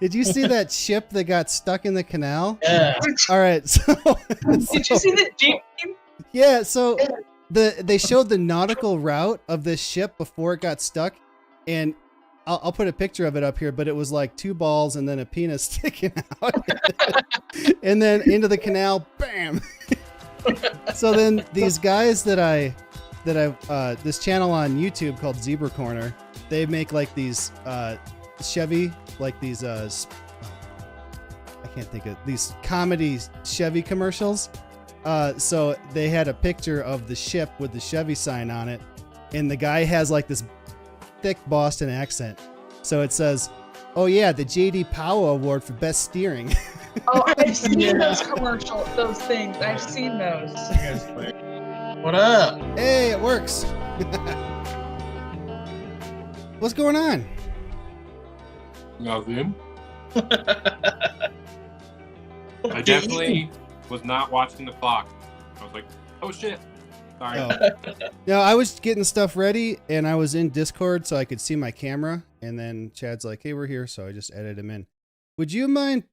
Did you see that ship that got stuck in the canal? Yeah. All right, so Did you see the Jeep? yeah, so they showed the nautical route of this ship before it got stuck, and I'll put a picture of it up here, but it was like 2 balls and then a penis sticking out, and then into the canal, bam. So then these guys that I this channel on YouTube called Zebra Corner, they make like these Chevy, like these I can't think of these comedy Chevy commercials. So they had a picture of the ship with the Chevy sign on it, and the guy has like this thick Boston accent. So it says, "Oh yeah, the JD Powell Award for Best Steering." Oh, I've seen those commercials, those things. I've seen those. What up? Hey, it works. What's going on? Nothing. I definitely was not watching the clock. I was like, oh shit. Sorry. Oh. No, I was getting stuff ready, and I was in Discord so I could see my camera, and then Chad's like, hey, we're here, so I just edited him in. Would you mind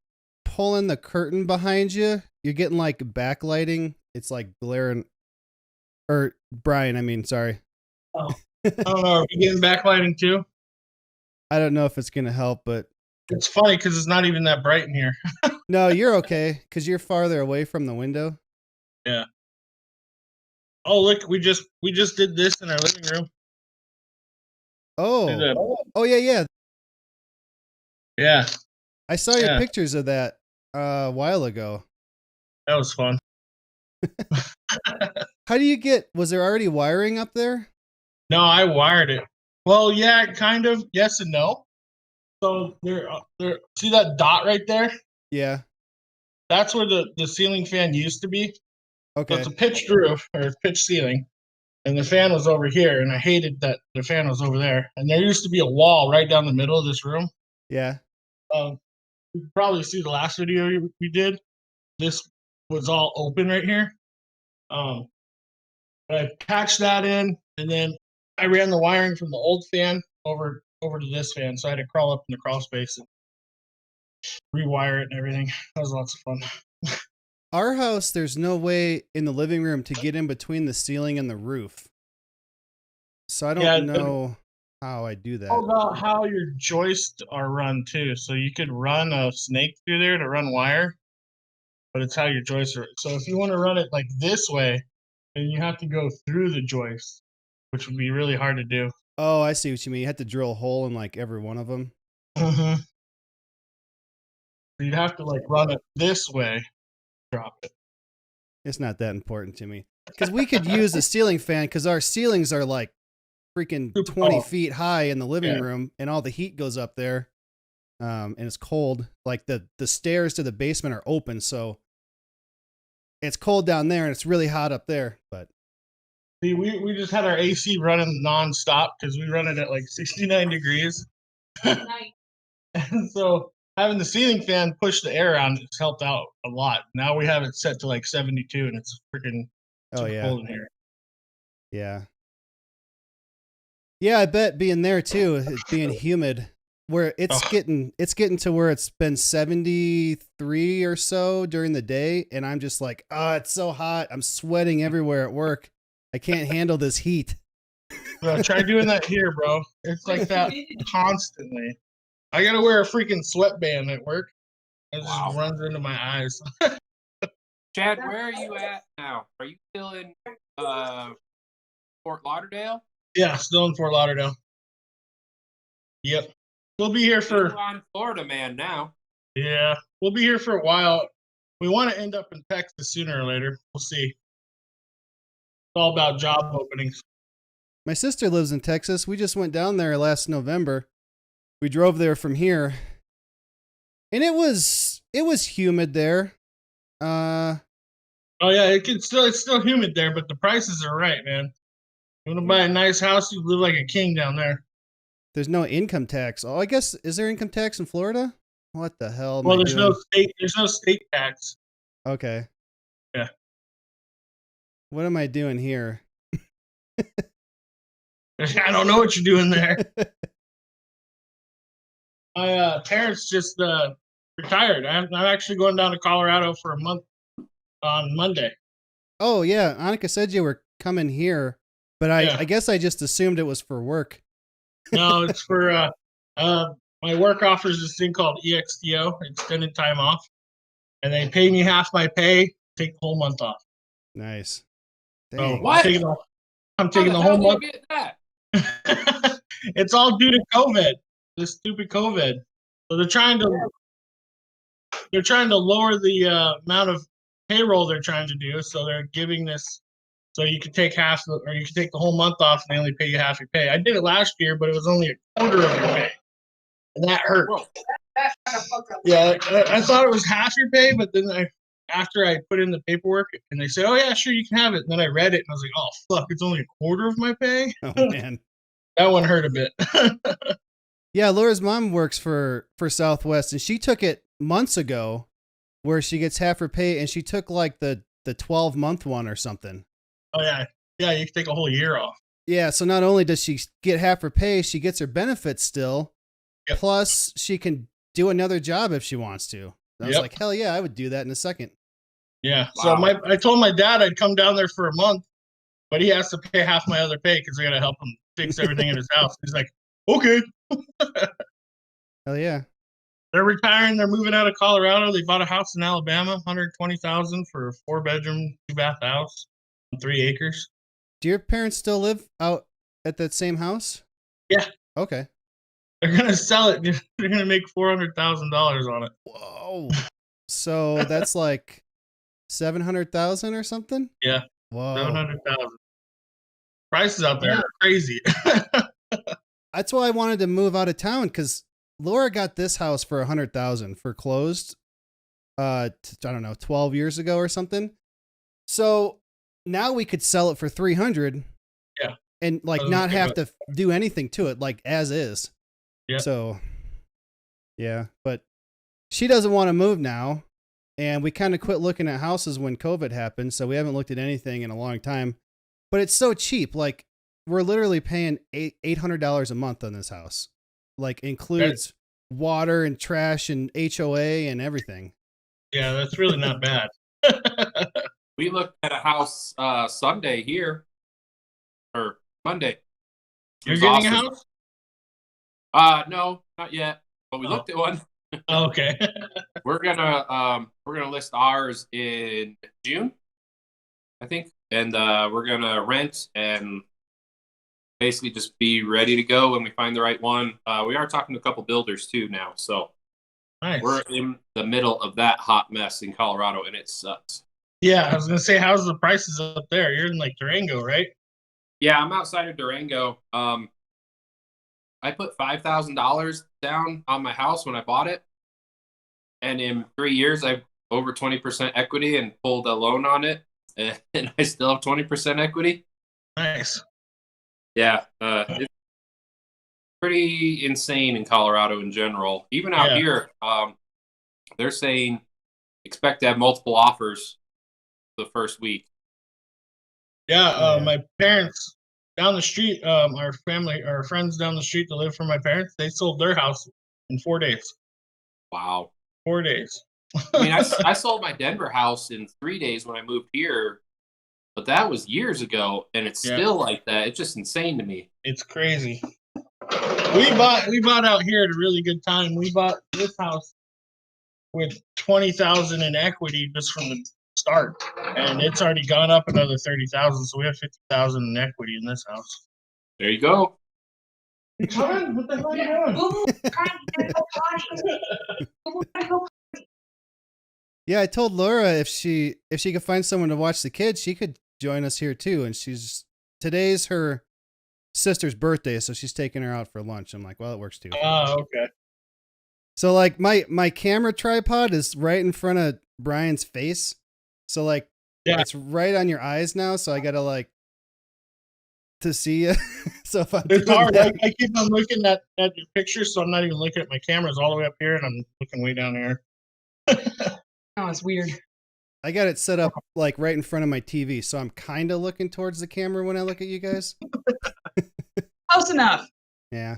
pulling the curtain behind you? You're getting like backlighting. It's like glaring. Or Brian, I mean, sorry. Oh. I don't know. Are we getting backlighting too? I don't know if it's going to help, but it's funny because it's not even that bright in here. No, you're okay because you're farther away from the window. Yeah. Oh, look, we just did this in our living room. Oh, yeah. Yeah. I saw your pictures of that a while ago. That was fun. How do you get, was there already wiring up there? No, I wired it. Well, yeah, kind of. Yes and no. So there. See that dot right there? Yeah. That's where the ceiling fan used to be. Okay. So it's a pitched roof or pitched ceiling, and the fan was over here, and I hated that the fan was over there. And there used to be a wall right down the middle of this room. Yeah. You can probably see the last video we did. This was all open right here. But I patched that in, and then I ran the wiring from the old fan over to this fan. So I had to crawl up in the crawl space and rewire it and everything. That was lots of fun. Our house, there's no way in the living room to get in between the ceiling and the roof. So I don't know how I do that. All about how your joists are run too. So you could run a snake through there to run wire, but it's how your joists are. So if you want to run it like this way, then you have to go through the joist, which would be really hard to do. Oh, I see what you mean. You have to drill a hole in like every one of them. Mm-hmm. So you'd have to like run it this way, drop it. It's not that important to me because we could use a ceiling fan because our ceilings are like freaking 20 feet high in the living room, and all the heat goes up there, and it's cold. Like the stairs to the basement are open, so it's cold down there and it's really hot up there. But see, we just had our AC running nonstop because we run it at like 69 degrees. And so having the ceiling fan push the air around has helped out a lot. Now we have it set to like 72, and it's freaking cold in here. Yeah. Yeah, I bet being there too, it being humid, where it's getting to where it's been 73 or so during the day, and I'm just like, oh, it's so hot. I'm sweating everywhere at work. I can't handle this heat. Bro, try doing that here, bro. It's like that constantly. I gotta wear a freaking sweatband at work. It just runs into my eyes. Chad, where are you at now? Are you still in Fort Lauderdale? Yeah, still in Fort Lauderdale. Yep. We'll be here for... I'm Florida man now. Yeah, we'll be here for a while. We want to end up in Texas sooner or later. We'll see. It's all about job openings. My sister lives in Texas. We just went down there last November. We drove there from here, and it was humid there. Oh yeah, it's still humid there, but the prices are right, man. You want to buy a nice house, you live like a king down there. There's no income tax. Oh, I guess, is there income tax in Florida? What the hell? Well, there's no state tax. Okay. Yeah. What am I doing here? I don't know what you're doing there. My parents just retired. I'm actually going down to Colorado for a month on Monday. Oh yeah, Annika said you were coming here, but Yeah. I guess I just assumed it was for work. No, it's for my work offers this thing called EXTO, extended time off, and they pay me half my pay, take the whole month off. Nice. So Dang. What? I'm taking the How whole the hell month. do you get that? It's all due to COVID. This stupid COVID. So they're trying to lower the amount of payroll they're trying to do. So they're giving this. So you can take or you can take the whole month off, and they only pay you half your pay. I did it last year, but it was only a quarter of your pay, and that hurt. Whoa. Yeah, I thought it was half your pay, but then after I put in the paperwork, and they said, "Oh yeah, sure, you can have it." And then I read it, and I was like, "Oh fuck, it's only a quarter of my pay." Oh man. That one hurt a bit. Yeah, Laura's mom works for Southwest, and she took it months ago, where she gets half her pay, and she took like the 12-month one or something. Oh yeah, yeah, you can take a whole year off. Yeah, so not only does she get half her pay, she gets her benefits still. Yep. Plus, she can do another job if she wants to. I was Yep. like, hell yeah, I would do that in a second. Yeah. Wow. So I told my dad I'd come down there for a month, but he has to pay half my other pay because I got to help him fix everything in his house. He's like, okay. Hell yeah. They're retiring. They're moving out of Colorado. They bought a house in Alabama, $120,000 for a 4-bedroom, 2-bath house, 3 acres. Do your parents still live out at that same house? Yeah. Okay. They're gonna sell it. They're gonna make $400,000 on it. Whoa. So that's like 700,000 or something? Yeah. Whoa. 700,000. Prices out there are crazy. That's why I wanted to move out of town, because Laura got this house for 100,000 for closed. I don't know, 12 years ago or something. So now we could sell it for 300. Yeah. And like not have to do anything to it, like as is. Yeah. So yeah, but she doesn't want to move now. And we kind of quit looking at houses when COVID happened. So we haven't looked at anything in a long time, but it's so cheap. Like we're literally paying $800 a month on this house. Like includes water and trash and HOA and everything. Yeah, that's really not bad. We looked at a house Sunday here, or Monday. You're getting a house? No, not yet. But we looked at one. Oh, okay. We're gonna list ours in June, I think, and we're gonna rent and basically just be ready to go when we find the right one. We are talking to a couple builders too now, so Nice. we're in the middle of that hot mess in Colorado, and it sucks. Yeah, I was gonna say, how's the prices up there? You're in like Durango, right? Yeah, I'm outside of Durango. I put $5,000 down on my house when I bought it, and in 3 years, I've over 20% equity and pulled a loan on it, and I still have 20% equity. Nice. Yeah, it's pretty insane in Colorado in general. Even out here, they're saying expect to have multiple offers the first week. Yeah, my parents down the street, our friends down the street that live from my parents, they sold their house in 4 days. Wow. 4 days. I mean, I sold my Denver house in 3 days when I moved here, but that was years ago, and it's still like that. It's just insane to me. It's crazy. We bought out here at a really good time. We bought this house with 20,000 in equity just from the start, and it's already gone up another 30,000. So we have 50,000 in equity in this house. There you go. Come what the hell are you doing? Yeah, I told Laura if she could find someone to watch the kids, she could join us here too. And today's her sister's birthday, so she's taking her out for lunch. I'm like, well, it works too. Oh, okay. So like my camera tripod is right in front of Brian's face. So like it's right on your eyes now. So I gotta like to see you. So if it's hard. I keep on looking at your picture, so I'm not even looking at my cameras all the way up here, and I'm looking way down here. Oh, it's weird. I got it set up like right in front of my TV, so I'm kind of looking towards the camera when I look at you guys. Close enough. Yeah.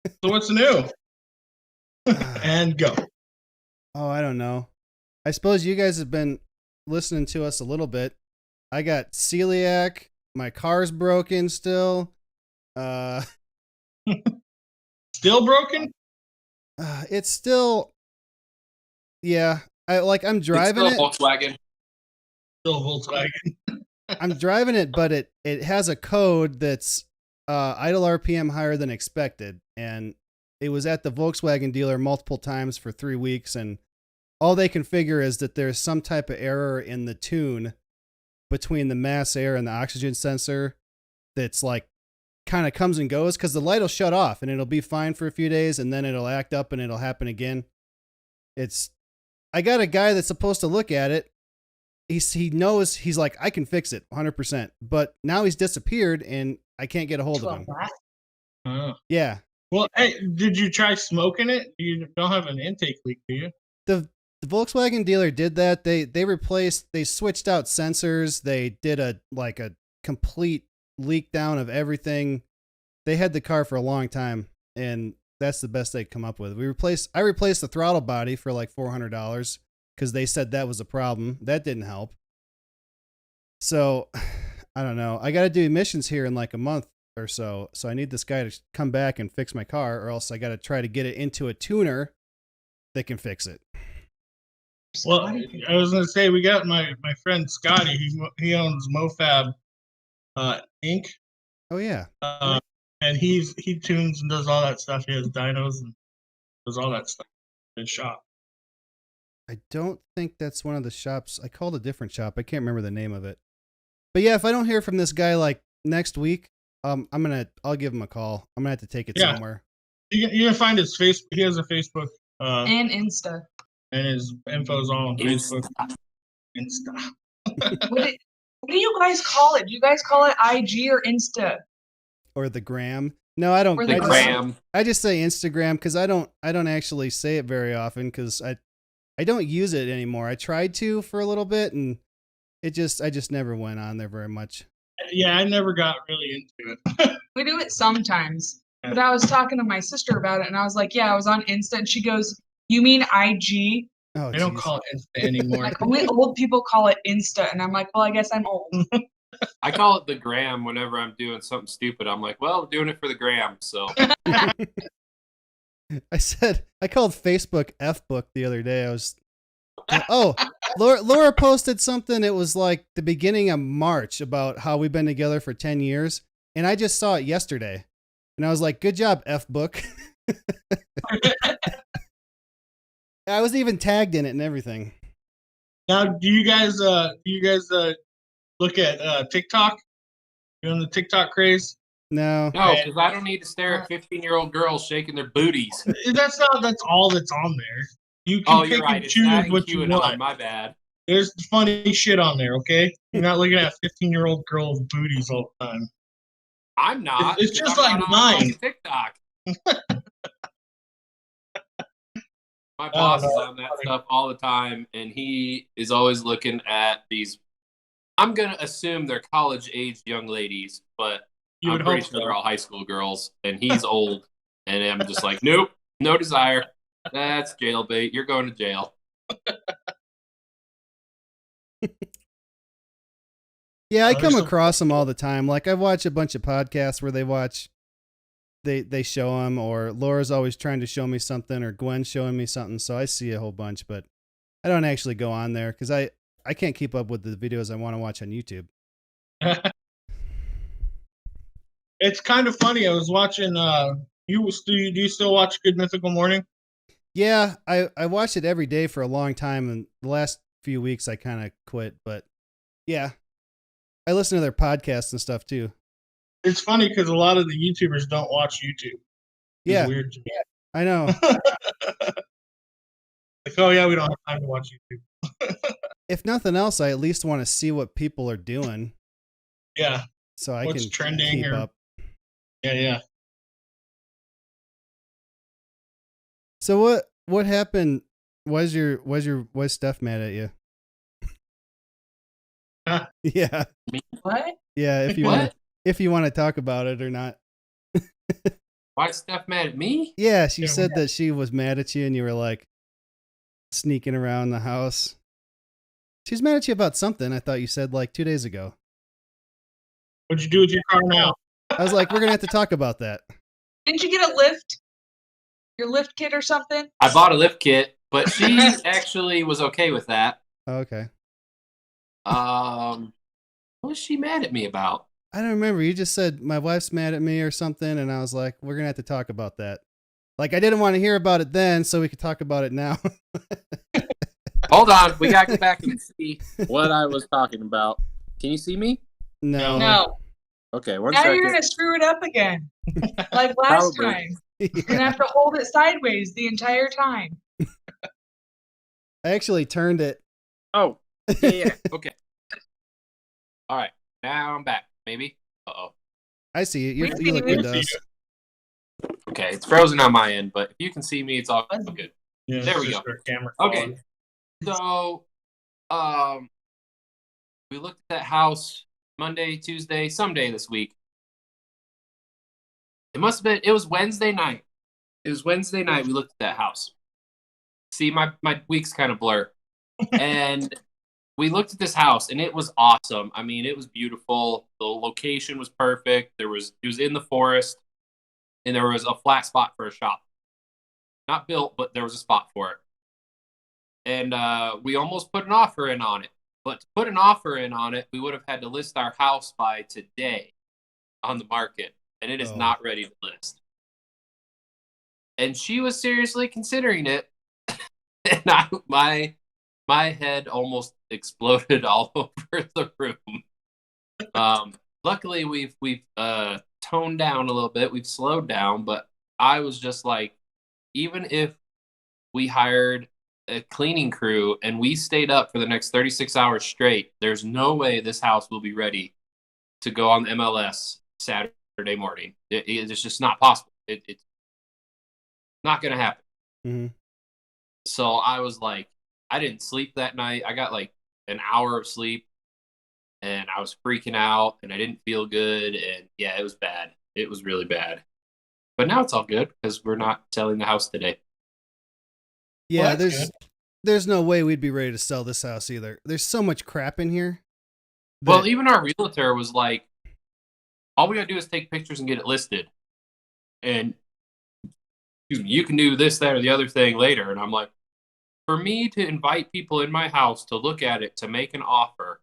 So what's new? And go. Oh, I don't know. I suppose you guys have been listening to us a little bit. I got celiac. My car's broken still. Still broken? It's still, yeah. I'm It's driving still it. Volkswagen. Still Volkswagen. I'm driving it, but it has a code that's idle RPM higher than expected, and it was at the Volkswagen dealer multiple times for 3 weeks, and all they can figure is that there's some type of error in the tune between the mass air and the oxygen sensor that's like kind of comes and goes, because the light will shut off and it'll be fine for a few days and then it'll act up and it'll happen again. I got a guy that's supposed to look at it. He knows, he's like, I can fix it 100%, but now he's disappeared and I can't get a hold of him. Oh. Yeah. Well, hey, did you try smoking it? You don't have an intake leak, do you? The Volkswagen dealer did that. They switched out sensors. They did a complete leak down of everything. They had the car for a long time, and that's the best they could come up with. I replaced the throttle body for like $400 because they said that was a problem. That didn't help. So I don't know. I got to do emissions here in like a month or so. So I need this guy to come back and fix my car, or else I got to try to get it into a tuner that can fix it. Well, I was gonna say we got my friend Scotty. He owns MoFab Inc. Oh yeah. And he tunes and does all that stuff. He has dynos and does all that stuff in his shop. I don't think that's one of the shops. I called a different shop. I can't remember the name of it. But yeah, if I don't hear from this guy like next week, I'll give him a call. I'm gonna have to take it somewhere. You can find his Facebook. He has a Facebook and Insta. And his info's all on Facebook. Insta. What do you guys call it? Do you guys call it IG or Insta? Or the gram? No, I don't. The gram. I just say Instagram because I don't actually say it very often because I don't use it anymore. I tried to for a little bit and I just never went on there very much. Yeah, I never got really into it. We do it sometimes. But I was talking to my sister about it and I was like, yeah, I was on Insta, and she goes, you mean IG? Oh, they don't call it Insta anymore. Like, only old people call it Insta, and I'm like, well, I guess I'm old. I call it the gram whenever I'm doing something stupid. I'm like, well, I'm doing it for the gram, so. I called Facebook F-book the other day. Laura posted something. It was like the beginning of March about how we've been together for 10 years. And I just saw it yesterday. And I was like, good job, F-book. I was even tagged in it and everything. Now, do you guys look at TikTok? You on the TikTok craze? No. No, because I don't need to stare at 15-year-old girls shaking their booties. That's all that's on there. You can pick and choose what you want. My bad. There's funny shit on there, okay? You're not looking at 15-year-old girls' booties all the time. I'm not. It's just like mine. TikTok. My boss is on that stuff all the time, and he is always looking at these. I'm going to assume they're college-age young ladies, but I'm pretty sure they're all high school girls, and he's old. And I'm just like, nope, no desire. That's jailbait. You're going to jail. Yeah, I come across them all the time. Like, I watch a bunch of podcasts where they show them, or Laura's always trying to show me something, or Gwen's showing me something, so I see a whole bunch, but I don't actually go on there because I can't keep up with the videos I want to watch on YouTube. It's kind of funny. I was watching. Do you still watch Good Mythical Morning? Yeah, I watch it every day for a long time, and the last few weeks I kind of quit, but yeah, I listen to their podcasts and stuff too. It's funny because a lot of the YouTubers don't watch YouTube. It's weird to me. I know. Like, oh yeah, we don't have time to watch YouTube. If nothing else, I at least want to see what people are doing. Yeah. So I What's can trending keep up. Yeah. So what happened? Was Steph mad at you? Yeah. What? Yeah, if you want to talk about it or not. Why is Steph mad at me? Yeah, she Yeah, said that she was mad at you and you were like sneaking around the house. She's mad at you about something, I thought you said like 2 days ago. What'd you do with your car now? I was like, we're going to have to talk about that. Didn't you get a lift? Your lift kit or something? I bought a lift kit, but she actually was okay with that. Oh, okay. What was she mad at me about? I don't remember. You just said my wife's mad at me or something, and I was like, we're gonna have to talk about that. Like, I didn't want to hear about it then, so we could talk about it now. Hold on, we gotta go back and see what I was talking about. Can you see me? No. No. Okay, one Now second. you're gonna screw it up again, like last Probably. time. You're Yeah. gonna have to hold it sideways the entire time. I actually turned it. Oh, yeah. Okay. All right, now I'm back. Maybe. Uh-oh. I see it. We You see look you. good to us. Okay, it's frozen on my end, but if you can see me, it's all good. Yeah, There it's we just go. our camera Okay. quality. So, we looked at that house Monday, Tuesday, someday this week. It was Wednesday night. It was Wednesday night we looked at that house. See, my weeks kind of blur. And we looked at this house and it was awesome. I mean, it was beautiful. The location was perfect. It was in the forest and there was a flat spot for a shop. Not built, but there was a spot for it. And we almost put an offer in on it. But to put an offer in on it, we would have had to list our house by today on the market. And it is not ready to list. And she was seriously considering it. And my head almost exploded all over the room. Luckily, we've toned down a little bit. We've slowed down. But I was just like, even if we hired a cleaning crew and we stayed up for the next 36 hours straight, there's no way this house will be ready to go on the MLS Saturday morning. It's just not possible. It's not going to happen. Mm-hmm. So I was like, I didn't sleep that night. I got like an hour of sleep and I was freaking out and I didn't feel good. And yeah, it was bad. It was really bad. But now it's all good because we're not selling the house today. Yeah, Well, that's there's no way we'd be ready to sell this house either. There's so much crap in here. Well, even our realtor was like, all we gotta do is take pictures and get it listed. And you can do this, that, or the other thing later. And I'm like, for me to invite people in my house to look at it, to make an offer,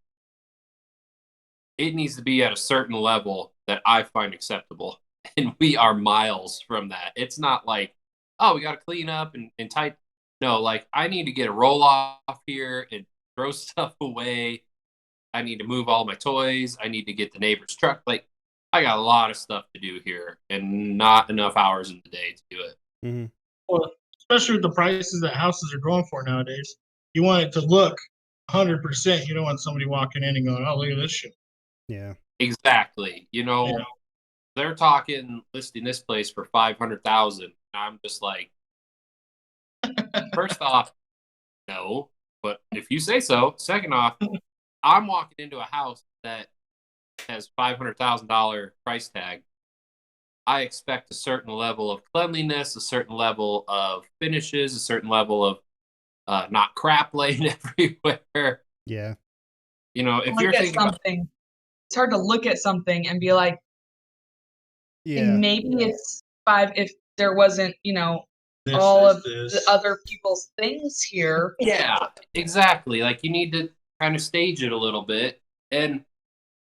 it needs to be at a certain level that I find acceptable. And we are miles from that. It's not like, oh, we got to clean up and type. No, like I need to get a roll off here and throw stuff away. I need to move all my toys. I need to get the neighbor's truck. Like I got a lot of stuff to do here and not enough hours in the day to do it. Mm-hmm. Well, especially with the prices that houses are going for nowadays, you want it to look 100%. You don't want somebody walking in and going, "Oh, look at this shit." Yeah. Exactly. You know, Yeah. they're talking listing this place for $500,000. I'm just like, first off, no. But if you say so, second off, I'm walking into a house that has $500,000 price tag. I expect a certain level of cleanliness, a certain level of finishes, a certain level of not crap laying everywhere. Yeah. You know, if Look you're at thinking about, something. It's hard to look at something and be like, Yeah. and maybe it's five if there wasn't, This, all this, of this. the other people's things here. yeah, exactly. Like you need to kind of stage it a little bit. And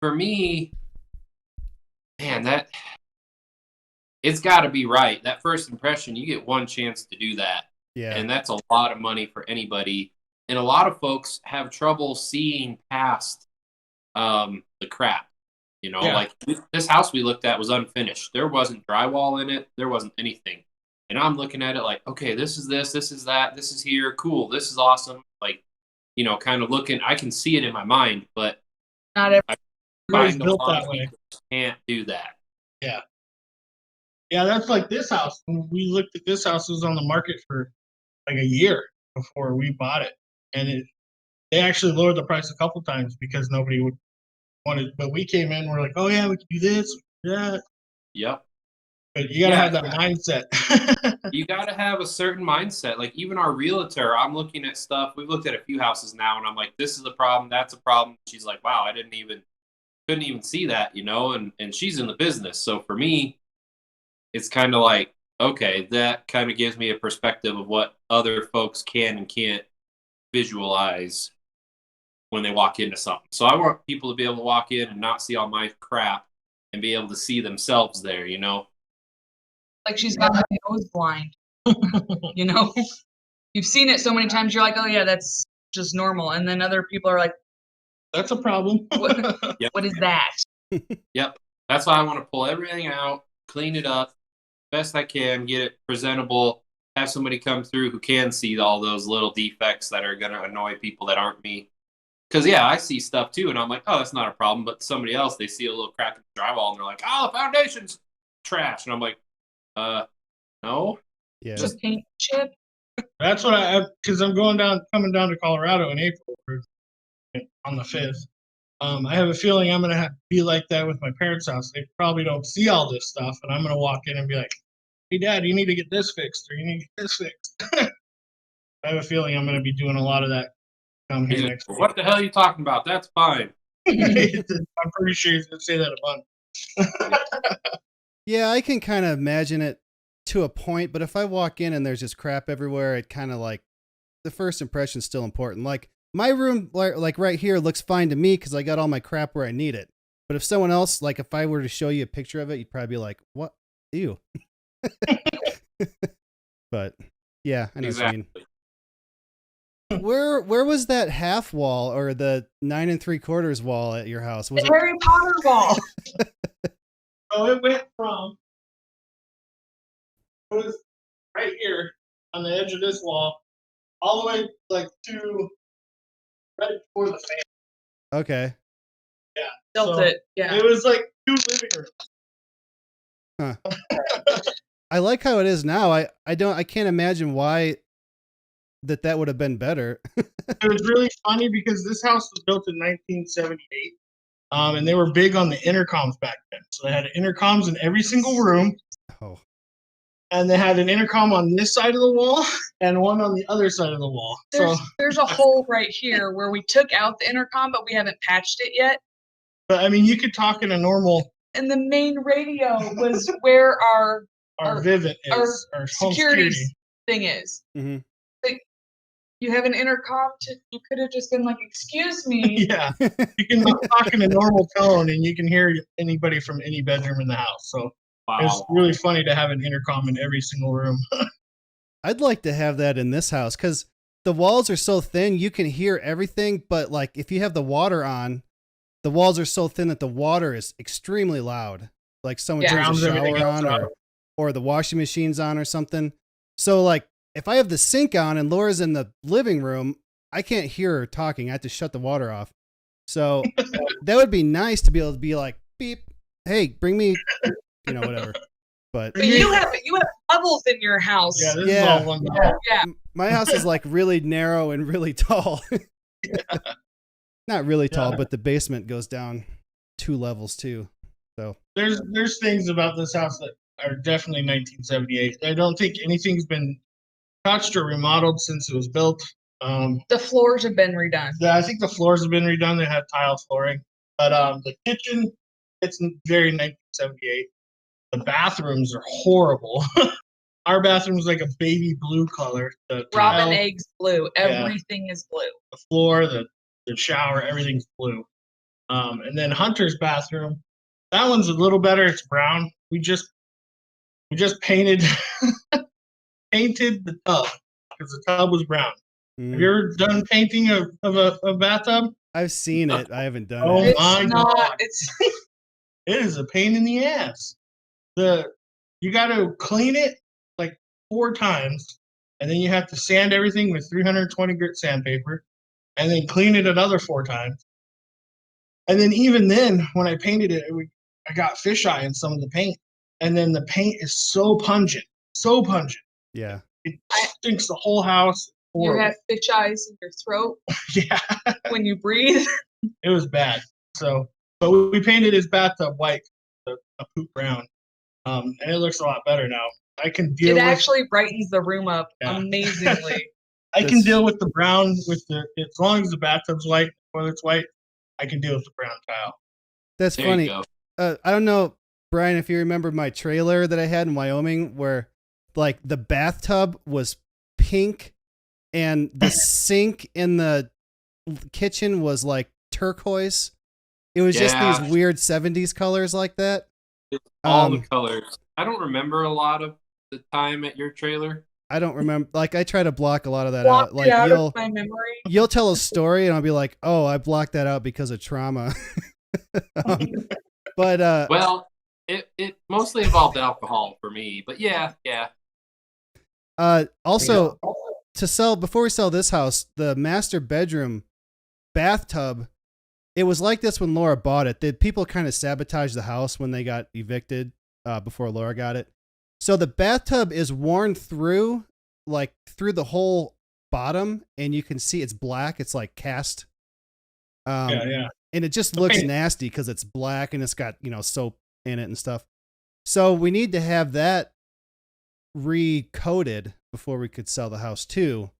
for me, man, that it's got to be right. That first impression, you get one chance to do that. Yeah. And that's a lot of money for anybody. And a lot of folks have trouble seeing past the crap. You know, Yeah. like this house we looked at was unfinished. There wasn't drywall in it. There wasn't anything. And I'm looking at it like, okay, this is that, this is here. Cool. This is awesome. Like, you know, kind of looking, I can see it in my mind, but Not every Everybody's find a built lot that of way. people can't do that. Yeah, that's like this house. When we looked at this house, it was on the market for like a year before we bought it, and they actually lowered the price a couple times because nobody would want it. But we came in, we're like, "Oh yeah, we can do this, we can do that." Yep. But you gotta have that mindset. You got to have a certain mindset. Like even our realtor, I'm looking at stuff. We've looked at a few houses now, and I'm like, this is a problem. That's a problem. She's like, wow, I couldn't even see that, and she's in the business. So for me, it's kind of like, okay, that kind of gives me a perspective of what other folks can and can't visualize when they walk into something. So I want people to be able to walk in and not see all my crap and be able to see themselves there, Like she's got my nose blind. You've seen it so many times, you're like, oh yeah, that's just normal. And then other people are like, that's a problem. What is that? Yep. That's why I want to pull everything out, clean it up best I can, get it presentable, have somebody come through who can see all those little defects that are going to annoy people that aren't me. Because, yeah, I see stuff too, and I'm like, oh, that's not a problem. But somebody else, they see a little crack in the drywall, and they're like, oh, the foundation's trash. And I'm like, no. Yeah. Just paint chip. That's what because I'm coming down to Colorado in April on the 5th. I have a feeling I'm going to be like that with my parents' house. They probably don't see all this stuff, and I'm going to walk in and be like, hey, Dad, you need to get this fixed, or you need to get this fixed. I have a feeling I'm going to be doing a lot of that come here next week. What the hell are you talking about? That's fine. I'm pretty sure he's going to say that a bunch. Yeah, I can kind of imagine it to a point, but if I walk in and there's just crap everywhere, it kind of like the first impression is still important. Like my room, like right here, looks fine to me because I got all my crap where I need it. But if someone else, like if I were to show you a picture of it, you'd probably be like, "What? Ew." But yeah, I know what you mean. Where was that half wall or the 9 3/4 wall at your house? Was the Harry Potter wall? So it went from it was right here on the edge of this wall, all the way like to right before the fan. Okay. Yeah. Built so it. Yeah. It was like 2 living rooms. Huh. I like how it is now. I can't imagine why that would have been better. It was really funny because this house was built in 1978. And they were big on the intercoms back then. So they had intercoms in every single room. Oh. And they had an intercom on this side of the wall and one on the other side of the wall. There's a hole right here where we took out the intercom, but we haven't patched it yet. But I mean, you could talk in a normal. And the main radio was where our Vivint is, our home security thing is. Mm-hmm. Like, you have an intercom. You could have just been like, "Excuse me." Yeah, you can talk in a normal tone, and you can hear anybody from any bedroom in the house. So it's really funny to have an intercom in every single room. I'd like to have that in this house because the walls are so thin, you can hear everything. But like, if you have the water on, the walls are so thin that the water is extremely loud. Like someone turns the shower on, or the washing machine's on or something. So like, if I have the sink on and Laura's in the living room, I can't hear her talking. I have to shut the water off. So that would be nice to be able to be like, beep, hey, bring me, whatever. But you have levels in your house. Yeah, this is all one level. Yeah. My house is like really narrow and really tall. Not really tall, but the basement goes down 2 levels too. So there's things about this house that are definitely 1978. I don't think anything's been touched or remodeled since it was built. The floors have been redone. Yeah, I think the floors have been redone. They had tile flooring, but the kitchen, it's very 1978. The bathrooms are horrible. Our bathroom's like a baby blue color. The Robin tile, eggs blue. Everything is blue. The floor, the shower, everything's blue. And then Hunter's bathroom, that one's a little better. It's brown. We just painted the tub because the tub was brown. Mm. Have you ever done painting of a bathtub? I've seen it. I haven't done Oh it. my God. It's It is a pain in the ass. You got to clean it like 4 times, and then you have to sand everything with 320 grit sandpaper, and then clean it another 4 times. And then even then, when I painted it, I got fisheye in some of the paint, and then the paint is so pungent. Yeah. It stinks the whole house. you have fish eyes in your throat Yeah, when you breathe. it was bad. So, but we painted his bathtub white, a poop brown. And it looks a lot better now. I can deal It with actually brightens the room up Yeah. amazingly. I can This- deal with the brown with the as long as the bathtub's white, toilet's white, I can deal with the brown tile. That's There funny. you go. I don't know, Brian, if you remember my trailer that I had in Wyoming where like the bathtub was pink and the sink in the kitchen was like turquoise. It was just Yeah. these weird 70s colors like that. All the Um, colors. I don't remember a lot of the time at your trailer. I don't remember. Like I try to block a lot of that Blocked out. Like it out you'll of my memory. you'll tell a story and I'll be like, oh, I blocked that out because of trauma. But Well, it mostly involved alcohol for me, but yeah. also to sell before we sell this house, the master bedroom bathtub, it was like this when Laura bought it. Did people kind of sabotage the house when they got evicted before Laura got it? So the bathtub is worn through, like through the whole bottom, and you can see it's black. It's like cast. Yeah. And it just looks Okay. nasty because it's black and it's got, soap in it and stuff. So we need to have that recoated before we could sell the house too.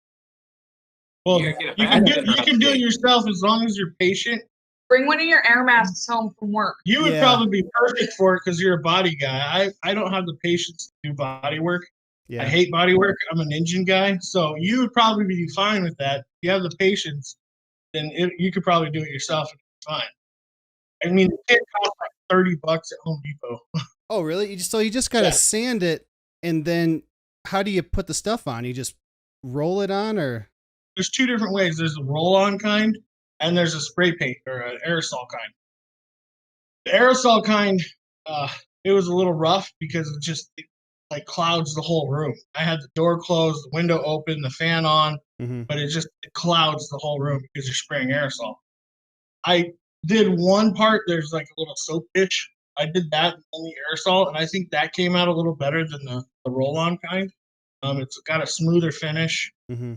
Well, You you can get a can do, bathroom you can do it update. yourself as long as you're patient. Bring one of your air masks home from work. You would Yeah. probably be perfect for it because you're a body guy. I don't have the patience to do body work. Yeah. I hate body work. I'm an engine guy. So you would probably be fine with that. If you have the patience, then you could probably do it yourself and be fine. I mean, the kit costs like $30 at Home Depot. Oh, really? You just gotta Yeah. sand it, and then how do you put the stuff on? You just roll it on, or There's two different ways. There's a roll-on kind, and there's a spray paint or an aerosol kind. The aerosol kind, it was a little rough because it like clouds the whole room. I had the door closed, the window open, the fan on, mm-hmm. but it clouds the whole room because you're spraying aerosol. I did one part. There's like a little soap dish. I did that in the aerosol, and I think that came out a little better than the roll-on kind. It's got a smoother finish. Mm-hmm.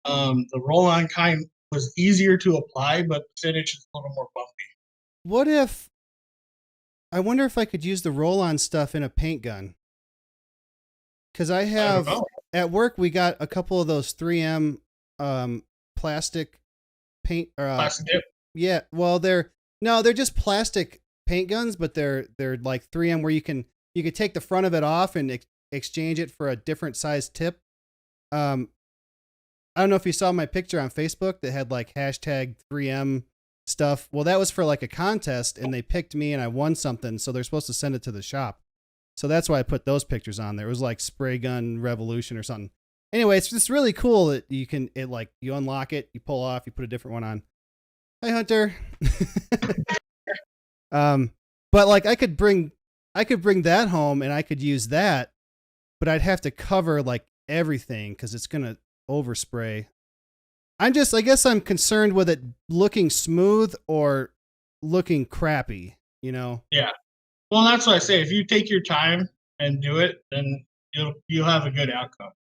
The roll-on kind was easier to apply, but the finish is a little more bumpy. I wonder if I could use the roll-on stuff in a paint gun. Because I I don't have know. at work, we got a couple of those 3M plastic paint. Plastic dip. Yeah, well, they're just plastic paint guns, but they're like 3M where you could take the front of it off and exchange it for a different size tip. I don't know if you saw my picture on Facebook that had like hashtag 3M stuff. Well, that was for like a contest, and they picked me, and I won something, so they're supposed to send it to the shop. So that's why I put those pictures on there. It was like spray gun revolution or something. Anyway, it's just really cool that you unlock it, you pull off, you put a different one on. Hi, Hunter. But like I could bring that home and I could use that, but I'd have to cover like everything because it's gonna overspray. I guess I'm concerned with it looking smooth or looking crappy, Yeah. Well, that's what I say. If you take your time and do it, then you'll have a good outcome.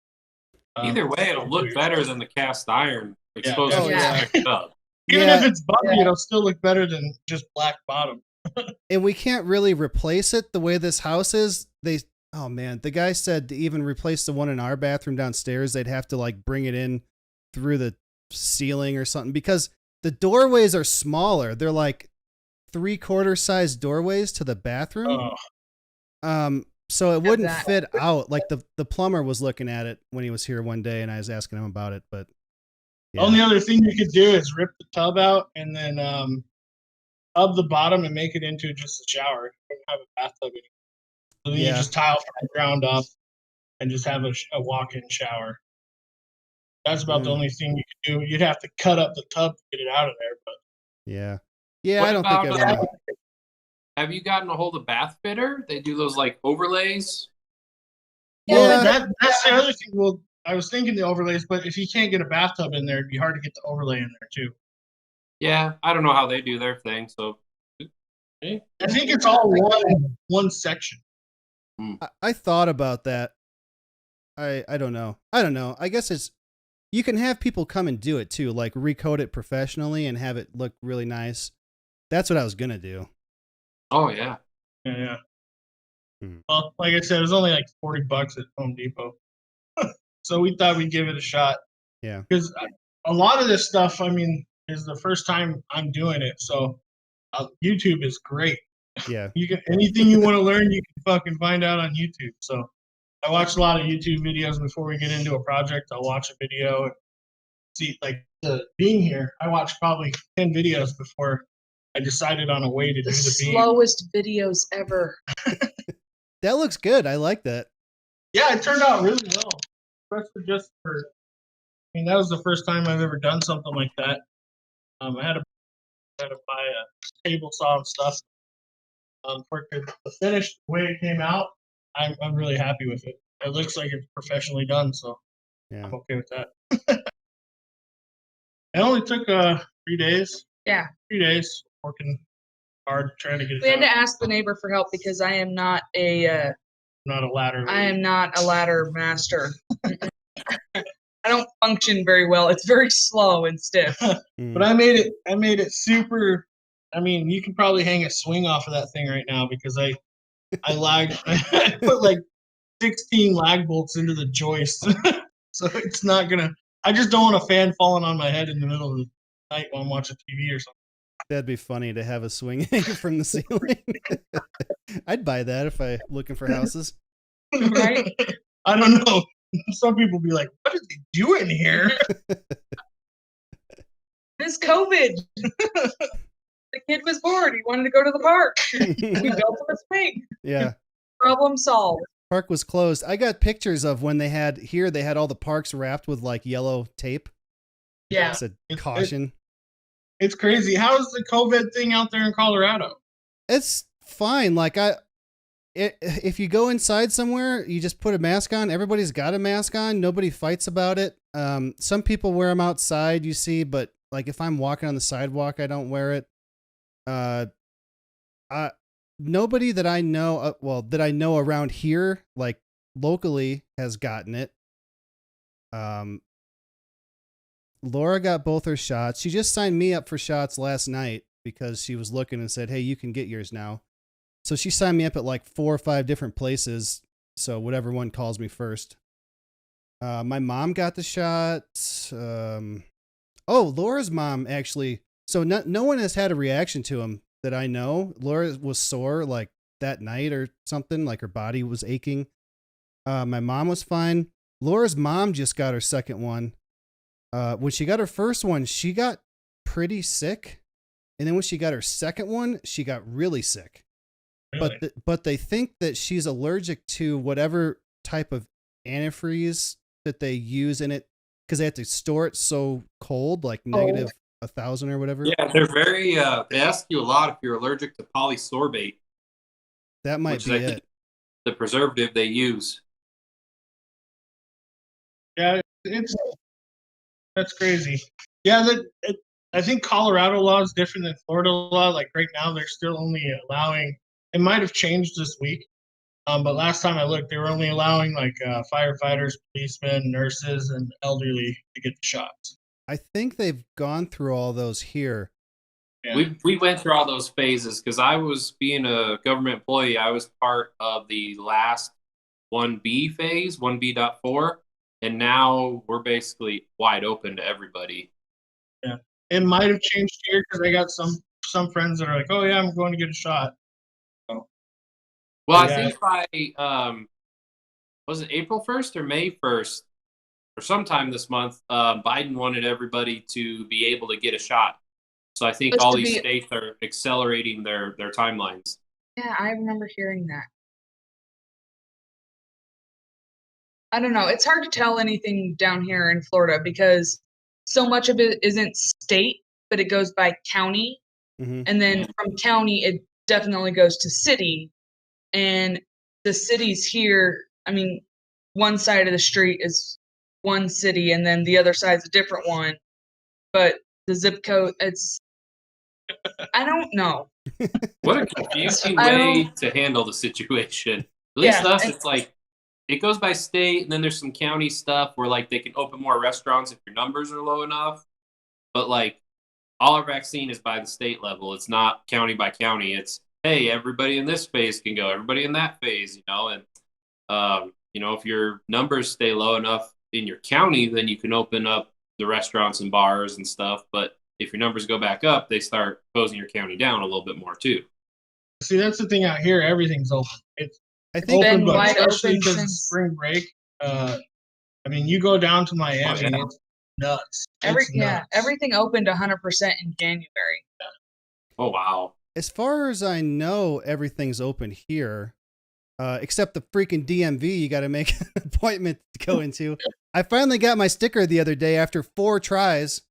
Either way, it'll look better than the cast iron exposed Oh, to yeah. the up. Even Yeah. if it's bumpy, it'll still look better than just black bottom. And we can't really replace it the way this house is. Oh man, the guy said to even replace the one in our bathroom downstairs, they'd have to like bring it in through the ceiling or something because the doorways are smaller. They're like 3/4 size doorways to the bathroom. Oh, So it wouldn't that. fit out. Like the plumber was looking at it when he was here one day, and I was asking him about it. But yeah. Only other thing you could do is rip the tub out and then tub the bottom and make it into just a shower. You don't have a bathtub anymore. So then you Yeah. just tile from the ground up and just have a walk-in shower. That's about the only thing you could do. You'd have to cut up the tub to get it out of there. But Yeah, What I don't think about, I want. Have you gotten a hold of Bath Fitter? They do those like overlays. Yeah. that's the other thing. Well, I was thinking the overlays, but if you can't get a bathtub in there, it'd be hard to get the overlay in there too. Yeah, I don't know how they do their thing. So, I think it's all one section. I thought about that. I don't know. I guess you can have people come and do it too, like recode it professionally and have it look really nice. That's what I was gonna do. oh yeah, Yeah. Well, like I said, it was only like $40 at Home Depot. So we thought we'd give it a shot. Yeah. Because a lot of this stuff, I mean, is the first time I'm doing it. So YouTube is great. Yeah. You can anything you want to learn, you can fucking find out on YouTube. So I watch a lot of YouTube videos before we get into a project. I'll watch a video and see, like being here, I watched probably 10 videos before I decided on a way to do the beam. Slowest videos ever. That looks good. I like that. Yeah, it turned out really well. Especially just for, I mean, that was the first time I've ever done something like that. I had to buy a table saw and stuff. For the finish, the way it came out, I'm really happy with it. It looks like it's professionally done, so Yeah. I'm okay with that. It only took 3 days. Yeah. 3 days working hard trying to get it We had done. to ask the neighbor for help because I am not a Not a ladder. I am not a ladder master. I don't function very well. It's very slow and stiff. But I made it super. I mean, you can probably hang a swing off of that thing right now because I lagged. I put like 16 lag bolts into the joist, so it's not gonna. I just don't want a fan falling on my head in the middle of the night while I'm watching TV or something. That'd be funny to have a swing hanging from the ceiling. I'd buy that if I looking for houses. Right? I don't know. Some people be like, "What is he doing here?" This COVID. The kid was bored. He wanted to go to the park. We built him a swing. Yeah. Problem solved. Park was closed. I got pictures of when they had all the parks wrapped with like yellow tape. Yeah. It said caution. It's crazy. How's the COVID thing out there in Colorado? It's fine. Like if you go inside somewhere, you just put a mask on. Everybody's got a mask on. Nobody fights about it. Some people wear them outside, you see, but like if I'm walking on the sidewalk, I don't wear it. Nobody that I know, that I know around here, like locally, has gotten it. Laura got both her shots. She just signed me up for shots last night because she was looking and said, "Hey, you can get yours now." So she signed me up at like 4 or 5 different places. So whatever one calls me first. My mom got the shot. Laura's mom actually. So no one has had a reaction to him that I know. Laura was sore like that night or something, like her body was aching. My mom was fine. Laura's mom just got her second one. When she got her first one, she got pretty sick. And then when she got her second one, she got really sick. Really? But they think that she's allergic to whatever type of antifreeze that they use in it because they have to store it so cold, like negative 1,000 or whatever. Yeah, they're very. They ask you a lot if you're allergic to polysorbate. That might be it. The preservative they use. Yeah, that's crazy. Yeah, I think Colorado law is different than Florida law. Like right now, they're still only allowing. It might have changed this week, but last time I looked, they were only allowing like firefighters, policemen, nurses, and elderly to get the shots. I think they've gone through all those here. Yeah. We went through all those phases because I was being a government employee. I was part of the last 1B phase, 1B.4, and now we're basically wide open to everybody. Yeah, it might have changed here because I got some friends that are like, "Oh yeah, I'm going to get a shot." So, well, yeah. I think by was it April 1st or May 1st or sometime this month, Biden wanted everybody to be able to get a shot. So I think all these states are accelerating their timelines. Yeah, I remember hearing that. I don't know. It's hard to tell anything down here in Florida because so much of it isn't state, but it goes by county. Mm-hmm. And then from county, it definitely goes to city. And the cities here, I mean, one side of the street is one city and then the other side's a different one. But the zip code, I don't know. What a confusing way to handle the situation. At least us, it's like, it goes by state, and then there's some county stuff where like they can open more restaurants if your numbers are low enough. But like all our vaccine is by the state level. It's not county by county. It's hey, everybody in this phase can go, everybody in that phase, and if your numbers stay low enough in your county, then you can open up the restaurants and bars and stuff. But if your numbers go back up, they start closing your county down a little bit more too. See, that's the thing out here. Everything's open. It's I think open, Been but wide especially open because of since spring break. I mean, you go down to Miami, yeah. it's nuts. It's nuts. everything opened 100% in January. Oh, wow. as far as I know, everything's open here, except the freaking DMV you got to make an appointment to go into. I finally got my sticker the other day after 4 tries.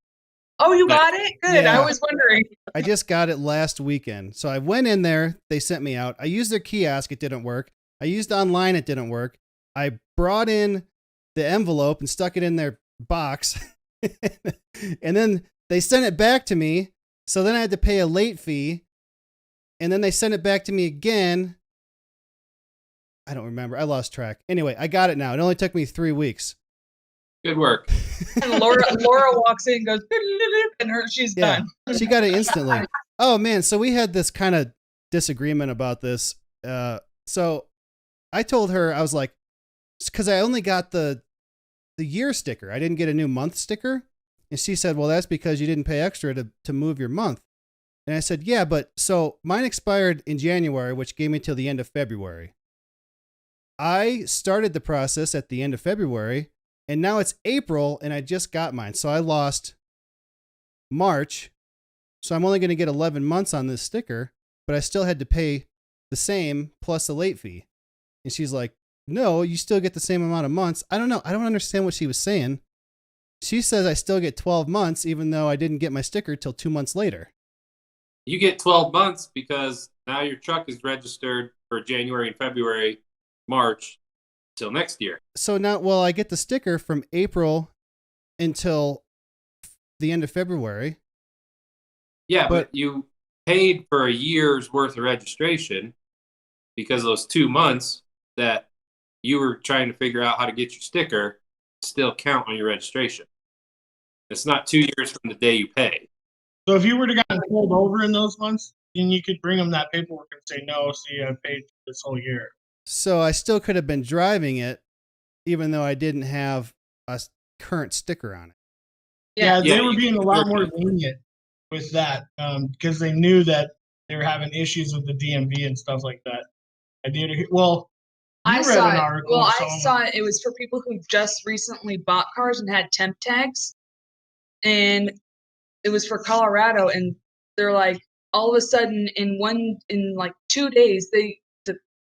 Oh, you got it? Good. Yeah. I was wondering. I just got it last weekend. So I went in there. They sent me out. I used their kiosk. It didn't work. I used online. It didn't work. I brought in the envelope and stuck it in their box. And then they sent it back to me. So then I had to pay a late fee. And then they sent it back to me again. I don't remember. I lost track. Anyway, I got it now. It only took me 3 weeks. Good work. And Laura walks in and goes, and she's done. She got it instantly. Oh man, so we had this kind of disagreement about this. So I told her, I was like, because I only got the year sticker. I didn't get a new month sticker. And she said, well, that's because you didn't pay extra to move your month. And I said, yeah, but so mine expired in January, which gave me till the end of February. I started the process at the end of February, and now it's April, and I just got mine. So I lost March. So I'm only going to get 11 months on this sticker, but I still had to pay the same plus a late fee. And she's like, no, you still get the same amount of months. I don't know. I don't understand what she was saying. She says I still get 12 months, even though I didn't get my sticker till 2 months later. You get 12 months because now your truck is registered for January and February, March, till next year. So now, well, I get the sticker from April until the end of February. Yeah, but you paid for a year's worth of registration because those 2 months that you were trying to figure out how to get your sticker still count on your registration. It's not 2 years from the day you pay. So if you were to gotten pulled over in those months, then you could bring them that paperwork and say, no, see, I paid this whole year. So I still could have been driving it, even though I didn't have a current sticker on it. Yeah, they Yeah, were you being a can lot work more it. lenient with that because they knew that they were having issues with the DMV and stuff like that. I did. Well, you I read saw an it. article. Well, so I saw it. It was for people who just recently bought cars and had temp tags. And it was for Colorado. And they're like, all of a sudden in like 2 days, the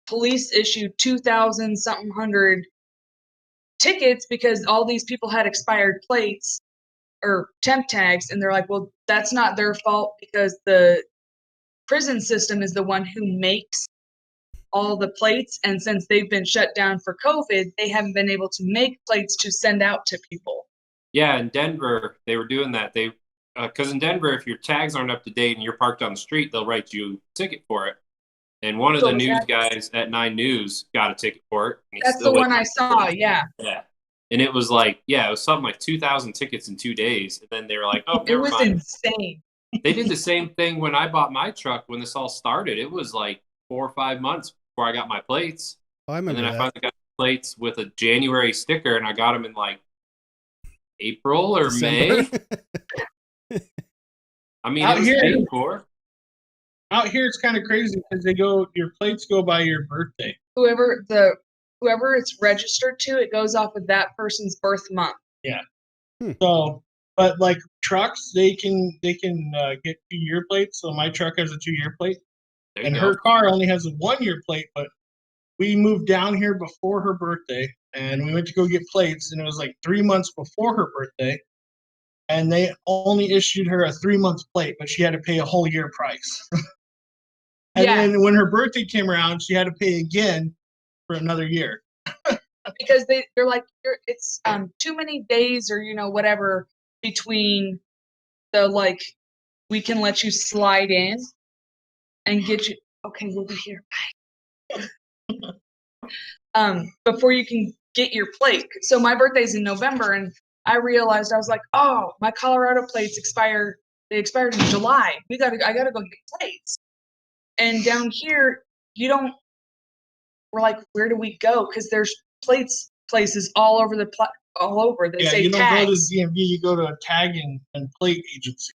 police issued 2,000 something hundred tickets because all these people had expired plates or temp tags. And they're like, well, that's not their fault because the prison system is the one who makes all the plates, and since they've been shut down for COVID, they haven't been able to make plates to send out to people. Yeah, in Denver, they were doing that. They because in Denver, if your tags aren't up to date and you're parked on the street, they'll write you a ticket for it. And one of the news guys at 9 News got a ticket for it. That's the one I saw, yeah. Yeah. And it was like, it was something like 2,000 tickets in 2 days. And then they were like, oh, it was insane. They did the same thing when I bought my truck when this all started. It was like 4 or 5 months before I got my plates. Oh, I remember and then that. I finally got plates with a January sticker, and I got them in like April or May. I mean, Out it was here- paid for. out here, it's kind of crazy because your plates go by your birthday. Whoever it's registered to, it goes off of that person's birth month. So, but like trucks, they can get 2-year plates. So my truck has a 2-year plate, There you and go. her car only has a 1-year plate. But we moved down here before her birthday, and we went to go get plates, and it was like 3 months before her birthday, and they only issued her a 3-month plate, but she had to pay a whole year price. And Yeah. then when her birthday came around, she had to pay again for another year. Because they're like, it's too many days or whatever between the like we can let you slide in and get you okay, we'll be here. Bye. Before you can get your plate. So my birthday's in November, and I realized I was like, oh, my Colorado plates expired. They expired in July. I gotta go get plates. And down here, you don't. We're like, where do we go? Because there's places all over all over. They say you don't tags. go to the DMV, you go to a tagging and plate agency.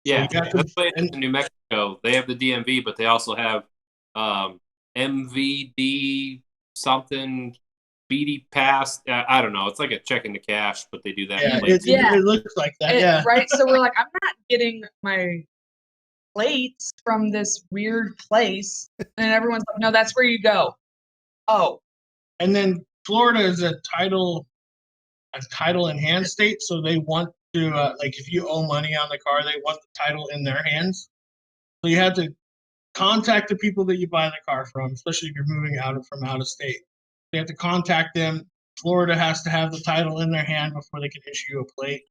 Yeah, So that's the way it is in New Mexico. They have the DMV, but they also have MVD something, BD Pass. I don't know. It's like a check in the cash, but they do that. Yeah, Yeah. it looks like that. Right. So we're like, I'm not getting my plates from this weird place, and everyone's like, no, that's where you go. Oh. And then Florida is a title in hand state, so they want to like if you owe money on the car, they want the title in their hands. So you have to contact the people that you buy the car from, especially if you're moving from out of state. You have to contact them. Florida has to have the title in their hand before they can issue you a plate.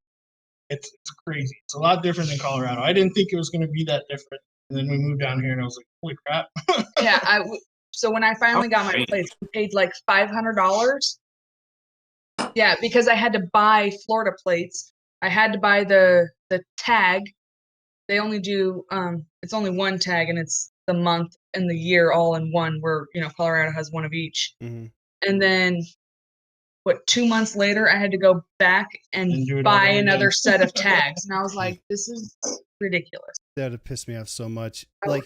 It's crazy. It's a lot different than Colorado. I didn't think it was going to be that different. And then we moved down here, and I was like, holy crap. Yeah. So when I finally got my place, I paid like $500. Yeah, because I had to buy Florida plates. I had to buy the tag. They only do it's only one tag, and it's the month and the year all in one. Where Colorado has one of each. Mm-hmm. And then 2 months later, I had to go back and buy another set of tags, and I was like, this is ridiculous. That would piss me off so much. Like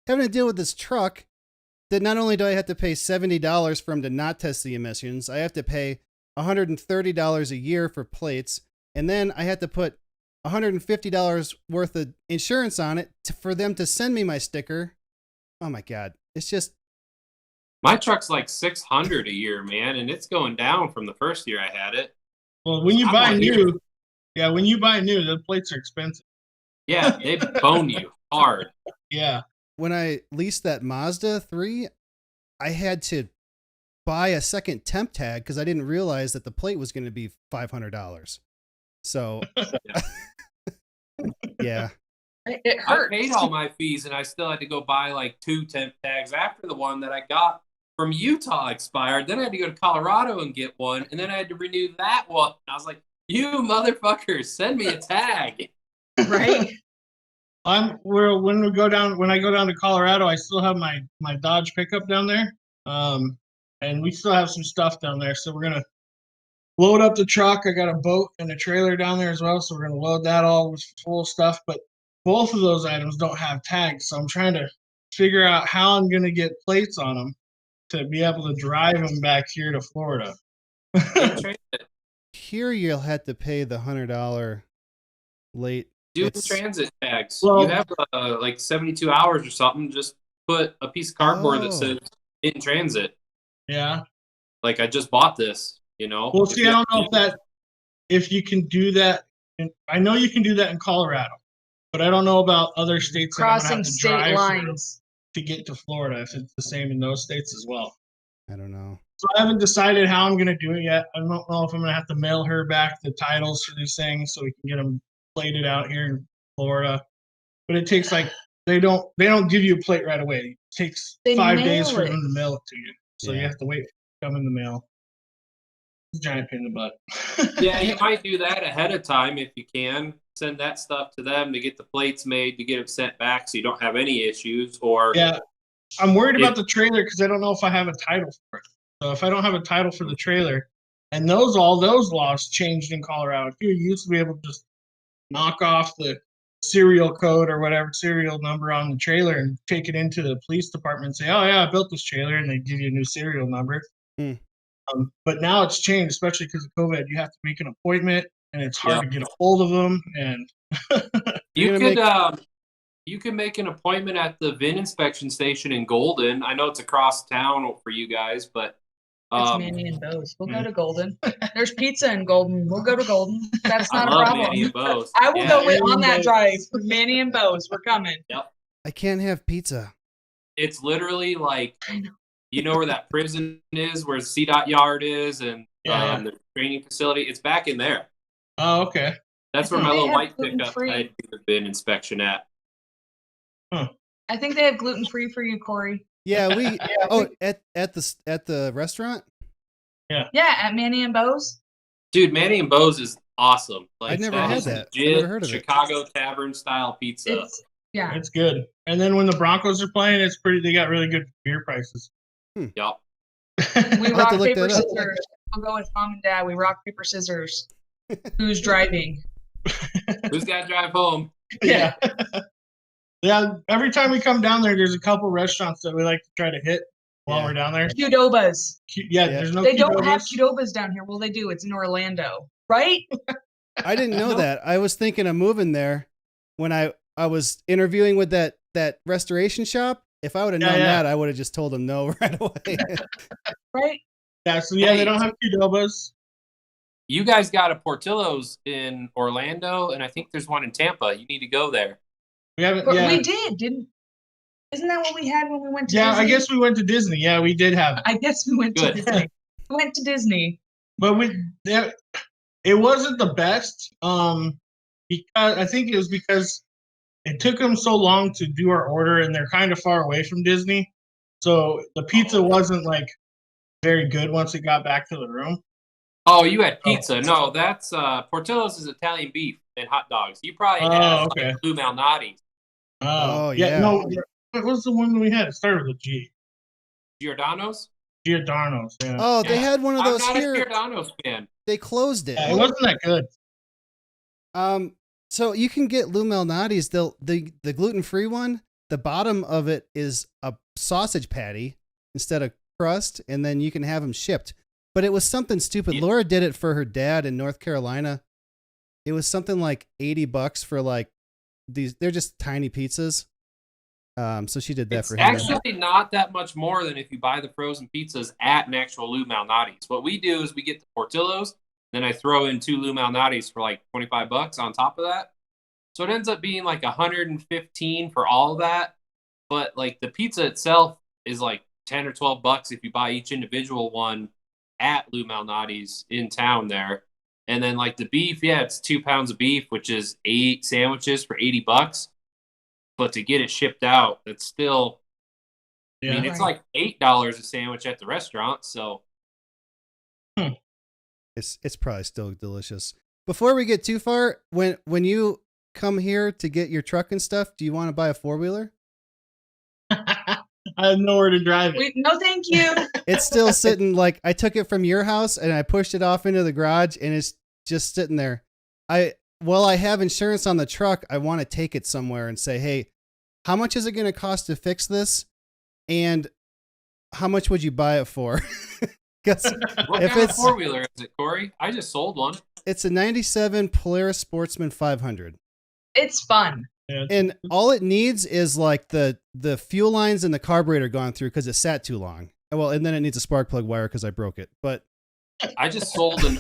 having to deal with this truck that not only do I have to pay $70 for him to not test the emissions, I have to pay $130 a year for plates, and then I have to put $150 worth of insurance on it for them to send me my sticker. Oh my God. It's just. My truck's like $600 a year, man, and it's going down from the first year I had it. Well, when you buy new, the plates are expensive. Yeah, they bone you hard. Yeah. When I leased that Mazda 3, I had to buy a second temp tag because I didn't realize that the plate was going to be $500. So, yeah. It hurts. I paid all my fees, and I still had to go buy like 2 temp tags after the one that I got from Utah expired. Then I had to go to Colorado and get one, and then I had to renew that one. I was like, you motherfuckers, send me a tag. Right. When I go down to Colorado, I still have my Dodge pickup down there. And we still have some stuff down there. So we're gonna load up the truck. I got a boat and a trailer down there as well. So we're gonna load that all with full stuff. But both of those items don't have tags. So I'm trying to figure out how I'm gonna get plates on them to be able to drive them back here to Florida. Here you'll have to pay the $100 late. Do transit tags. Well, you have like 72 hours or something. Just put a piece of cardboard that says in transit. Yeah. Like I just bought this, Well, see, I don't know if you can do that. I know you can do that in Colorado, but I don't know about other states crossing state lines to get to Florida. If it's the same in those states as well. I don't know. So I haven't decided how I'm going to do it yet. I don't know if I'm going to have to mail her back the titles for these things so we can get them plated out here in Florida. But it takes they don't give you a plate right away. It takes 5 days for them to mail it to you. So you have to wait for it to come in the mail. It's a giant pain in the butt. Yeah, you might do that ahead of time if you can. Send that stuff to them to get the plates made, to get them sent back so you don't have any issues. Or yeah, I'm worried about the trailer because I don't know if I have a title for it. So if I don't have a title for the trailer, and all those laws changed in Colorado. You used to be able to just knock off the serial code or whatever serial number on the trailer and take it into the police department and say, oh yeah, I built this trailer, and they give you a new serial number. But now it's changed, especially because of COVID. You have to make an appointment, and it's hard to get a hold of them. And you can make an appointment at the VIN inspection station in Golden. I know it's across town for you guys, but it's Manny and Bose. We'll go to Golden. There's pizza in Golden. We'll go to Golden. That's not a problem. Manny and Bose. I will go on that drive. Manny and Bose, we're coming. Yep. I can't have pizza. It's literally like, where that prison is, where the CDOT yard is, and the training facility. It's back in there. Oh, okay. That's where my little white pickup I do the VIN inspection at. Huh. I think they have gluten-free for you, Corey. Yeah, at the restaurant? Yeah, at Manny and Bose. Dude, Manny and Bose is awesome. Like, I've never had that. Legit I've never heard of Chicago tavern style pizza. Yeah. It's good. And then when the Broncos are playing, it's pretty. They got really good beer prices. Yep. We I'll have to rock, look paper, that up. scissors. I'll go with mom and dad. We rock, paper, scissors. Who's driving? Who's got to drive home? Yeah. Yeah. Every time we come down there, there's a couple restaurants that we like to try to hit while Yeah. we're down there. Qdobas. Yeah, Yeah. there's no. They don't have Qdobas. Qdobas down here. Well, they do. It's in Orlando, right? I didn't know Nope. that. I was thinking of moving there when I was interviewing with that restoration shop. If I would have known Yeah. that, I would have just told them no right away. Right? Yeah, so yeah, they don't have Qdobas. You guys got a Portillo's in Orlando, and I think there's one in Tampa. You need to go there. We haven't. But Yeah, we did, didn't? Isn't that what we had when we went to yeah. Disney? I guess we went to Disney. Yeah, we did have. I guess we went Good. to Disney. We went to Disney. But it wasn't the best. Because I think it was because it took them so long to do our order, and they're kind of far away from Disney, so the pizza wasn't like very good once it got back to the room. Oh, you had pizza. No, that's Portillo's is Italian beef and hot dogs. You probably had Okay. like Blue Malnati's. Oh, yeah. yeah. No, what was the one we had? It started with a G. Giordano's? Giordano's. Yeah. Oh, they Yeah. had one of I'm those not here. a Giordano's fan. They closed it. Yeah, it wasn't that good. So you can get Lou Malnati's. The gluten-free one. The bottom of it is a sausage patty instead of crust, and then you can have them shipped. But it was something stupid. Yeah. Laura did it for her dad in North Carolina. It was something like $80 for like these. They're just tiny pizzas. So she did that It's for him. actually not that much more than if you buy the frozen pizzas at an actual Lou Malnati's. What we do is we get the Portillo's, then I throw in 2 Lou Malnati's for like $25 on top of that. So it ends up being like $115 for all of that. But like the pizza itself is like $10 or $12 if you buy each individual one at Lou Malnati's in town there. And then like the beef, yeah, it's 2 pounds of beef, which is 8 sandwiches for $80. But to get it shipped out, it's still, Yeah. I mean, it's like $8 a sandwich at the restaurant. So It's probably still delicious. Before we get too far, when you come here to get your truck and stuff, do you want to buy a 4-wheeler? I have nowhere to drive it. No, thank you. It's still sitting, like I took it from your house and I pushed it off into the garage and it's just sitting there. While I have insurance on the truck, I want to take it somewhere and say, hey, how much is it going to cost to fix this? And how much would you buy it for? Because what if kind of it's 4-wheeler is it, Corey? I just sold one. it's a 97 Polaris Sportsman 500. It's fun. And all it needs is like the fuel lines and the carburetor gone through because it sat too long. Well, and then it needs a spark plug wire because I broke it. But I just sold an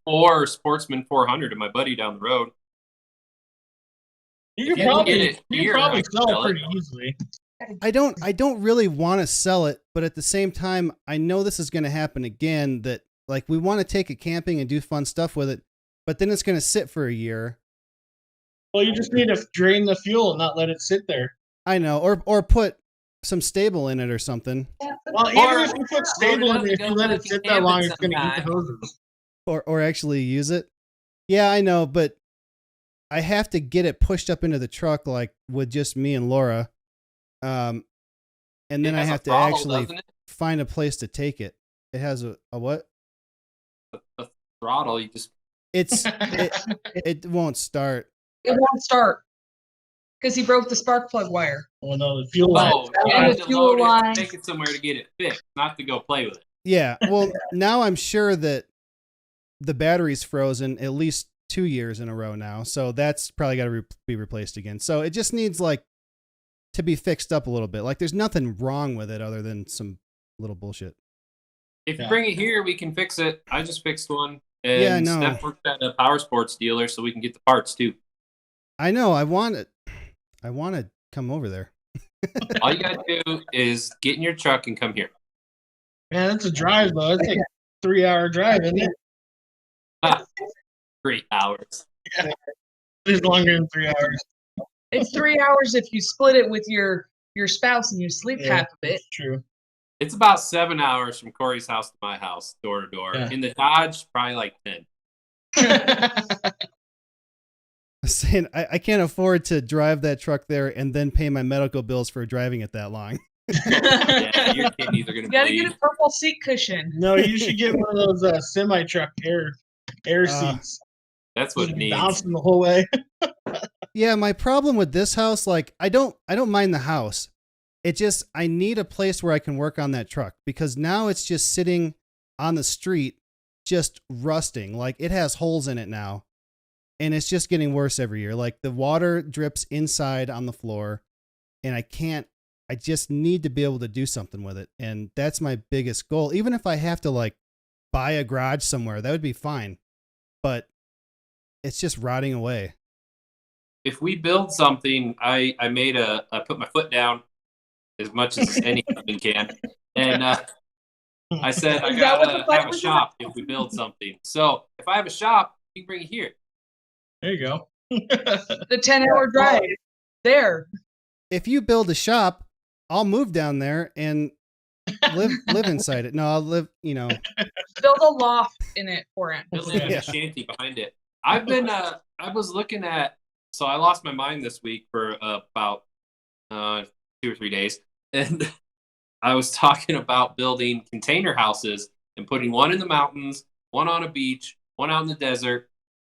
04 Sportsman 400 to my buddy down the road. You If could you can probably, get it you here, could probably I can sell sell it it. pretty easily. I don't really want to sell it, but at the same time, I know this is going to happen again, that like we want to take it camping and do fun stuff with it, but then it's going to sit for a year. Well, you just need to drain the fuel and not let it sit there. I know, or put some stable in it or something, Well, even if you put stable in it, if you let it sit that long, it's going to eat the sometime. hoses. or actually use it. Yeah, I know, but I have to get it pushed up into the truck like with just me and Laura. And then It I has a have to throttle, actually doesn't it? find a place to take it. It has a what? The throttle, you just It won't start. It won't start because he broke the spark plug wire. Well, no, the fuel line. you And have the to fuel load it, line. take it somewhere to get it fixed, not to go play with it. Yeah. Well, now I'm sure that the battery's frozen at least 2 years in a row now. So that's probably got to be replaced again. So it just needs like to be fixed up a little bit. Like there's nothing wrong with it other than some little bullshit. If Yeah. you bring it here, we can fix it. I just fixed one. And Yeah, I know. Steph worked at a power sports dealer, so we can get the parts too. I know. I want to come over there. All you gotta do is get in your truck and come here. Man, that's a drive, though. It's like a 3-hour drive, isn't it? 3 hours. It's longer than 3 hours. It's 3 hours if you split it with your spouse and you sleep Yeah. half of it. It's true. It's about 7 hours from Corey's house to my house, door to door. Yeah. In the Dodge, probably like 10. I'm saying I can't afford to drive that truck there and then pay my medical bills for driving it that long. Yeah, your kidneys are gonna You gotta bleed. get a purple seat cushion. No, you should get one of those semi truck air seats. That's what it Just needs. bouncing the whole way. Yeah, my problem with this house, like I don't mind the house. It just I need a place where I can work on that truck because now it's just sitting on the street, just rusting. Like it has holes in it now. And it's just getting worse every year. Like the water drips inside on the floor and I just need to be able to do something with it. And that's my biggest goal. Even if I have to like buy a garage somewhere, that would be fine. But it's just rotting away. If we build something, I put my foot down as much as any human can. And I said, I Is that what the gotta fight have a was shop if we build something. So if I have a shop, you can bring it here. There you go. The 10-hour drive. There. If you build a shop, I'll move down there and live inside it. No, I'll live, Build a loft in it for it. Build like a shanty behind it. I was looking at, so I lost my mind this week for about 2 or 3 days. And I was talking about building container houses and putting one in the mountains, one on a beach, one out in the desert,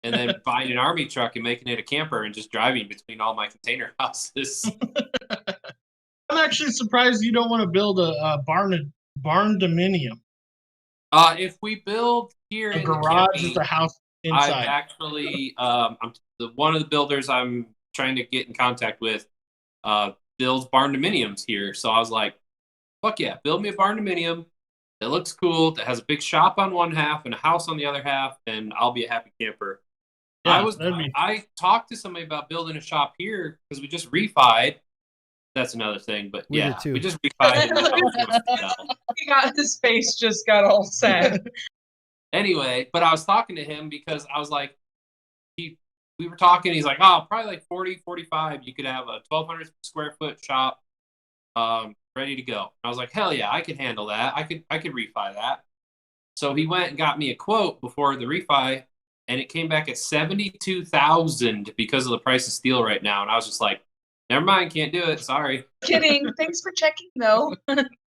and then buying an army truck and making it a camper and just driving between all my container houses. I'm actually surprised you don't want to build a barn dominium. If we build here A in garage the is a house I'm inside. actually one of the builders I'm trying to get in contact with builds barn dominiums here. So I was like, fuck yeah, build me a barn dominium that looks cool, that has a big shop on one half and a house on the other half, and I'll be a happy camper. Yeah, I talked to somebody about building a shop here because we just refied. That's another thing, but We yeah, did too. we just refied. And the house wants to sell. He got his face just got all sad. Anyway, but I was talking to him because I was like, we were talking. He's like, oh, probably like 40, 45. You could have a 1,200 square foot shop, ready to go. I was like, hell yeah, I could handle that. I could refi that. So he went and got me a quote before the refi, and it came back at $72,000 because of the price of steel right now. And I was just like, never mind, can't do it. Sorry. Kidding. Thanks for checking though.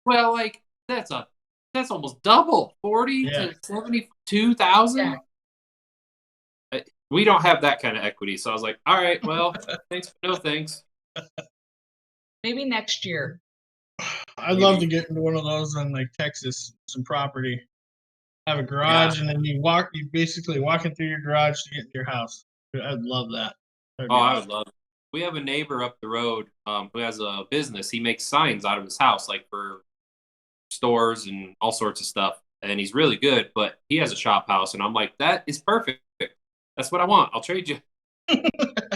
Well, like that's almost double, 40 to 72,000. Yeah. We don't have that kind of equity, so I was like, all right, well, thanks, but no thanks. Maybe next year. I'd love to get into one of those in like Texas, some property. Have a garage, and then you basically walking through your garage to get into your house. I'd love that. I would love it. We have a neighbor up the road who has a business. He makes signs out of his house, like for stores and all sorts of stuff. And he's really good, but he has a shop house. And I'm like, that is perfect. That's what I want. I'll trade you.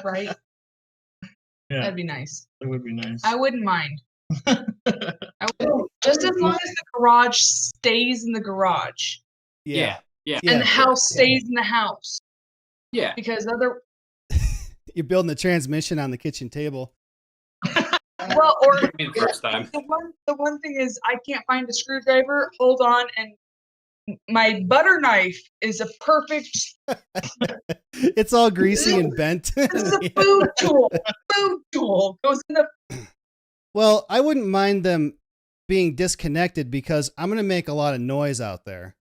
Right? Yeah, That'd be nice. it would be nice. I wouldn't mind. Just as long as the garage stays in the garage. Yeah. And the house stays in the house. Yeah. Because You're building the transmission on the kitchen table. well, or The first time. the one thing is I can't find a screwdriver. Hold on, and my butter knife is a perfect. It's all greasy and bent. This is a food tool. Food tool goes in the. Well, I wouldn't mind them being disconnected because I'm going to make a lot of noise out there.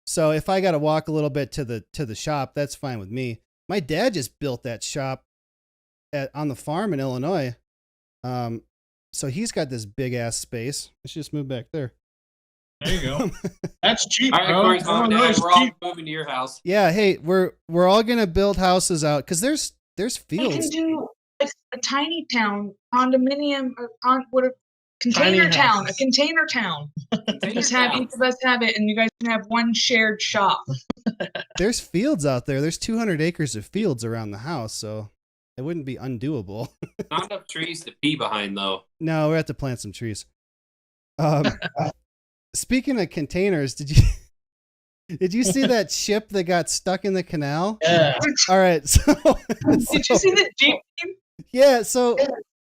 So if I got to walk a little bit to the shop, that's fine with me. My dad just built that shop on the farm in Illinois. So he's got this big ass space. Let's just move back there. There you go. That's cheap, All right, bro. Corey's mom and dad, Illinois we're all cheap. moving to your house. Yeah, hey, we're all going to build houses out because there's I fields. can do a tiny town condominium or a container Tiny town. A houses. container town. Just have each of us have it, and you guys can have one shared shop. There's fields out there. There's 200 acres of fields around the house, so it wouldn't be undoable. Not enough trees to pee behind, though. No, we have to plant some trees. Speaking of containers, did you see that ship that got stuck in the canal? Yeah. All right, Did you see the Jeep? yeah, so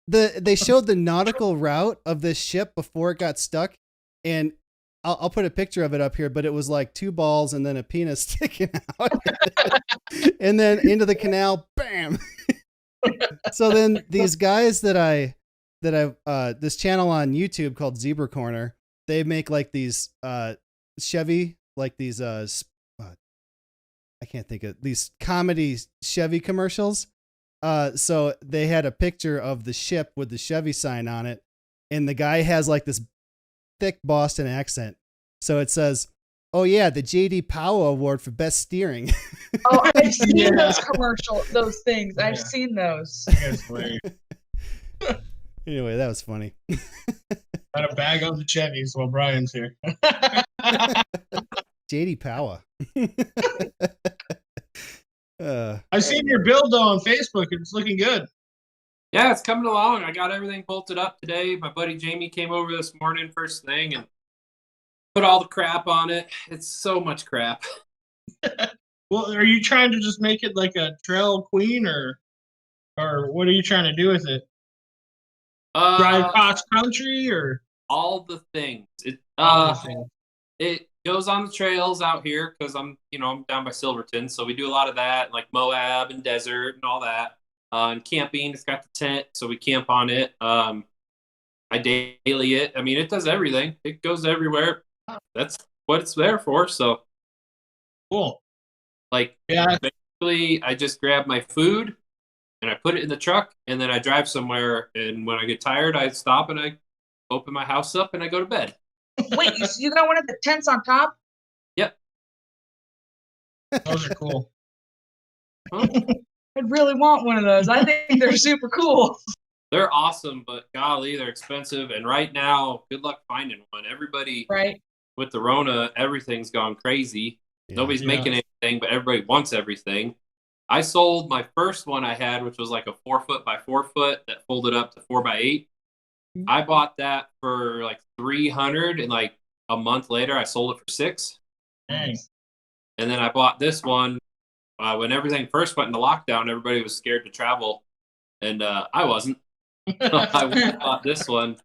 they showed the nautical route of this ship before it got stuck, and I'll put a picture of it up here, but it was like 2 balls and then a penis sticking out, and then into the canal, bam. So then these guys that I this channel on YouTube called Zebra Corner, they make like these Chevy, like these I can't think of these comedy Chevy commercials. So they had a picture of the ship with the Chevy sign on it, and the guy has like this thick Boston accent. So it says, "Oh yeah, the J.D. Powell Award for Best Steering." Oh, I've seen Yeah. those commercials, those things. I've Yeah. seen those. That's hilarious. Anyway, that was funny. Got a bag of the Chevys while Brian's here. J.D. Powell. I've seen your build though on Facebook. It's looking good. Yeah, it's coming along. I got everything bolted up today. My buddy Jamie came over this morning first thing and put all the crap on it. It's so much crap. Well, are you trying to just make it like a trail queen, or what are you trying to do with it? Drive cross country, or all the things. It anything? it goes on the trails out here because I'm down by Silverton, so we do a lot of that, like Moab and desert and all that. And camping, it's got the tent, so we camp on it. I daily it. I mean, it does everything. It goes everywhere. That's what it's there for. So, Cool. like, Yeah. basically, I just grab my food and I put it in the truck, and then I drive somewhere. And when I get tired, I stop and I open my house up and I go to bed. Wait, you got one of the tents on top? Yep. Those are cool. Huh? I'd really want one of those. I think they're super cool. They're awesome, but golly, they're expensive. And right now, good luck finding one. Everybody Right. with the Rona, everything's gone crazy. Yeah. Nobody's making anything, but everybody wants everything. I sold my first one I had, which was like a 4 foot by 4 foot that folded up to 4 by 8. I bought that for like $300, and like a month later, I sold it for $600. Dang. And then I bought this one when everything first went into lockdown. Everybody was scared to travel, and I wasn't. I bought this one.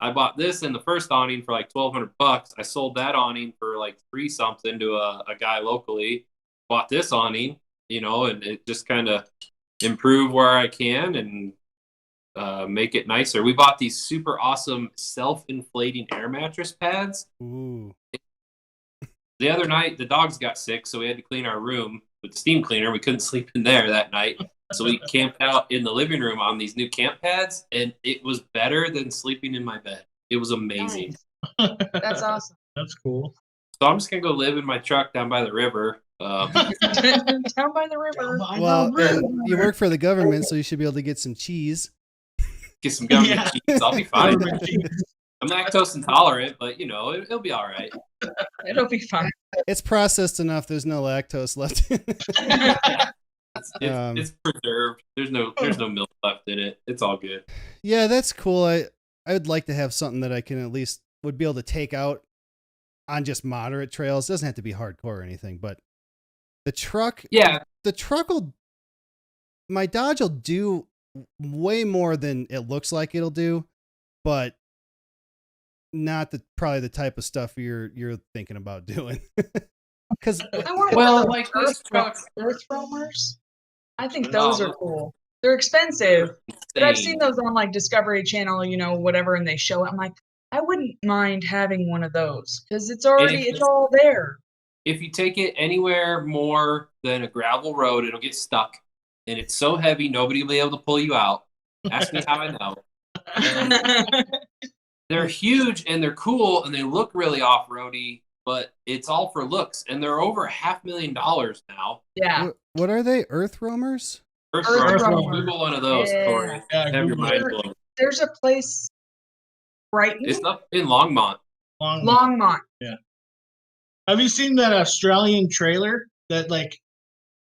I bought this in the first awning for like $1,200. I sold that awning for like $3 something to a guy locally. Bought this awning, and it just kind of improve where I can and make it nicer. We bought these super awesome self-inflating air mattress pads. Ooh. The other night, the dogs got sick, so we had to clean our room with the steam cleaner. We couldn't sleep in there that night. So we camped out in the living room on these new camp pads, and it was better than sleeping in my bed. It was amazing. Nice. That's awesome. That's cool. So I'm just going to go live in my truck down by the river. Down by the river. Well, and you work for the government, so you should be able to get some cheese. Get some government cheese. I'll be fine. Government cheese. I'm lactose intolerant, but, it'll be all right. It'll be fine. It's processed enough. There's no lactose left in it. It's preserved. There's no milk left in it. It's all good. Yeah, that's cool. I would like to have something that I can at least would be able to take out on just moderate trails. It doesn't have to be hardcore or anything, but the truck, my Dodge will do way more than it looks like it'll do, but not probably the type of stuff you're thinking about doing. Because like this truck, earth roamers. I think those are cool. They're expensive, but I've seen those on like Discovery Channel, whatever, and they show it. I'm like, I wouldn't mind having one of those because it's all there. If you take it anywhere more than a gravel road, it'll get stuck, and it's so heavy nobody will be able to pull you out. Ask me how I know. And they're huge and they're cool and they look really off-roady, but it's all for looks, and they're over $500,000 now. Yeah. What are they? Earth roamers? Earth Roamer. roamers. Google one of those, Corey. Yeah, Have your Google mind it. blown. There's a place, Brighton, It's up in Longmont. Longmont. Yeah. Have you seen that Australian trailer that like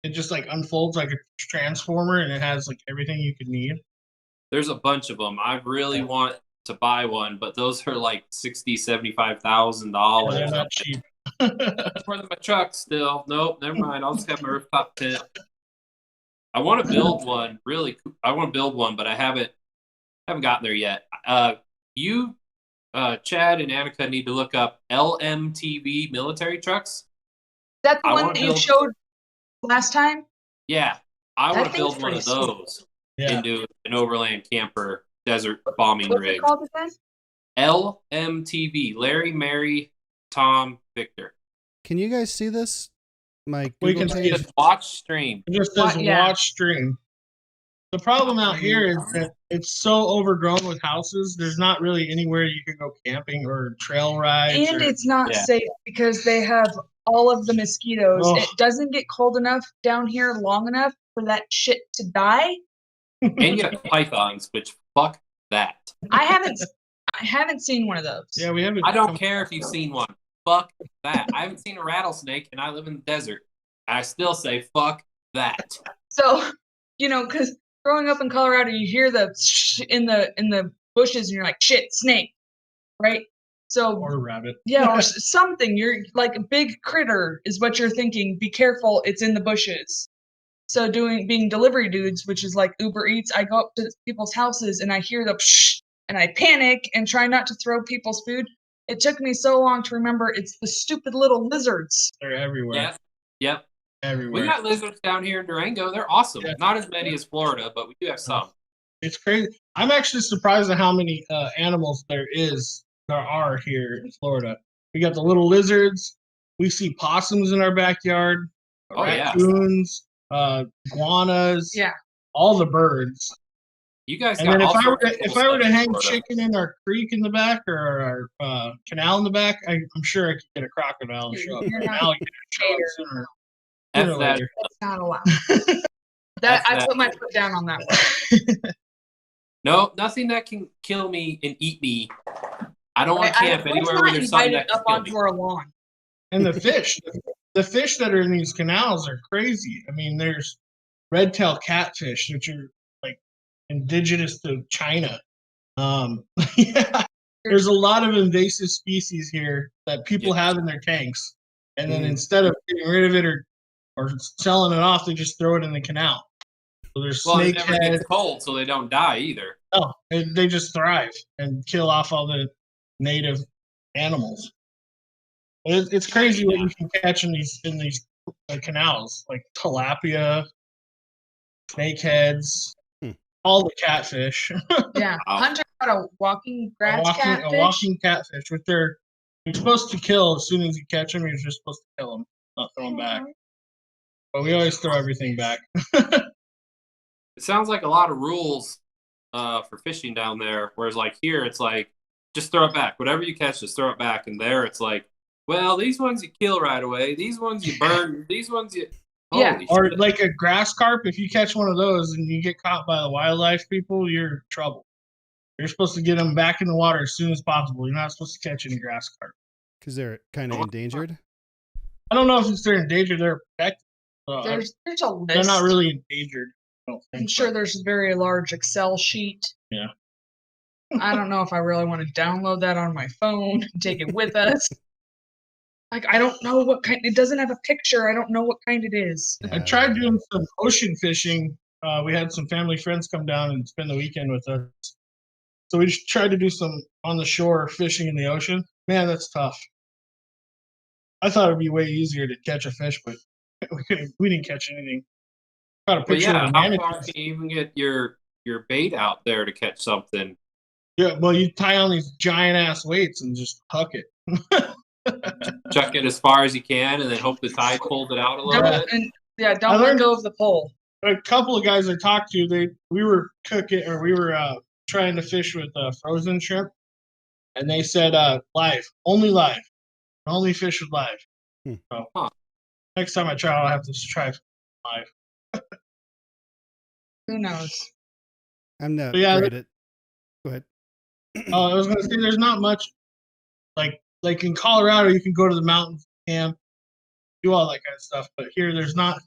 it just like unfolds like a transformer and it has like everything you could need? There's a bunch of them. I really want to buy one, but those are like $60,000, $75,000. They're not cheap. That's more than my truck still. Nope, never mind. I'll just have my rooftop tent. I want to build one. Really, I want to build one, but I haven't gotten there yet. You, Chad, and Annika need to look up LMTV military trucks. That's the I one wanna that you build- showed last time? Yeah, I want to That build thing's one of pretty sweet. those. into an overland camper desert bombing What's rig. it called again? LMTV, Larry, Mary, Tom, Victor. Can you guys see this? My We Google can see page. it. Watch stream. It just says Yeah. watch stream. The problem out here is that it's so overgrown with houses. There's not really anywhere you can go camping or trail rides. And or, it's not Yeah. safe because they have all of the mosquitoes. Oh. It doesn't get cold enough down here long enough for that shit to die. And you have pythons, which fuck that. I haven't seen one of those. yeah, we haven't. I don't care if you've seen one. Fuck that. I haven't seen a rattlesnake, and I live in the desert. I still say fuck that. So, because growing up in Colorado, you hear the in the bushes, and you're like, shit, snake, right? So, Or rabbit. yeah, or something. You're like a big critter is what you're thinking. Be careful, it's in the bushes. So being delivery dudes, which is like Uber Eats, I go up to people's houses and I hear the psh, and I panic and try not to throw people's food. It took me so long to remember it's the stupid little lizards. They're everywhere. Yes. Yep. Everywhere. We got lizards down here in Durango. They're awesome. Yeah. Not as many as Florida, but we do have some. It's crazy. I'm actually surprised at how many animals there are here in Florida. We got the little lizards. We see possums in our backyard. Oh, yeah. Raccoons, iguanas. Yeah. All the birds. You guys And got then all if I sorts were of to, cool if I were to stuff in hang Florida. chicken in our creek in the back or our canal in the back, I'm sure I could get a crocodile to show up. You're Or an not alligator to show up sooner F or that. later. That's not allowed. That's I that. put my foot down on that one. No, nothing that can kill me and eat me. I don't want to camp let's anywhere not where there's something invite that it can up kill me. onto our lawn. And the fish that are in these canals are crazy. I mean, there's red-tailed catfish, which are like indigenous to China. Yeah, there's a lot of invasive species here that people have in their tanks, and then instead of getting rid of it or selling it off, they just throw it in the canal. So there's Well, it snake never heads. gets cold, so they don't die either. Oh, they just thrive and kill off all the native animals. It's crazy what you can catch in these canals, like tilapia, snakeheads, all the catfish. Yeah. Wow. Hunter got a walking grass catfish. A walking catfish, which you're supposed to kill as soon as you catch them. You're just supposed to kill them, not throw them back. But we always throw everything back. It sounds like a lot of rules for fishing down there, whereas like here, it's like, just throw it back. Whatever you catch, just throw it back. And there, it's like, well, these ones you kill right away. These ones you burn. These ones you... Yeah. Holy Or shit. like a grass carp, if you catch one of those and you get caught by the wildlife people, you're in trouble. You're supposed to get them back in the water as soon as possible. You're not supposed to catch any grass carp. Because they're kind of endangered. I don't know if they're endangered. They're protected. There's a list. They're not really endangered. I don't think I'm sure so. there's a very large Excel sheet. Yeah. I don't know if I really want to download that on my phone and take it with us. Like, I don't know what kind. It doesn't have a picture. I don't know what kind it is. I tried doing some ocean fishing. We had some family friends come down and spend the weekend with us. So we just tried to do some on the shore fishing in the ocean. Man, that's tough. I thought it'd be way easier to catch a fish, but we didn't catch anything. Got a But picture yeah, of a how manatee. far can you even get your bait out there to catch something? Yeah, well, you tie on these giant ass weights and just huck it. Chuck it as far as you can, and then hope the tide pulls it out a little bit. Don't I let learned- go of the pole. A couple of guys I talked to, we were trying to fish with frozen shrimp, and they said live, only fish with live. So next time I try, I'll have to try live. Who knows? I'm not But yeah, great at. Go ahead. I was gonna say there's not much like in Colorado. You can go to the mountains, camp, do all that kind of stuff, but here there's not.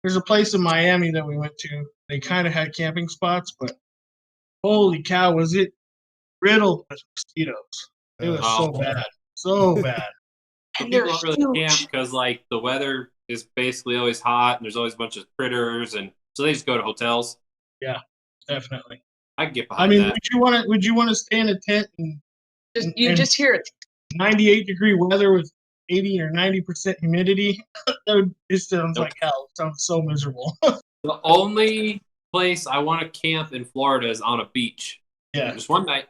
There's a place in Miami that we went to. They kind of had camping spots, but holy cow, was it riddled with mosquitoes. It was so bad. So bad. And People they're don't really camp huge. because like the weather is basically always hot, and there's always a bunch of critters, and so they just go to hotels. Yeah, definitely. I can get I behind mean, that. would you want to stay in a tent in You just hear it. 98-degree weather with 80 or 90% humidity? It sounds like hell. It sounds so miserable. The only place I want to camp in Florida is on a beach. Yeah. Just one night.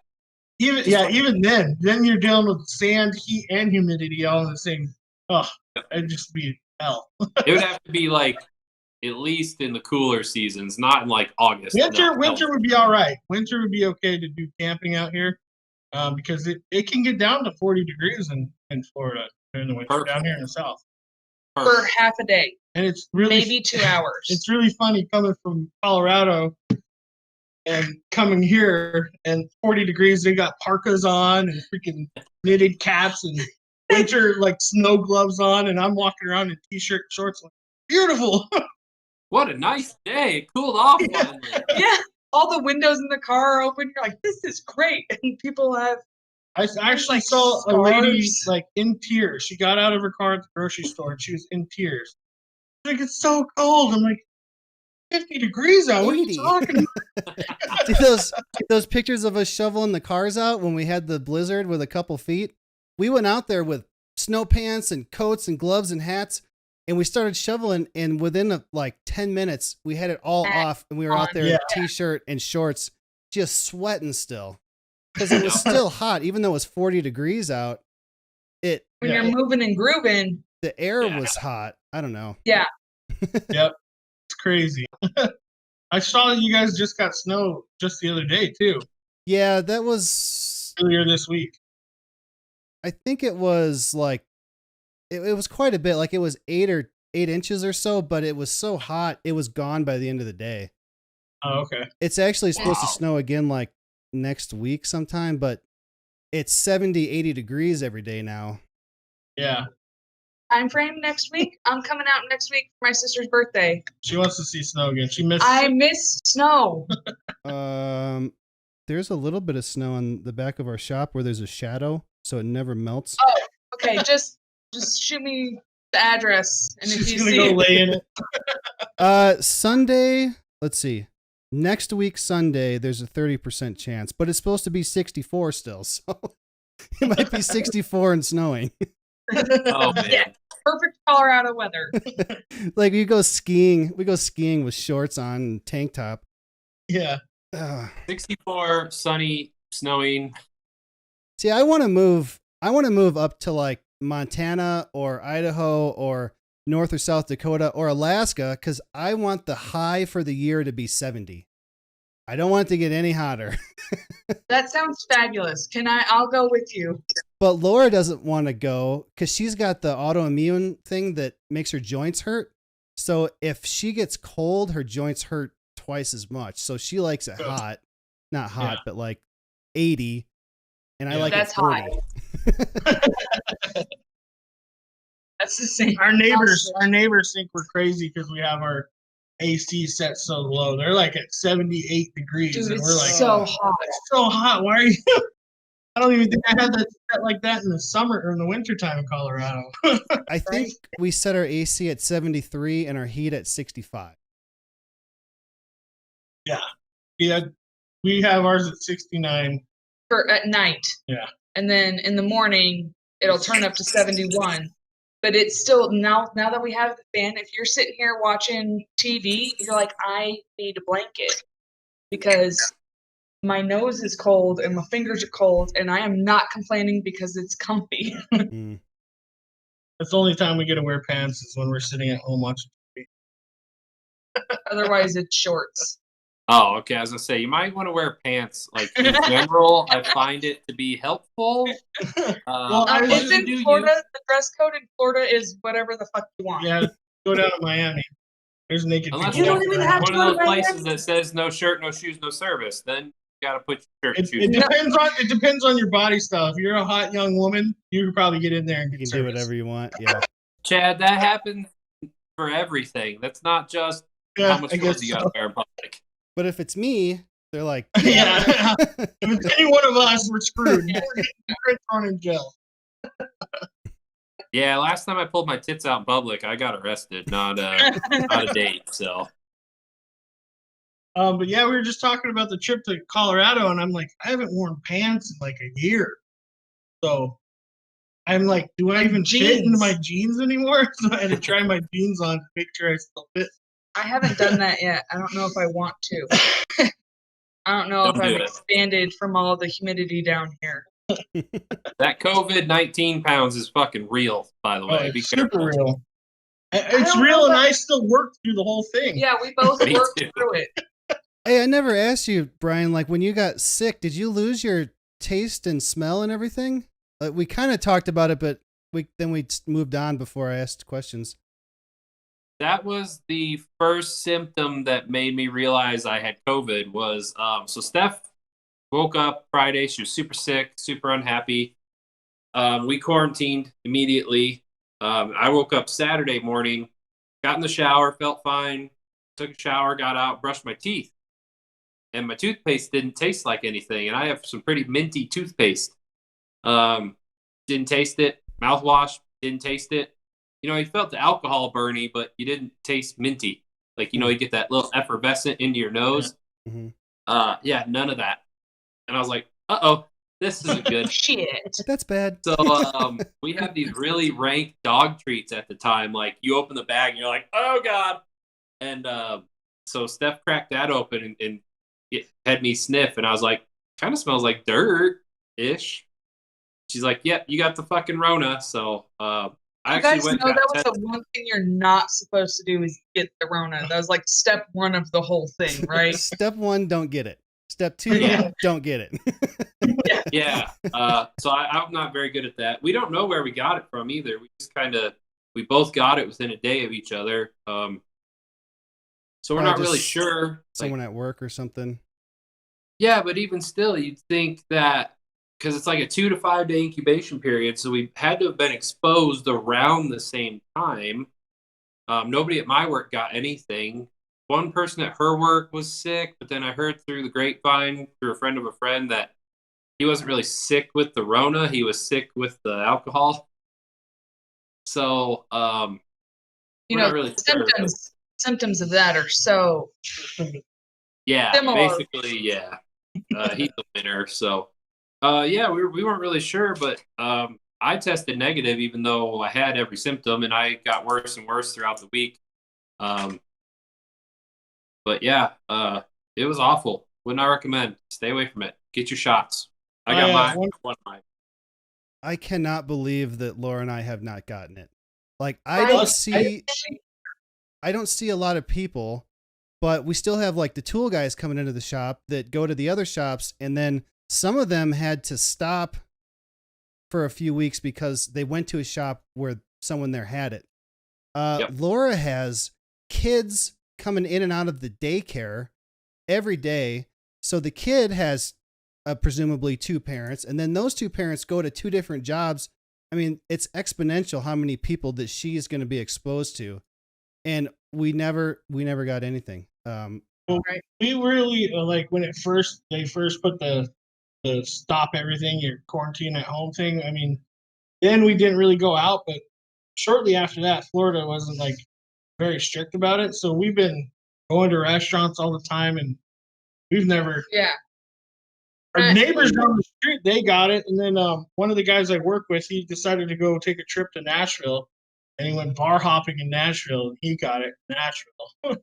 Even then you're dealing with sand, heat, and humidity all in the same. Oh, it'd just be hell. It would have to be like at least in the cooler seasons, not in like August. Winter would be all right. Winter would be okay to do camping out here, because it can get down to 40 degrees in Florida during the winter. Perfect. Down here in the south. For half a day, And it's really maybe 2 hours. It's really funny coming from Colorado and coming here and 40 degrees. They got parkas on and freaking knitted caps and winter like snow gloves on, and I'm walking around in t-shirt and shorts. Like, beautiful. What a nice day. It cooled off. Yeah. Yeah, all the windows in the car are open. You're like, this is great. And people have. I actually saw a lady like in tears. She got out of her car at the grocery store and she was in tears. Like, it's so cold. I'm like, 50 degrees out. What are you 80. talking about? See those pictures of us shoveling the cars out when we had the blizzard with a couple feet? We went out there with snow pants and coats and gloves and hats, and we started shoveling, and within like 10 minutes, we had it all off, and we were out there in t-shirt and shorts, just sweating still. Because it was still hot, even though it was 40 degrees out. When you're moving and grooving. The air was hot. I don't know. Yeah. Yep. It's crazy. I saw that you guys just got snow just the other day, too. Yeah, that was earlier this week. I think it was like, it was quite a bit. Like it was 8 inches or so, but it was so hot, it was gone by the end of the day. Oh, okay. It's actually supposed to snow again like next week sometime, but it's 70, 80 degrees every day now. Yeah. Time frame next week. I'm coming out next week for my sister's birthday. She wants to see snow again. I miss snow. There's a little bit of snow on the back of our shop where there's a shadow, so it never melts. Oh, okay. Just shoot me the address, and She's if you gonna see go it. lay in it. Sunday, let's see. Next week Sunday, there's a 30% chance, but it's supposed to be 64 still, so it might be 64 and snowing. Oh man. Yeah, perfect Colorado weather. Like we go skiing with shorts on and tank top. Yeah. 64, sunny, snowing. See, I want to move up to like Montana or Idaho or North or South Dakota or Alaska, because I want the high for the year to be 70. I don't want it to get any hotter. That sounds fabulous. I'll go with you. But Laura doesn't want to go because she's got the autoimmune thing that makes her joints hurt. So if she gets cold, her joints hurt twice as much. So she likes it hot. Not hot, but like 80. And I like it 40. High. That's the same. Our neighbors think we're crazy because we have our AC set so low. They're like at 78 degrees. Dude, and we're like, so hot. It's so hot. Why are you? I don't even think I had that set like that in the summer or in the wintertime in Colorado. I think we set our AC at 73 and our heat at 65. Yeah. Yeah. We have ours at 69. For at night. Yeah. And then in the morning, it'll turn up to 71. But it's still, now that we have the fan, if you're sitting here watching TV, you're like, I need a blanket because my nose is cold and my fingers are cold, and I am not complaining because it's comfy. Mm. That's the only time we get to wear pants is when we're sitting at home watching TV. Otherwise, it's shorts. Oh, okay. I was gonna say you might want to wear pants. Like in general, I find it to be helpful. Well, It's in Florida. The dress code in Florida is whatever the fuck you want. Yeah, go down to Miami. There's naked Unless people. You don't even have one to of go those to places Miami. that says no shirt, no shoes, no service, then you gotta put your shirt and shoes. It depends on your body style. If you're a hot young woman, you can probably get in there and You get can do whatever you want. Yeah. Chad, that happens for everything. That's not just how much clothes you gotta wear in public. But if it's me, they're like, Yeah. If it's any one of us, we're screwed. We're thrown in jail. Yeah, last time I pulled my tits out in public, I got arrested, not a date. So. But yeah, we were just talking about the trip to Colorado, and I'm like, I haven't worn pants in like a year. So I'm like, do I even fit into my jeans anymore? So I had to try my jeans on to make sure I still fit. I haven't done that yet. I don't know if I want to. I don't know Don't if do I'm it. expanded from all the humidity down here. That COVID-19 pounds is fucking real, by the Oh, way. Be it's super careful. real. It's don't real, know and that- I still worked through the whole thing. Yeah, we both Me worked too. through it. Hey, I never asked you, Brian, like when you got sick, did you lose your taste and smell and everything? We kind of talked about it, but we moved on before I asked questions. That was the first symptom that made me realize I had COVID was, so Steph woke up Friday. She was super sick, super unhappy. We quarantined immediately. I woke up Saturday morning, got in the shower, felt fine, took a shower, got out, brushed my teeth. And my toothpaste didn't taste like anything. And I have some pretty minty toothpaste. Didn't taste it. Mouthwash, didn't taste it. You know, you felt the alcohol burny, but you didn't taste minty. Like, you know, you get that little effervescent into your nose. Mm-hmm. Yeah, none of that. And I was like, uh-oh, this isn't good. Shit. That's bad. So we had these really rank dog treats at the time. Like, you open the bag and you're like, oh, God. And so Steph cracked that open and it had me sniff. And I was like, kind of smells like dirt-ish. She's like, yep, you got the fucking Rona. So I You actually guys went know and that got was tested. the one thing you're not supposed to do is get the Rona. That was like step one of the whole thing, right? Step 1, don't get it. Step 2, Yeah. don't get it. Yeah. So I'm not very good at that. We don't know where we got it from either. We just we both got it within a day of each other. So we're Probably not really just sure. Someone at work or something. Yeah, but even still, you'd think that because it's like a 2 to 5 day incubation period, so we had to have been exposed around the same time. Nobody at my work got anything. One person at her work was sick, but then I heard through the grapevine, through a friend of a friend, that he wasn't really sick with the Rona. He was sick with the alcohol. So, You we're know, not really sure. symptoms of that are so Yeah, similar. basically, yeah. He's the winner. So, yeah, we weren't really sure, but I tested negative even though I had every symptom, and I got worse and worse throughout the week. But yeah, it was awful. Would not recommend. Stay away from it. Get your shots. I got mine. I cannot believe that Laura and I have not gotten it. Like I Right. don't see a lot of people, but we still have like the tool guys coming into the shop that go to the other shops, and then some of them had to stop for a few weeks because they went to a shop where someone there had it. Yep. Laura has kids coming in and out of the daycare every day. So the kid has presumably 2 parents, and then those 2 parents go to 2 different jobs. I mean, it's exponential how many people that she is going to be exposed to. And we never got anything. Well, we really like when they first put the stop everything, your quarantine at home thing. I mean, then we didn't really go out, but shortly after that, Florida wasn't like very strict about it. So we've been going to restaurants all the time, and we've never. Yeah. Our neighbors down the street, they got it, and then one of the guys I work with, he decided to go take a trip to Nashville, and he went bar hopping in Nashville, and he got it in Nashville.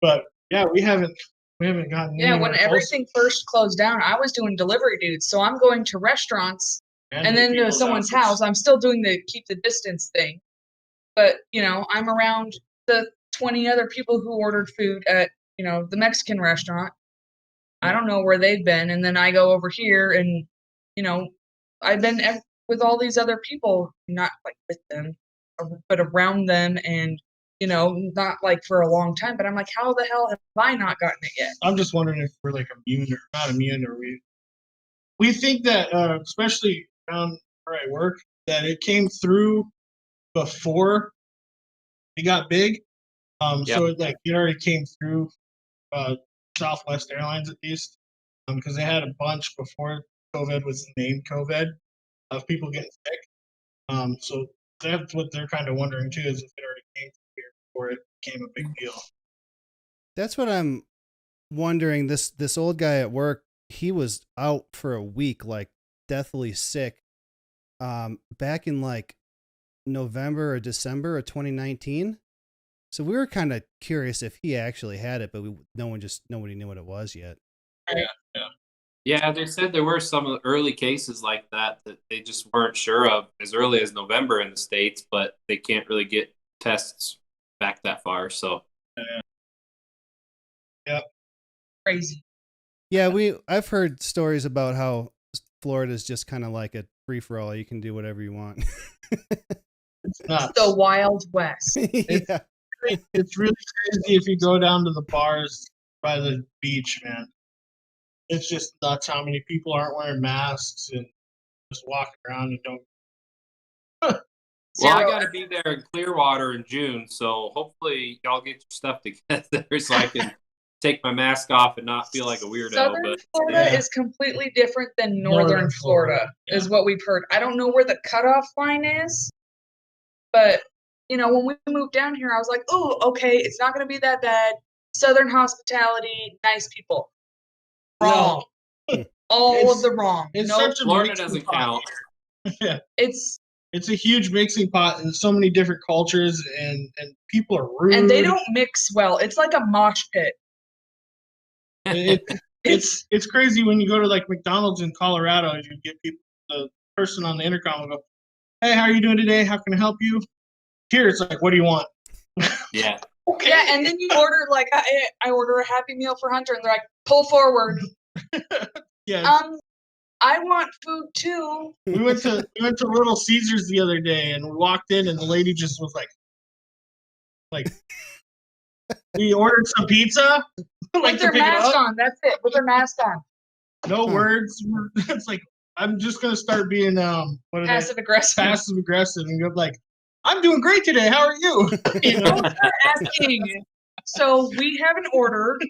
But yeah, we haven't gotten. Yeah, when everything first closed down, I was doing delivery dudes. So I'm going to restaurants and then to someone's house. I'm still doing the keep the distance thing. But, you know, I'm around the 20 other people who ordered food at, you know, the Mexican restaurant. I don't know where they've been. And then I go over here and, you know, I've been with all these other people, not like with them, but around them, and, you know, not like for a long time. But I'm like, how the hell have I not gotten it yet? I'm just wondering if we're like immune or not immune, or we think that, especially around where I work, that it came through before it got big. So it already came through Southwest Airlines at least, because they had a bunch before COVID was named COVID of people getting sick. So that's what they're kind of wondering too, is if it already came here before it became a big deal. That's what I'm wondering. This old guy at work, he was out for a week, like deathly sick, back in like November or December of 2019. So we were kind of curious if he actually had it, but nobody knew what it was yet. Yeah, they said there were some early cases like that they just weren't sure of as early as November in the States, but they can't really get tests back that far. So, Yep. Crazy. Yeah, I've heard stories about how Florida is just kind of like a free for all. You can do whatever you want. It's nuts. The Wild West. Yeah. It's really crazy if you go down to the bars by the beach, man. It's just nuts how many people aren't wearing masks and just walking around and don't. well, I Zero. got to be there in Clearwater in June, so hopefully y'all get your stuff together so I can take my mask off and not feel like a weirdo. Southern But Florida yeah. is completely different than Northern Florida, Yeah. is what we've heard. I don't know where the cutoff line is, but when we moved down here, I was like, oh, okay, it's not going to be that bad. Southern hospitality, nice people. Wrong. No. All of the wrong. It's Nope. such a Florida mixing doesn't pot. count. Yeah. It's It's a huge mixing pot and so many different cultures and people are rude. and they don't mix well. It's like a mosh pit. It's crazy when you go to like McDonald's in Colorado and you get people, the person on the intercom will go, "Hey, how are you doing today? How can I help you?" Here it's like, "What do you want?" Yeah. Okay. Yeah, and then you order like I order a Happy Meal for Hunter, and they're like, pull forward. Yeah. I want food too. We went to Little Caesars the other day and we walked in and the lady just was like we ordered some pizza. Like With to their pick it mask up. on. That's it. With their mask on. No words. It's like I'm just gonna start being Passive aggressive. passive aggressive and go like, "I'm doing great today. How are you?" You know? Don't start asking. So we haven't ordered.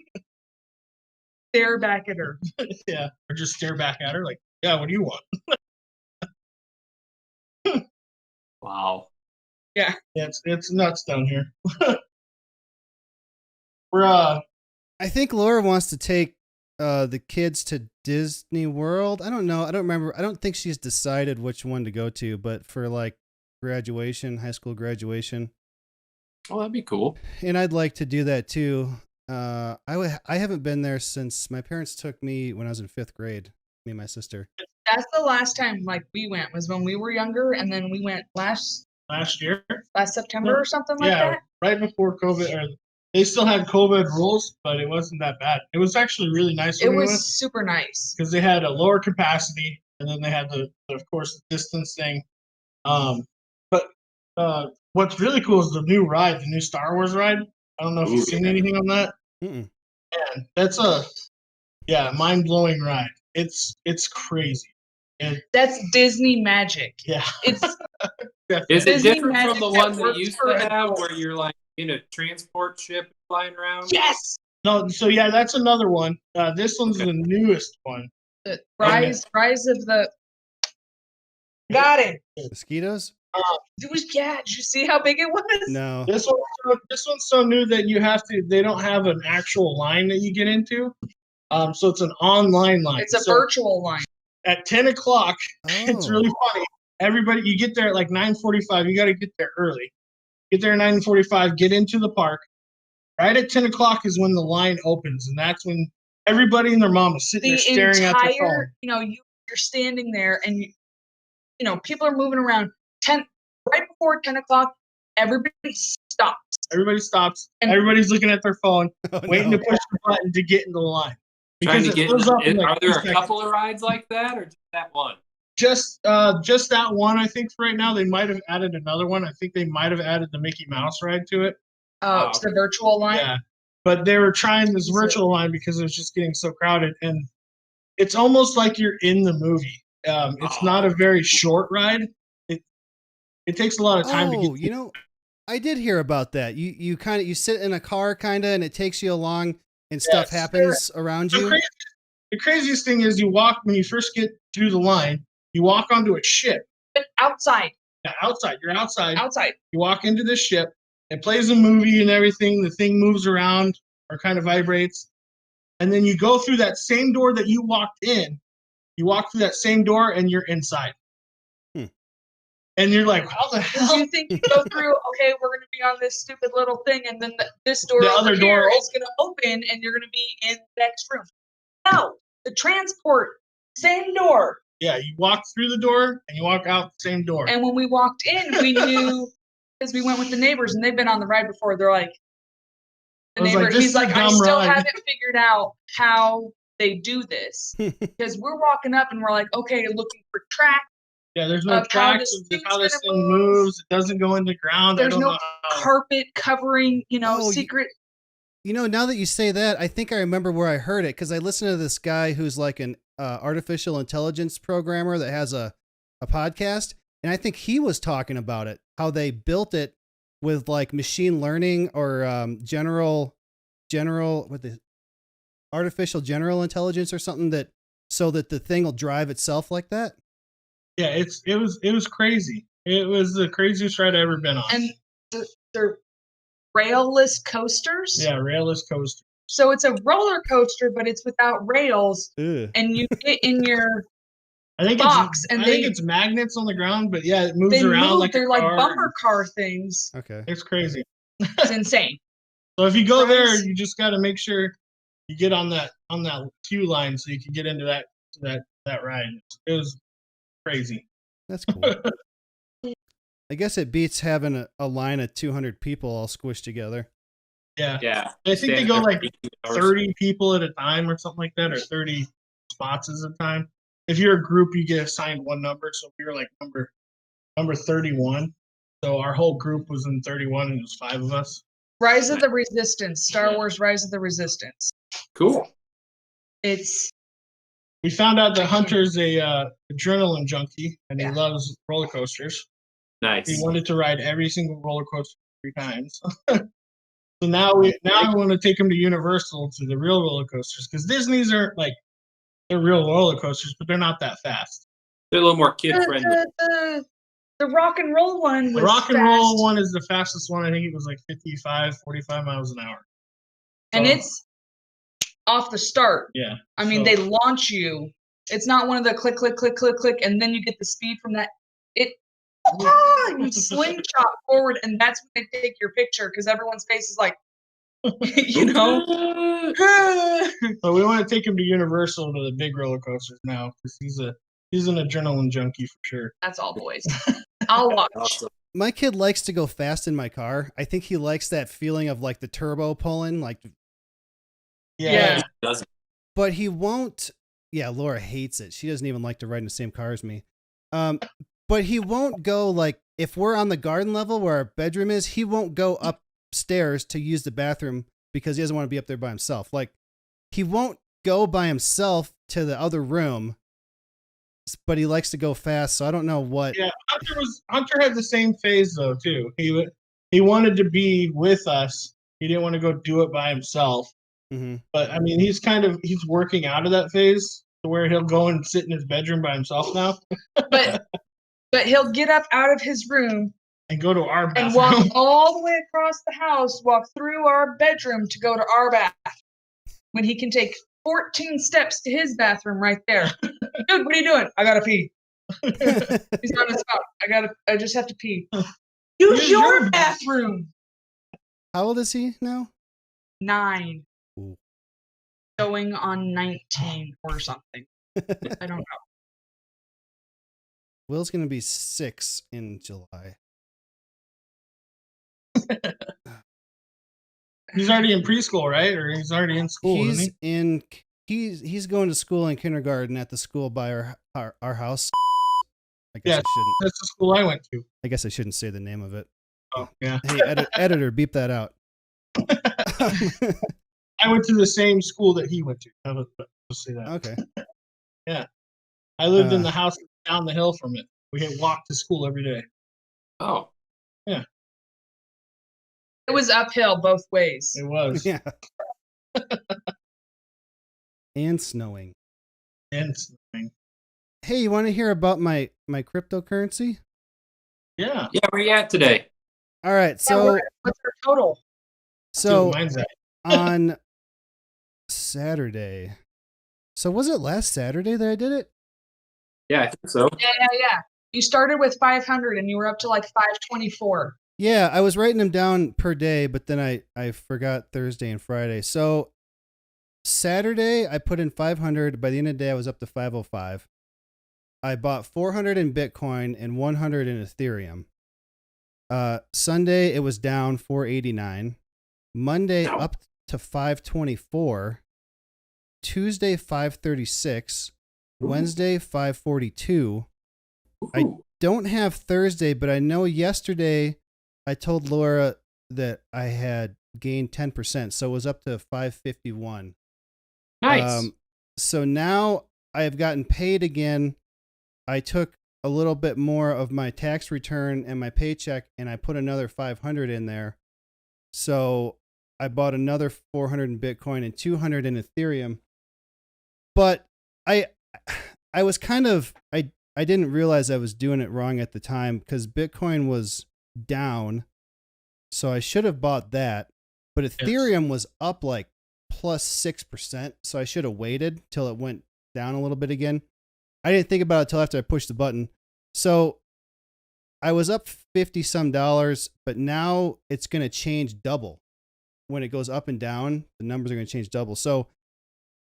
Stare back at her. Yeah, or just stare back at her like, "Yeah, what do you want?" Wow. Yeah, it's nuts down here. We're I think Laura wants to take the kids to Disney World. I don't know. I don't remember. I don't think she's decided which one to go to, but for like graduation, high school graduation. Oh, that'd be cool. And I'd like to do that too. I haven't been there since my parents took me when I was in 5th grade, me and my sister. That's the last time like we went was when we were younger, and then we went last year. September or something like Yeah, that. right before COVID. Or they still had COVID rules, but it wasn't that bad. It was actually really nice. It was super nice. Because they had a lower capacity, and then they had of course, the distance thing. But what's really cool is the new ride, the new Star Wars ride. I don't know if you've seen anything on that. Mm-mm. Man, that's mind-blowing ride. It's crazy. And That's Disney magic. yeah, It's Is it Disney different from magic the that one they works used for to have adults. where you're like in a transport ship flying around? yes. no. So yeah, that's another one. This one's Okay. the newest one. The rise of the. Got it. Mosquitoes? It was Did you see how big it was? No. This one's so new that they don't have an actual line that you get into. So it's an online line. It's a So virtual line. at 10 o'clock, it's Oh. really funny. Everybody, you get there at like 9:45. You got to get there early. Get there at 9:45. Get into the park. Right at 10 o'clock is when the line opens, and that's when everybody and their mom is sitting there The staring at their phone. entire, you're standing there, and people are moving around. Right before 10 o'clock, everybody stops. Everybody stops. And- Everybody's looking at their phone, Oh, waiting no. to push the button to get into the line. Trying to it get. fills up in, like, Are there 2 a seconds. couple of rides like that, or just that one? Just that one, I think, for right now. They might have added another one. I think they might have added the Mickey Mouse ride to it. Oh, To the virtual line. Yeah. But they were trying this So- virtual line because it was just getting so crowded. And it's almost like you're in the movie. It's not a very short ride. It takes a lot of time to get to. I did hear about that. You sit in a car kind of, and it takes you along, and stuff Yes. happens around you. The craziest thing is when you first get through the line, you walk onto a ship. But outside. Yeah, outside. You're outside. Outside. You walk into this ship. It plays a movie and everything. The thing moves around or kind of vibrates. And then you go through that same door that you walked in. You walk through that same door and you're inside. And you're like, how the Do hell? you think you go through, okay, we're going to be on this stupid little thing, and then this door The over other here door is going to open, and you're going to be in the next room? No, the transport, same door. Yeah, you walk through the door and you walk out the same door. And when we walked in, we knew, because we went with the neighbors, and they've been on the ride before. They're like, the I was neighbor, like, this he's is a like, I dumb still ride." haven't figured out how they do this. Because we're walking up and we're like, okay, looking for track. Yeah, there's no Of how tracks. this Of thing's how this gonna thing move. moves. It doesn't go in the ground. I There's don't no know how. carpet covering, Oh, secret. You know, now that you say that, I think I remember where I heard it because I listened to this guy who's like an artificial intelligence programmer that has a podcast, and I think he was talking about it, how they built it with like machine learning or general with the artificial general intelligence or something that so that the thing will drive itself like that. Yeah, it was crazy. It was the craziest ride I've ever been on. And they're railless coasters. Yeah, railless coaster. So it's a roller coaster, but it's without rails, Ugh. and you get in your I think box, it's and I think it's magnets on the ground, but yeah, it moves they around move. like They're a like car. bumper car things. Okay. It's crazy. It's insane. So if you go there, Price? you just got to make sure you get on that queue line so you can get into that ride. It was crazy. That's cool. I guess it beats having a line of 200 people all squished together. Yeah. Yeah. I think they Stand go there for like 18 hours. 30 people at a time or something like that, or 30 spots at a time. If you're a group, you get assigned one number. So we were like number 31. So our whole group was in 31, and it was 5 of us. Rise of the Resistance, Star Wars Rise of the Resistance. Cool. It's We found out that Hunter's a adrenaline junkie, and Yeah. he loves roller coasters. Nice. He wanted to ride every single roller coaster 3 times. So now I want to take him to Universal, to the real roller coasters, because Disney's are like, they're real roller coasters, but they're not that fast. They're a little more kid friendly. the rock and roll one was The rock and roll fast. one is the fastest one. I think it was like 45 miles an hour. And So, it's off the start. yeah. I mean, so- they launch you. It's not one of the click, click, click, click, click, and then you get the speed from that. You slingshot forward, and that's when they take your picture because everyone's face is like, you know. So we want to take him to Universal, to the big roller coasters now, because he's an adrenaline junkie for sure. That's all, boys. I'll watch. Awesome. My kid likes to go fast in my car. I think he likes that feeling of like the turbo pulling, like, Yeah. He doesn't. but he won't. Yeah, Laura hates it. She doesn't even like to ride in the same car as me. But he won't go like if we're on the garden level where our bedroom is, he won't go upstairs to use the bathroom because he doesn't want to be up there by himself. Like he won't go by himself to the other room, but he likes to go fast. So I don't know what. Yeah, Hunter had the same phase though too. He wanted to be with us. He didn't want to go do it by himself. Mm-hmm. But I mean, he's working out of that phase to where he'll go and sit in his bedroom by himself now But he'll get up out of his room and go to our and bathroom. walk all the way across the house, walk through our bedroom to go to our bath. When he can take 14 steps to his bathroom right there. Dude, what are you doing? I gotta pee. He's on his phone. I just have to pee. Use your bathroom. How old is he now? 9. Ooh. Going on 19 or something. I don't know. Will's gonna be 6 in July. He's already in preschool, right? Or he's already in school, isn't He's going to school in kindergarten at the school by our house. I guess Yeah. I shouldn't. That's the school I went to. I guess I shouldn't say the name of it. Oh, yeah. Hey, editor, beep that out. I went to the same school that he went to. I'll just say that. Okay. I lived in the house down the hill from it. We had walked to school every day. Oh. It was uphill both ways. It was. Yeah. And snowing. And something. Hey, you want to hear about my cryptocurrency? Yeah. Yeah, where you at today? All right. So What's our total? so Mine's at. on Saturday. So was it last Saturday that I did it? Yeah, I think so. Yeah. You started with 500 and you were up to like 524. Yeah, I was writing them down per day, but then I forgot Thursday and Friday. So Saturday, I put in 500. By the end of the day, I was up to 505. I bought 400 in Bitcoin and 100 in Ethereum. Sunday, it was down 489. Monday, up to 524. Tuesday, 536. Wednesday, 542. I don't have Thursday, but I know yesterday I told Laura that I had gained 10%, so it was up to 551. Nice. So now I have gotten paid again. I took a little bit more of my tax return and my paycheck, and I put another 500 in there. So I bought another 400 in Bitcoin and 200 in Ethereum. But I was kind of, I didn't realize I was doing it wrong at the time because Bitcoin was down. So I should have bought that. But Ethereum was up like plus 6%. So I should have waited till it went down a little bit again. I didn't think about it till after I pushed the button. So I was up 50 some dollars, but now it's going to change double. When it goes up and down, the numbers are going to change double. So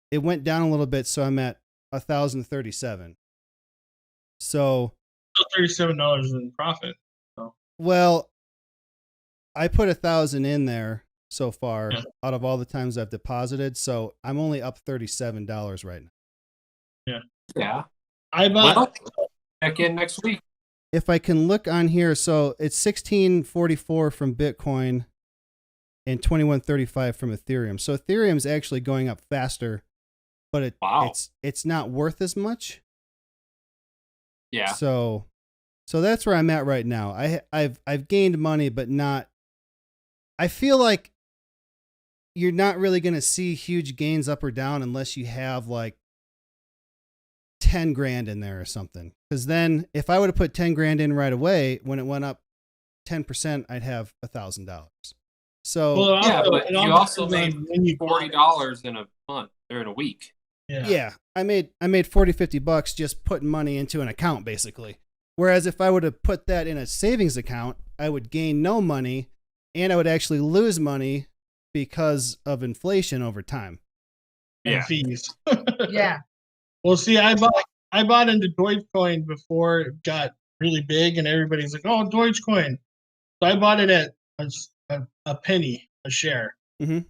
it went down a little bit. So I'm at 1,037. So $37 in profit. So. Well, I put 1,000 in there so far out of all the times I've deposited. So I'm only up $37 right now. Yeah. Yeah. I bought check in next week. If I can look on here, so it's 1644 from Bitcoin and 2135 from Ethereum. So Ethereum's actually going up faster, but it's not worth as much. Yeah. So that's where I'm at right now. I've gained money, but not. I feel like you're not really going to see huge gains up or down unless you have like 10 grand in there or something. Because then if I would have put 10 grand in right away, when it went up 10%, I'd have $1,000. So yeah, but you also made $40 in a month or in a week. Yeah, I made $40-$50 just putting money into an account basically. Whereas if I would have put that in a savings account, I would gain no money and I would actually lose money because of inflation over time. And fees. Yeah. Well, see, I bought into Dogecoin before it got really big, and everybody's like, "Oh, Dogecoin." So I bought it at a penny a share, and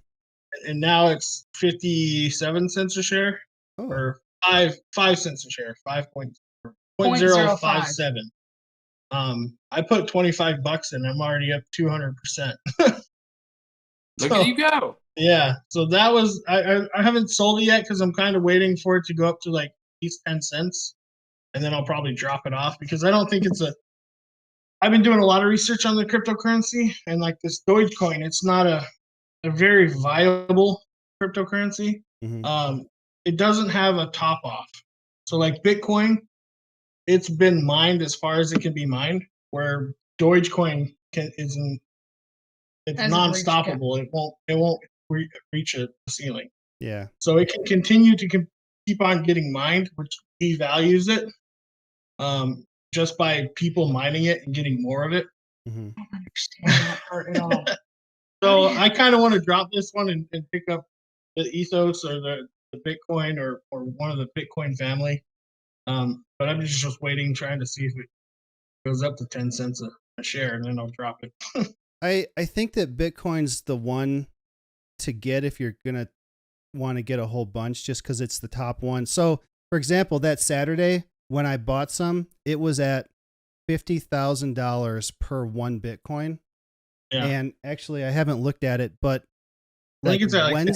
now it's 57 cents a share, or 5 cents a share, 5.057. I put $25 in. I'm already up 200%. Look at you go. Yeah, so that was I haven't sold it yet because I'm kind of waiting for it to go up to like at least 10 cents, and then I'll probably drop it off because I don't think it's a. I've been doing a lot of research on the cryptocurrency, and like this Dogecoin, it's not a very viable cryptocurrency. It doesn't have a top off. So like Bitcoin, it's been mined as far as it can be mined, where Dogecoin isn't. It's non-stoppable. It won't reach a ceiling. Yeah. So it can continue to keep on getting mined, which he values it, just by people mining it and getting more of it. I don't understand that part at all. So I kind of want to drop this one and pick up the Ethos or the Bitcoin or one of the Bitcoin family. But I'm just waiting, trying to see if it goes up to 10 cents a share, and then I'll drop it. I think that Bitcoin's the one to get if you're going to want to get a whole bunch just because it's the top one. So, for example, that Saturday when I bought some, it was at $50,000 per one Bitcoin. Yeah. And actually, I haven't looked at it, but I think it's at like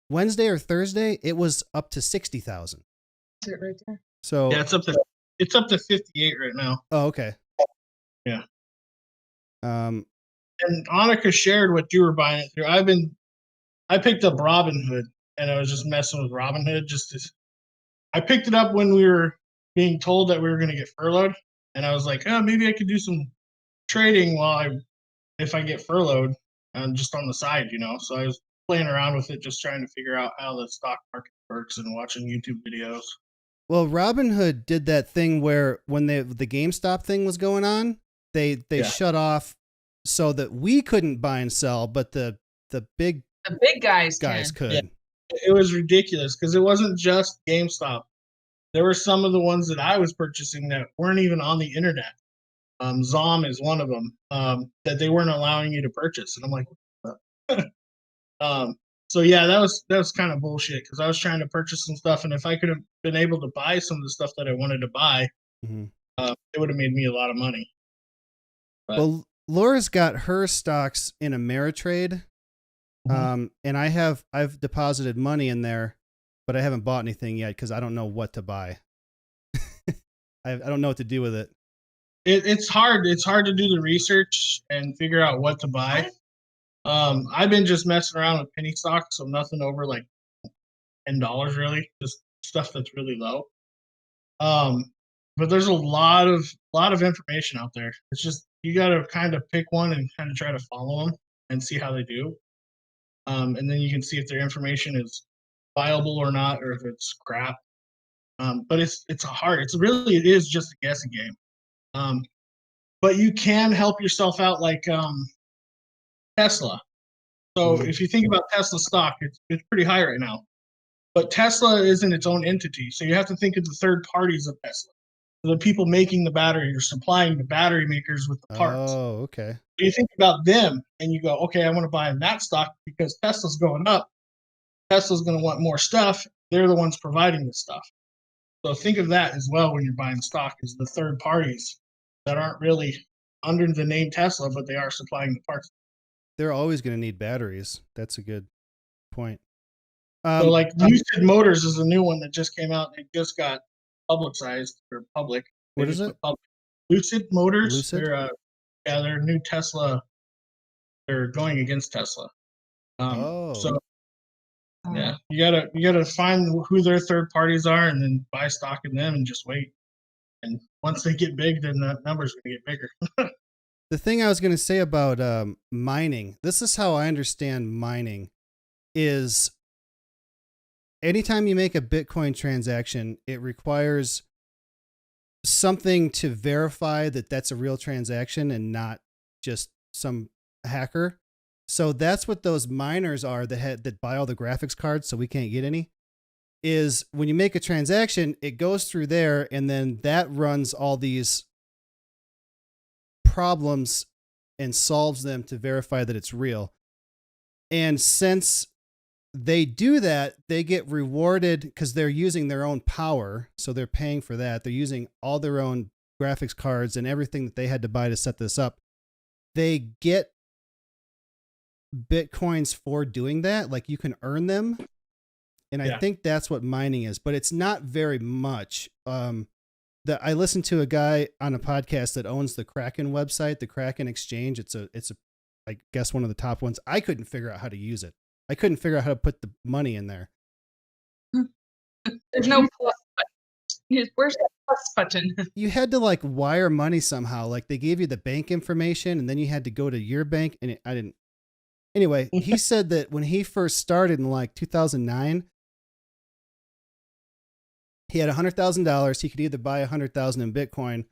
Wednesday or Thursday, it was up to 60,000. Is it right there? So yeah, it's up to 58 right now. Oh, okay. Yeah. And Annika shared what you were buying it through. I picked up Robinhood, and I was just messing with Robinhood. I picked it up when we were being told that we were going to get furloughed, and I was like, oh, maybe I could do some trading if I get furloughed, just on the side, So I was playing around with it, just trying to figure out how the stock market works and watching YouTube videos. Well, Robinhood did that thing where when the GameStop thing was going on, they shut off so that we couldn't buy and sell, but the big guys could. Yeah. It was ridiculous because it wasn't just GameStop. There were some of the ones that I was purchasing that weren't even on the internet. Zom is one of them that they weren't allowing you to purchase, and I'm like, what the fuck? So yeah, that was kind of bullshit because I was trying to purchase some stuff, and if I could have been able to buy some of the stuff that I wanted to buy, it would have made me a lot of money. But, well, Laura's got her stocks in Ameritrade, and I've deposited money in there, but I haven't bought anything yet because I don't know what to buy. I don't know what to do with it. It's hard. It's hard to do the research and figure out what to buy. I've been just messing around with penny stocks, so nothing over like $10 really, just stuff that's really low. But there's a lot of information out there. It's just you got to kind of pick one and kind of try to follow them and see how they do. And then you can see if their information is viable or not, or if it's crap. But it is just a guessing game. But you can help yourself out like Tesla. So if you think about Tesla stock, it's pretty high right now. But Tesla isn't its own entity. So you have to think of the third parties of Tesla. The people making the battery or supplying the battery makers with the parts. Oh, okay. So you think about them and you go, okay, I want to buy in that stock because Tesla's going up. Tesla's going to want more stuff. They're the ones providing the stuff. So think of that as well when you're buying stock, is the third parties that aren't really under the name Tesla, but they are supplying the parts. They're always going to need batteries. That's a good point. So like Lucid Motors is a new one that just came out. It just got publicized or public. What is it? Lucid Motors. Lucid? They're new Tesla. They're going against Tesla. So yeah, you gotta find who their third parties are and then buy stock in them and just wait. And once they get big, then that number's gonna get bigger. The thing I was going to say about mining, this is how I understand mining, is anytime you make a Bitcoin transaction, it requires something to verify that that's a real transaction and not just some hacker. So that's what those miners are that buy all the graphics cards so we can't get any. Is when you make a transaction, it goes through there and then that runs all these problems and solves them to verify that it's real. And since they do that, they get rewarded because they're using their own power. So they're paying for that. They're using all their own graphics cards and everything that they had to buy to set this up. They get Bitcoins for doing that. Like you can earn them. And I think that's what mining is, but it's not very much. I listened to a guy on a podcast that owns the Kraken website, the Kraken exchange. It's I guess one of the top ones. I couldn't figure out how to use it. I couldn't figure out how to put the money in there. There's no plus button. Where's that plus button? You had to like wire money somehow. Like they gave you the bank information and then you had to go to your bank and I didn't. Anyway, he said that when he first started in like 2009, he had $100,000. He could either buy 100,000 in Bitcoin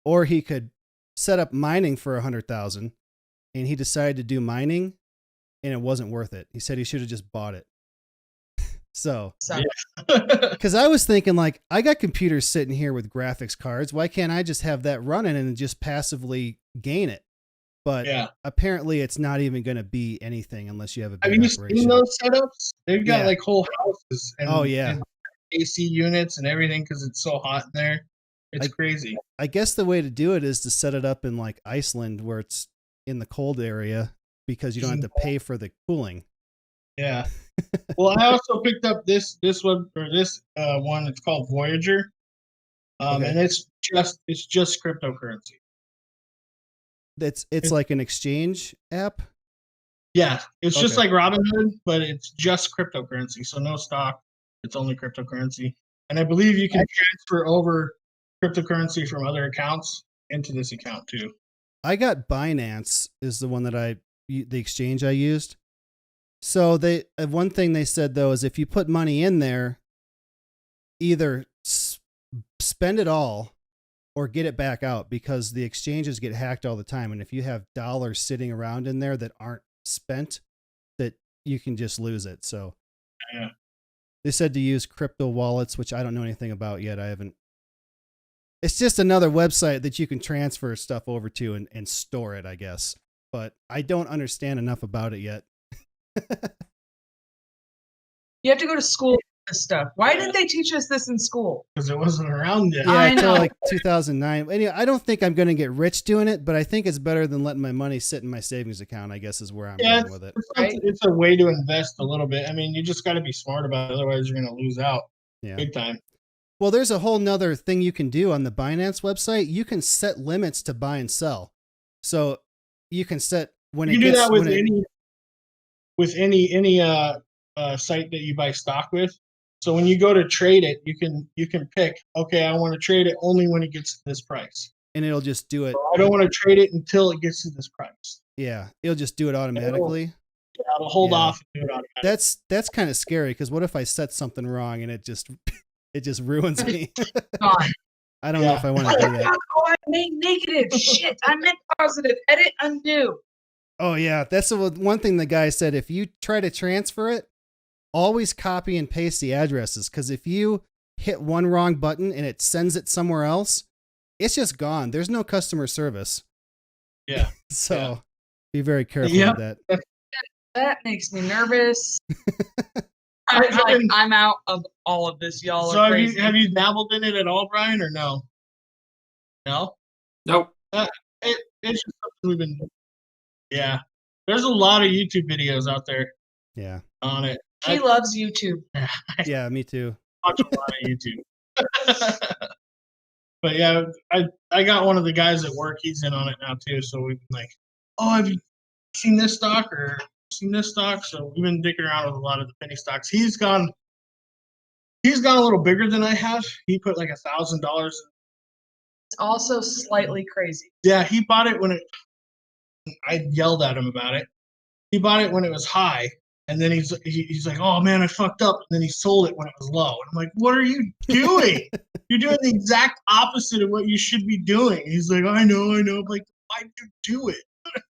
or he could set up mining for 100,000. And he decided to do mining and it wasn't worth it. He said he should have just bought it. So, because I was thinking like, I got computers sitting here with graphics cards. Why can't I just have that running and just passively gain it? But apparently it's not even going to be anything unless you have a big Have you operation. seen those setups? They've got like whole houses and, and AC units and everything because it's so hot in there. It's crazy. I guess the way to do it is to set it up in like Iceland where it's in the cold area because you don't have to pay for the cooling. Yeah. Well, I also picked up this one or this one. It's called Voyager, and it's just cryptocurrency. It's like an exchange app. Yeah, it's just like Robinhood, but it's just cryptocurrency. So no stock. It's only cryptocurrency, and I believe you can transfer over cryptocurrency from other accounts into this account too. I got Binance is the one that the exchange I used. So one thing they said though is if you put money in there, either spend it all or get it back out, because the exchanges get hacked all the time. And if you have dollars sitting around in there that aren't spent, that you can just lose it. So Yeah. they said to use crypto wallets, which I don't know anything about yet. I haven't. It's just another website that you can transfer stuff over to and store it, I guess. But I don't understand enough about it yet. You have to go to school for this stuff. Why didn't they teach us this in school? Because it wasn't around yet. Yeah, I until know. like 2009. Anyway, I don't think I'm going to get rich doing it, but I think it's better than letting my money sit in my savings account, I guess is where I'm Yeah, going with it. It's a way to invest a little bit. I mean, you just got to be smart about it. Otherwise, you're going to lose out Yeah. big time. Well, there's a whole nother thing you can do on the Binance website. You can set limits to buy and sell. So you can set when You it can do gets that with any site that you buy stock with. So when you go to trade it, you can pick, okay, I want to trade it only when it gets to this price. and it'll just do it. So I don't want to trade it until it gets to this price. Yeah, it'll just do it automatically. I'll hold Yeah. off and do it automatically. That's kind of scary, because what if I set something wrong and it just ruins me? Gone. I don't know if I want to do that. Oh, I made negative. Shit, I meant positive. Edit, undo. Oh yeah, that's the one thing the guy said. If you try to transfer it, always copy and paste the addresses, because if you hit one wrong button and it sends it somewhere else, it's just gone. There's no customer service. Yeah. So Yeah. be very careful Yep. with that. That makes me nervous. I- I'm out of all of this. Y'all So are have crazy. you dabbled in it at all, Brian, or no? No? Nope. It's just something we've been. Yeah. There's a lot of YouTube videos out there Yeah. on it. He loves YouTube. Yeah, me too. Watch a lot of YouTube. But yeah, I got one of the guys at work. He's in on it now too. So we've been like, oh, have you seen this stock or seen this stock? So we've been dicking around with a lot of the penny stocks. He's gone a little bigger than I have. He put like $1,000. It's also slightly crazy. Yeah, he bought it when I yelled at him about it. He bought it when it was high, and then he's like, "Oh man, I fucked up." And then he sold it when it was low. And I'm like, "What are you doing? You're doing the exact opposite of what you should be doing." He's like, "I know." I'm like, "Why'd you do it?"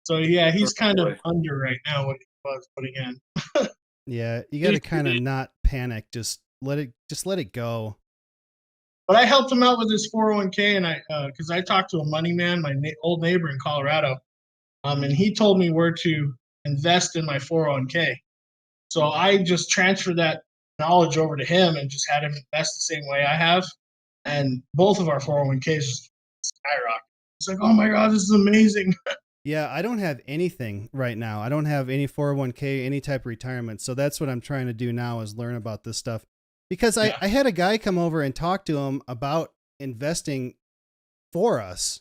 So yeah, he's kind of under right now what he was putting in. Yeah, you got to kind of not panic. Just let it go. But I helped him out with his 401k, and because I talked to a money man, my old neighbor in Colorado, and he told me where to invest in my 401k. So I just transferred that knowledge over to him and just had him invest the same way I have, and both of our 401ks skyrocketed. It's like, oh my god, this is amazing. Yeah, I don't have anything right now. I don't have any 401k, any type of retirement. So that's what I'm trying to do now, is learn about this stuff. Because I had a guy come over and talk to him about investing for us,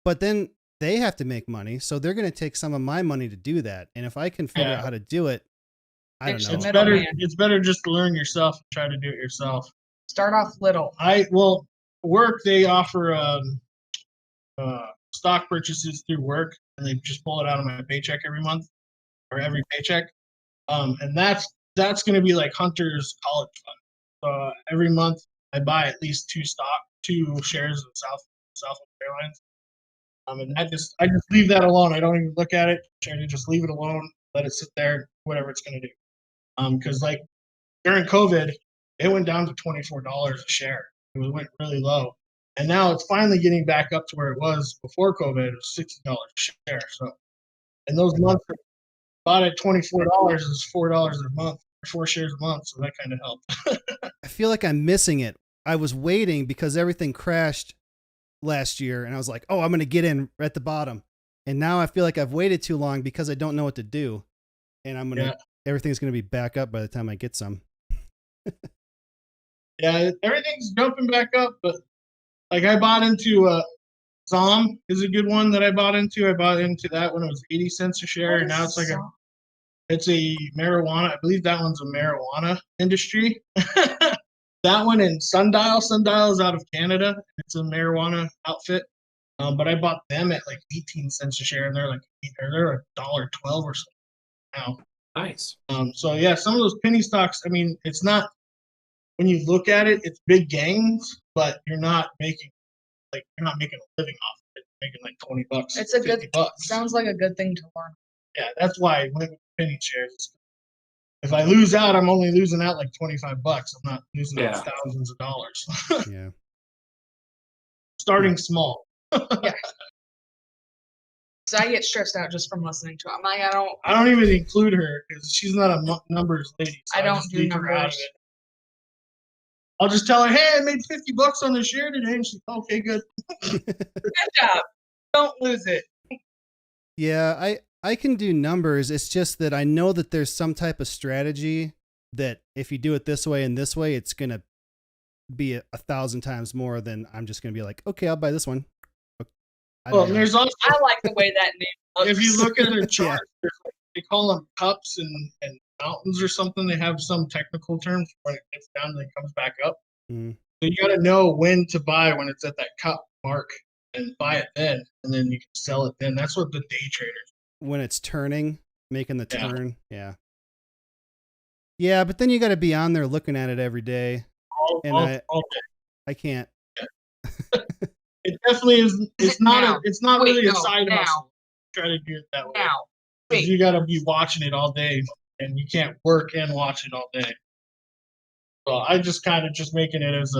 but then they have to make money. So they're going to take some of my money to do that. And if I can figure out how to do it, I don't know. It's better just to learn yourself and try to do it yourself. Start off little. Work, they offer stock purchases through work, and they just pull it out of my paycheck every month or every paycheck. And that's going to be like Hunter's college fund. So every month I buy at least two shares of Southwest Airlines. And I just leave that alone. I don't even look at it. Try to just leave it alone, let it sit there, whatever it's going to do. Because like during COVID, it went down to $24 a share. It went really low, and now it's finally getting back up to where it was before COVID. It was $60 a share. So, in those months, bought at $24 is $4 a month, 4 shares a month. So that kind of helped. I feel like I'm missing it. I was waiting because everything crashed last year, and I was like, oh, I'm going to get in at the bottom. And now I feel like I've waited too long because I don't know what to do. And everything's going to be back up by the time I get some. Yeah, everything's jumping back up, but like I bought into Zom is a good one that I bought into. I bought into that when it was 80 cents a share, and now it's like it's a marijuana. I believe that one's a marijuana industry. That one in Sundial. Sundial is out of Canada. It's a marijuana outfit. But I bought them at like 18 cents a share, and they're $1.12 or something now. Nice. So yeah, some of those penny stocks. I mean, it's not when you look at it, it's big gains, but you're not making a living off of it. You're making like $20. It's a good. $50. Sounds like a good thing to learn. Yeah, that's why I went with penny shares. If I lose out, I'm only losing out like $25. I'm not losing out thousands of dollars. Yeah. Starting small. Yeah. So I get stressed out just from listening to it. I'm like, I don't even include her because she's not a numbers lady. So I don't just do leave her out of numbers. it. I'll just tell her, hey, I made $50 on the share today. And she's okay, good. Good job. Don't lose it. Yeah, I can do numbers. It's just that I know that there's some type of strategy that if you do it this way and this way, it's going to be 1,000 times more than I'm just going to be like, okay, I'll buy this one. Well, there's also, I like the way that name looks. if you look at their chart, they call them cups and mountains or something. They have some technical terms when it gets down and it comes back up. Mm. So you got to know when to buy when it's at that cup mark and buy it then, and then you can sell it then. That's what the day traders. When it's turning, making the turn. Yeah. Yeah, but then you got to be on there looking at it every day. I can't. Yeah. It definitely is. It's not really a side now. hustle. Try to do it that way. Now. Because you got to be watching it all day, and you can't work and watch it all day. So I just kind of making it as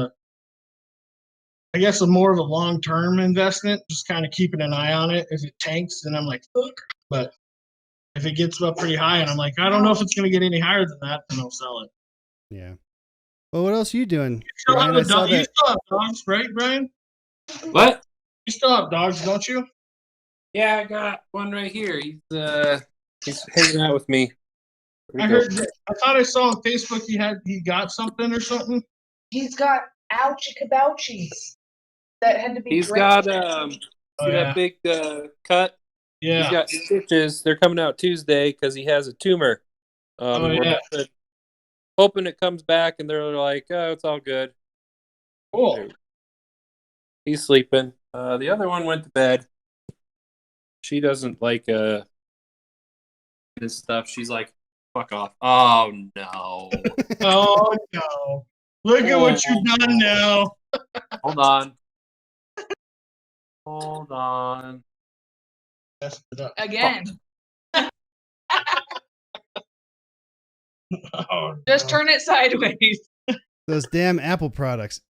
I guess a more of a long-term investment, just kind of keeping an eye on it. If it tanks, then I'm like, fuck. But if it gets up pretty high and I'm like, I don't know if it's going to get any higher than that, then I'll sell it. Yeah. Well, what else are you doing? You still have dogs, right, Brian? What? You still have dogs, don't you? Yeah, I got one right here. He's hanging out with me. I thought I saw on Facebook he got something or something. He's got ouchie kabouchies that had to be. He's got that big cut. Yeah. He's got stitches. They're coming out Tuesday because he has a tumor. We're hoping it comes back, and they're like, "Oh, it's all good." Cool. He's sleeping. The other one went to bed. She doesn't like this stuff. She's like, "Fuck off!" Oh no! Oh no! Look at what you've done now. Hold on. Hold on. Again. Oh, just turn it sideways. Those damn Apple products.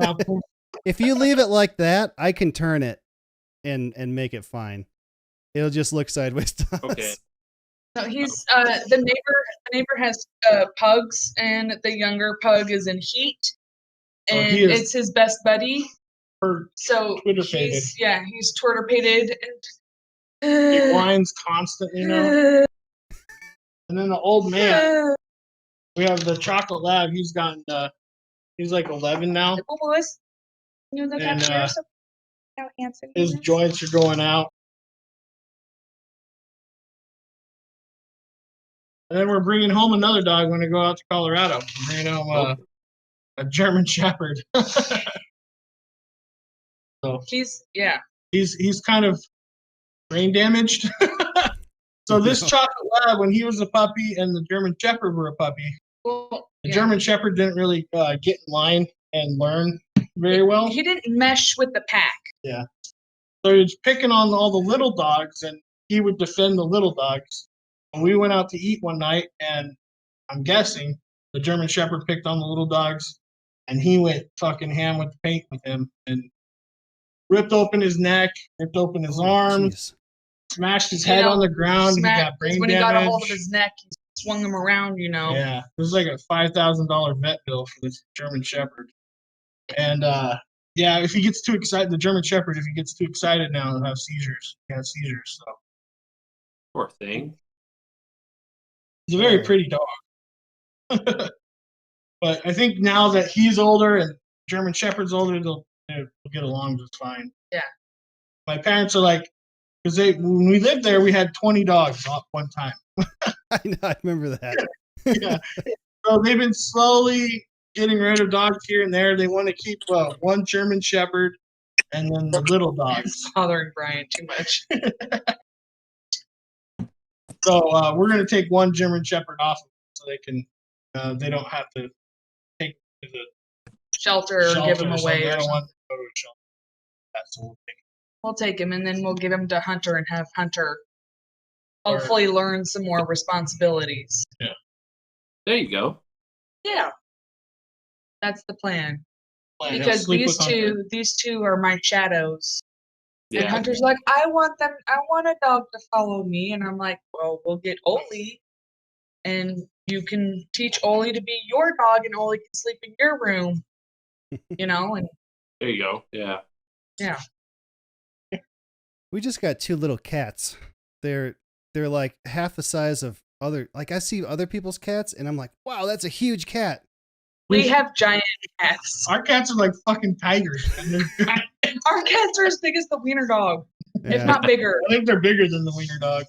Apple. If you leave it like that, I can turn it and make it fine. It'll just look sideways to us. Okay. So he's the neighbor has pugs, and the younger pug is in heat, and it's his best buddy. So he's Twitter-pated and he whines constantly now. And then the old man, we have the chocolate lab. He's gotten he's like 11 now. And his joints are going out. And then we're bringing home another dog when I go out to Colorado. We're bringing home a German Shepherd. So he's kind of brain damaged. So this chocolate lab, when he was a puppy and the German Shepherd were a puppy, the German Shepherd didn't really get in line and learn very well. He didn't mesh with the pack. Yeah. So he was picking on all the little dogs, and he would defend the little dogs. And we went out to eat one night, and I'm guessing the German Shepherd picked on the little dogs, and he went fucking ham with the paint with him and ripped open his neck, ripped open his arms, smashed his head on the ground. He got brain damage. When he got a hold of his neck, he swung him around, Yeah, it was like a $5,000 vet bill for this German Shepherd. And if he gets too excited, the German Shepherd, if he gets too excited now, he'll have seizures. He has seizures, so. Poor thing. He's a very pretty dog. But I think now that he's older and German Shepherd's older, they'll get along just fine. Yeah. My parents are like, because when we lived there, we had 20 dogs at one time. I know, I remember that. Yeah. So they've been slowly getting rid of dogs here and there. They want to keep one German Shepherd and then the little dogs. It's bothering Brian too much. So we're going to take one German Shepherd off so they don't have to shelter or give him or away. something. I Or don't something. want to go to a shelter. That's the whole thing. We'll take him and then we'll give him to Hunter and have Hunter Or- hopefully learn some more responsibilities. There you go. Yeah. That's the plan. Plan. He'll Because sleep with Hunter. these two are my shadows. And Yeah. Hunter's like, I want a dog to follow me. And I'm like, well, we'll get Oli. And you can teach Oli to be your dog and Oli can sleep in your room. And There you go. Yeah. yeah. We just got 2 little cats. They're like half the size of other. Like I see other people's cats, and I'm like, wow, that's a huge cat. We have giant cats. Our cats are like fucking tigers. And Our cats are as big as the wiener dog, if Yeah. not bigger. I think they're bigger than the wiener dog.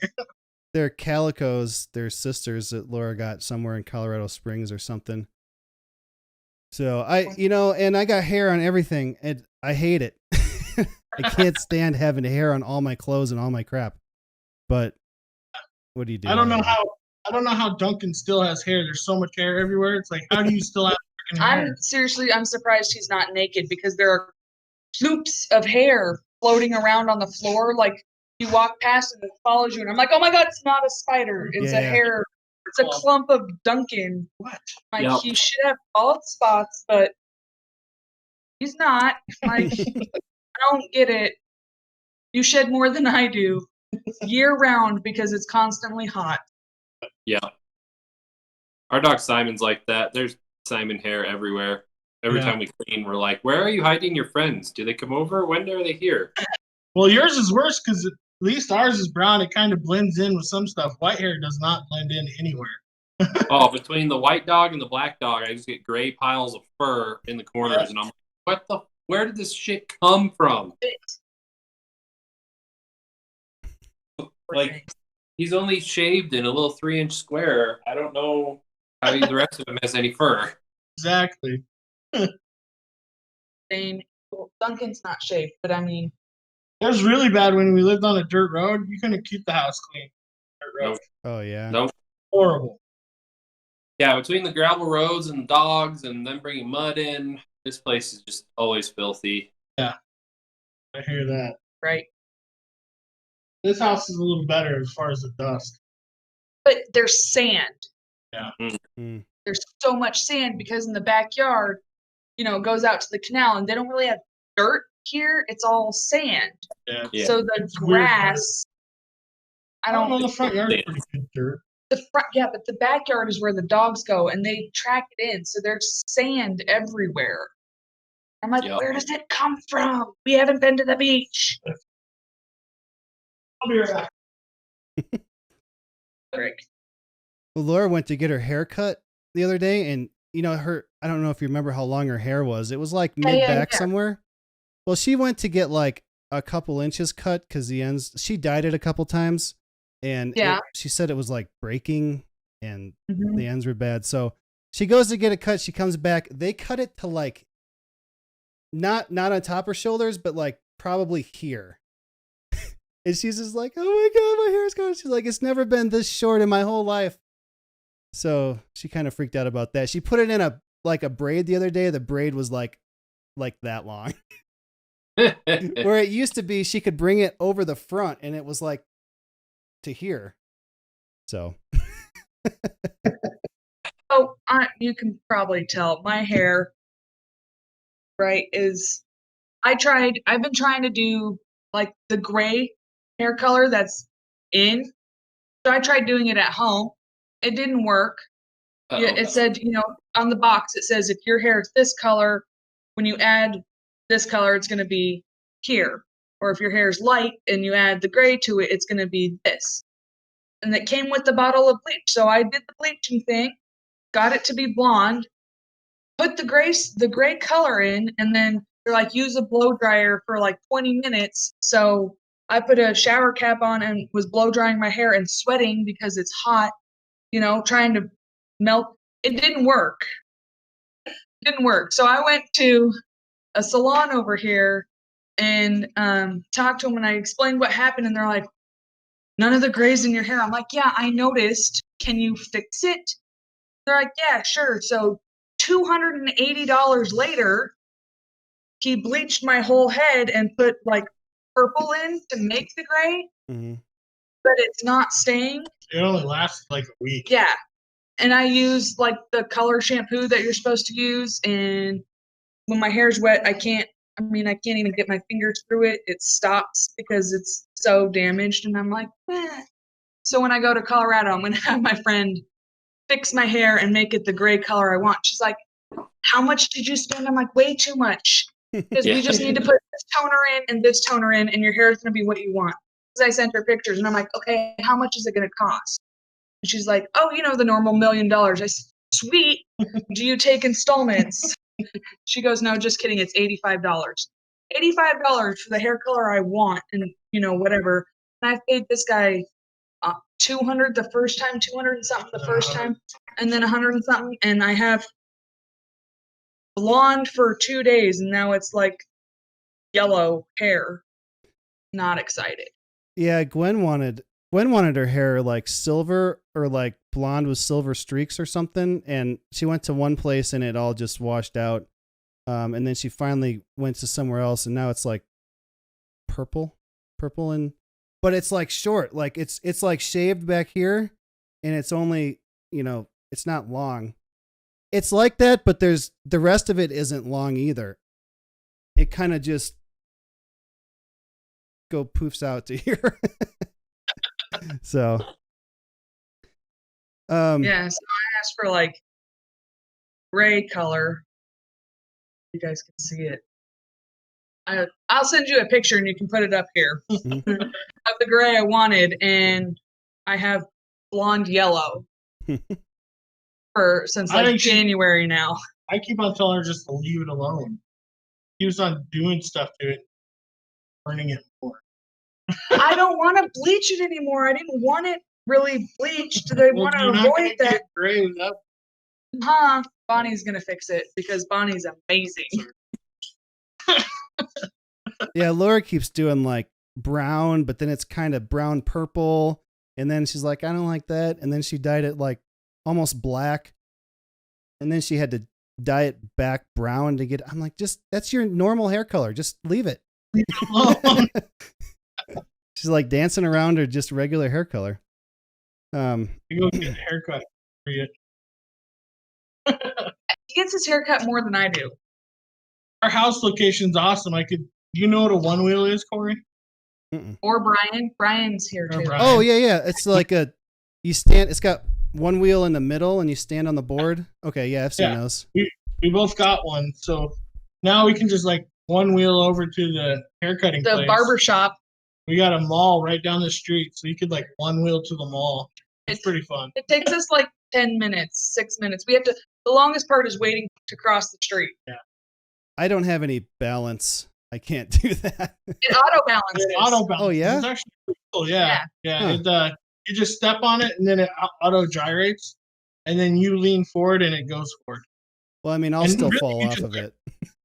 They're calicos. They're sisters that Laura got somewhere in Colorado Springs or something. So and I got hair on everything, and I hate it. I can't stand having hair on all my clothes and all my crap. But what do you do? I don't know how Duncan still has hair. There's so much hair everywhere. It's like, how do you still have freaking hair? I'm surprised he's not naked because there are loops of hair floating around on the floor. Like you walk past and it follows you, and I'm like, oh my god, it's not a spider. It's a hair. It's a clump of Duncan. What? Like Yep. he should have bald spots, but he's not. Like I don't get it. You shed more than I do year round because it's constantly hot. Yeah. Our dog Simon's like that. There's Simon hair everywhere. Every time we clean, we're like, where are you hiding your friends? Do they come over? When are they here? Well, yours is worse because at least ours is brown. It kind of blends in with some stuff. White hair does not blend in anywhere. Oh, between the white dog and the black dog, I just get gray piles of fur in the corners, and I'm like, where did this shit come from? Like, he's only shaved in a little 3-inch square. I don't know how the rest of him has any fur. Exactly. Same. Well, Duncan's not shaved, but I mean, It was really bad when we lived on a dirt road. You couldn't keep the house clean. Dirt road. Nope. Oh yeah. Nope. Horrible. Yeah, between the gravel roads and the dogs and then bringing mud in, this place is just always filthy. I hear that. right? This house is a little better as far as the dust. But there's sand. Mm. There's so much sand because in the backyard, it goes out to the canal, and they don't really have dirt here. It's all sand. Yeah. So the It's weird, grass. I don't know. The front yard is pretty good dirt. But the backyard is where the dogs go, and they track it in. So there's sand everywhere. I'm like, Yep. where does it come from? We haven't been to the beach. I'll be right back. Frick. Well, Laura went to get her hair cut the other day, and I don't know if you remember how long her hair was. It was like mid back somewhere. Well, she went to get like a couple inches cut because the ends. She dyed it a couple times, and she said it was like breaking, and the ends were bad. So she goes to get it cut. She comes back. They cut it to like not on top of her shoulders, but like probably here. And she's just like, oh my god, my hair's gone. She's like, it's never been this short in my whole life. So she kind of freaked out about that. She put it in a braid the other day. The braid was like that long. Where it used to be, she could bring it over the front and it was like to here. So. Oh, you can probably tell my hair, right, I've been trying to do like the gray hair color that's in. So I tried doing it at home. It didn't work. Yeah, it said, on the box, it says if your hair is this color, when you add this color, it's going to be here. Or if your hair is light and you add the gray to it, it's going to be this. And it came with the bottle of bleach. So I did the bleaching thing, got it to be blonde, put the gray color in, and then they're like, use a blow dryer for like 20 minutes. So I put a shower cap on and was blow drying my hair and sweating because it's hot, trying to melt. It didn't work. So I went to a salon over here and talked to them, and I explained what happened, and they're like, none of the grays in your hair. I'm like, yeah, I noticed. Can you fix it? They're like, yeah, sure. So $280 later, he bleached my whole head and put like purple in to make the gray, but it's not staying. It only lasts like a week. Yeah. And I use like the color shampoo that you're supposed to use. And when my hair's wet, I can't even get my fingers through it. It stops because it's so damaged. And I'm like, eh. So when I go to Colorado, I'm going to have my friend fix my hair and make it the gray color I want. She's like, how much did you spend? I'm like, way too much. Because we just need to put this toner in and this toner in, and your hair is going to be what you want. Because I sent her pictures, and I'm like, okay, how much is it going to cost? And she's like, oh, the normal $1 million. I said, sweet. Do you take installments? She goes, no, just kidding. It's $85. $85 for the hair color I want, and whatever. And I paid this guy $200 the first time, 200 and something the first time, and then 100 and something. And I have blonde for 2 days, and now it's like yellow hair. Not excited. Yeah, Gwen wanted her hair like silver or like blonde with silver streaks or something, and she went to one place and it all just washed out. And then she finally went to somewhere else, and now it's like purple, but it's like short, like it's like shaved back here, and it's only it's not long. It's like that, but there's the rest of it isn't long either. It kind of just poofs out to here. So yeah, so I asked for like gray color. You guys can see it. I'll send you a picture and you can put it up here of the gray I wanted, and I have blonde yellow since like January now. I keep on telling her just to leave it alone. He was on doing stuff to it, burning it more. I don't want to bleach it anymore. I didn't want it really bleached. They want to avoid that. Gray up. Bonnie's gonna fix it because Bonnie's amazing. Yeah, Laura keeps doing like brown, but then it's kind of brown purple, and then she's like, I don't like that, and then she dyed it like almost black, and then she had to dye it back brown to get. I'm like, that's your normal hair color. Just leave it. She's like dancing around her just regular hair color. You go get a haircut for you. He gets his haircut more than I do. Our house location's awesome. Do you know what a one wheel is, Corey? Or Brian. Brian's here too. Oh yeah. It's like it's got one wheel in the middle and you stand on the board. Okay, yeah, I've seen those. We both got one, so now we can just like one wheel over to the haircutting place. The barber shop. We got a mall right down the street, so you could like one wheel to the mall. It's pretty fun. It takes us like 10 minutes, 6 minutes. The longest part is waiting to cross the street. Yeah. I don't have any balance. I can't do that. It auto balances. Oh yeah. It's actually pretty cool. Yeah. Huh. You just step on it and then it auto gyrates, and then you lean forward and it goes forward. Well, I mean, I'll still fall off of it.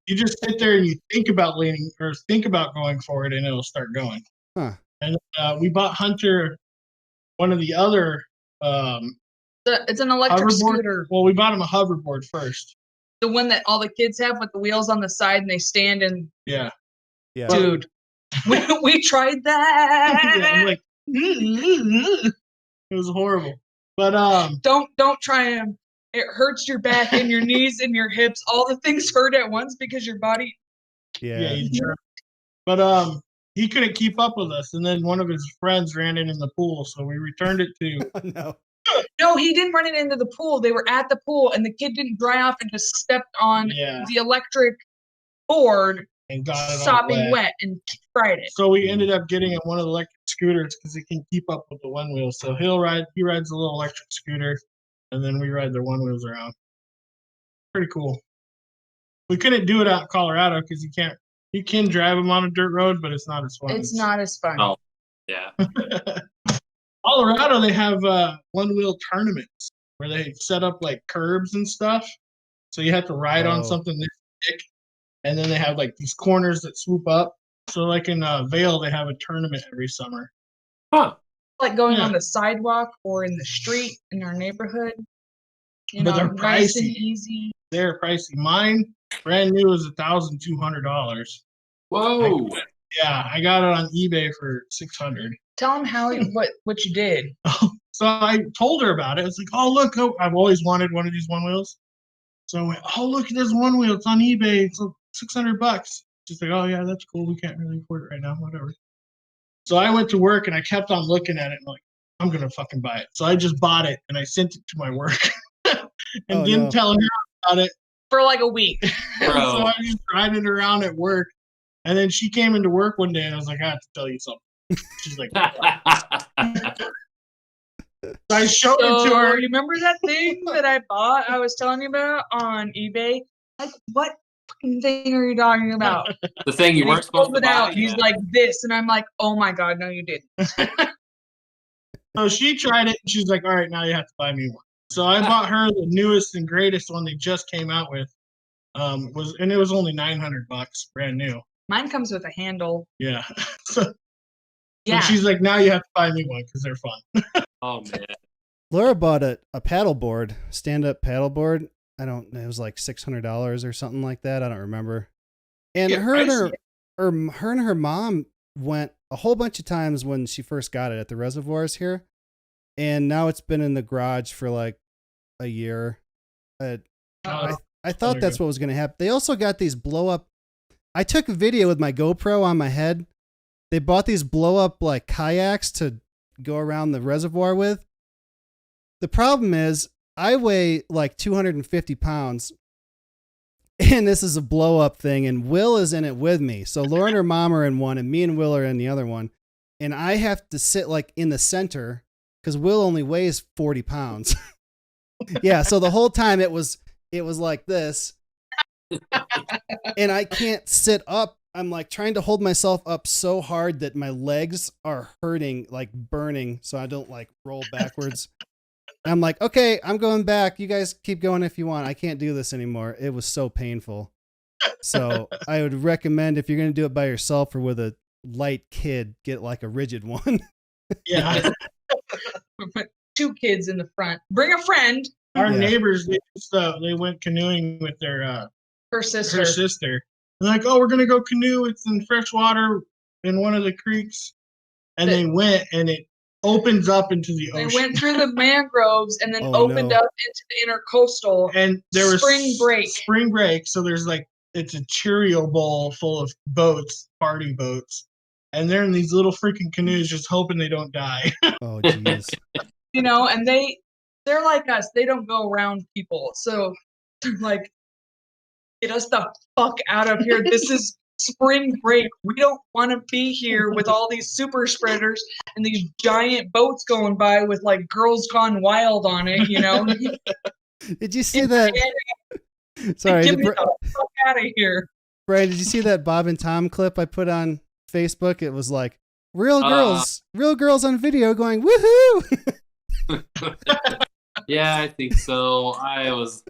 You just sit there and you think about leaning or think about going forward, and it'll start going. Huh. And we bought Hunter one of the other. It's an electric scooter. Well, we bought him a hoverboard first. The one that all the kids have with the wheels on the side and they stand and. Yeah. Dude, we tried that. Yeah, I'm like, it was horrible. But don't try them. It hurts your back and your knees and your hips. All the things hurt at once because your body. Yeah. But he couldn't keep up with us, and then one of his friends ran it in the pool, so we returned it to. Oh, no. No, he didn't run it into the pool. They were at the pool, and the kid didn't dry off and just stepped on the electric board and got it sopping wet and fried it. So we ended up getting one of the electric scooters because he can keep up with the one wheel. So he rides a little electric scooter, and then we ride the one wheels around. Pretty cool. We couldn't do it out in Colorado because you can drive them on a dirt road, but it's not as fun. It's not as fun. Oh, yeah. Colorado, they have one wheel tournaments where they set up like curbs and stuff. So you have to ride on something this thick, and then they have like these corners that swoop up. So like in Vail, they have a tournament every summer. Huh. Like going on the sidewalk or in the street in our neighborhood. But they're nice pricey. and easy. they're pricey. Mine, brand new, is $1,200. Whoa. Yeah, I got it on eBay for $600. Tell them how what you did. So I told her about it. It's like, oh look, I've always wanted one of these one wheels. So I went, oh look at this one wheel. It's on eBay. It's $600. She's like, oh yeah, that's cool. We can't really afford it right now. Whatever. So I went to work and I kept on looking at it and like, I'm gonna fucking buy it. So I just bought it and I sent it to my work and didn't tell her about it for like a week. So I was just riding around at work, and then she came into work one day and I was like, I have to tell you something. She's like, so I showed it to her. Remember that thing that I bought? I was telling you about on eBay. Like, what fucking thing are you talking about? The thing you weren't supposed to buy. Out. He's like this, and I'm like, oh my god, no, you didn't. So she tried it, and she's like, all right, now you have to buy me one. So I bought her the newest and greatest one they just came out with. It was only $900, brand new. Mine comes with a handle. Yeah. So yeah. She's like, now you have to buy me one because they're fun. Oh man. Laura bought a paddle board, stand-up paddle board. I don't know, it was like $600 or something like that. I don't remember. And her and her mom went a whole bunch of times when she first got it at the reservoirs here. And now it's been in the garage for like a year. I thought that's what was going to happen. They also got these blow up. I took a video with my GoPro on my head. They bought these blow up like kayaks to go around the reservoir with. The problem is I weigh like 250 pounds and this is a blow up thing and Will is in it with me. So Laura and her mom are in one and me and Will are in the other one. And I have to sit like in the center because Will only weighs 40 pounds. Yeah. So the whole time it was like this and I can't sit up. I'm like trying to hold myself up so hard that my legs are hurting, like burning. So I don't like roll backwards. I'm like, okay, I'm going back. You guys keep going if you want. I can't do this anymore. It was so painful. So I would recommend if you're going to do it by yourself or with a light kid, get like a rigid one. Yeah. Put 2 kids in the front. Bring a friend. Our neighbors, they went canoeing with their her sister. They're like, oh, we're going to go canoe. It's in fresh water in one of the creeks. And they went and it opens up into the ocean. They went through the mangroves and then opened up into the intercoastal. And there was spring break. So there's like, it's a Cheerio bowl full of boats, party boats. And they're in these little freaking canoes just hoping they don't die. Oh, jeez. And they're like us. They don't go around people. So they're like, get us the fuck out of here. This is spring break. We don't want to be here with all these super spreaders and these giant boats going by with like Girls Gone Wild on it, Did you see that? Sorry. Get me the fuck out of here. Brian, did you see that Bob and Tom clip I put on Facebook? It was like real girls on video going, woohoo! Yeah, I think so. It's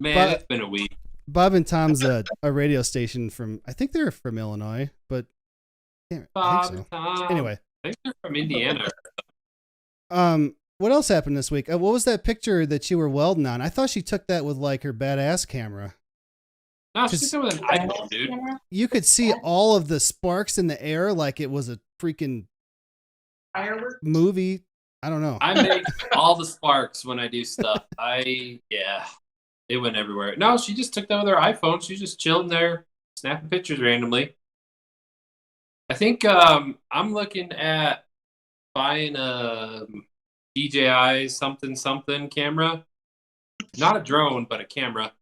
been a week. Bob and Tom's a radio station from, I think they're from Illinois, but I think so. Anyway. I think they're from Indiana. What else happened this week? What was that picture that you were welding on? I thought she took that with like her badass camera. No, she took it with an iPhone, dude. You could see all of the sparks in the air like it was a freaking fireworks movie. I don't know. I make all the sparks when I do stuff. It went everywhere. No, she just took that with her iPhone. She's just chilling there, snapping pictures randomly. I think I'm looking at buying a DJI something camera. Not a drone, but a camera.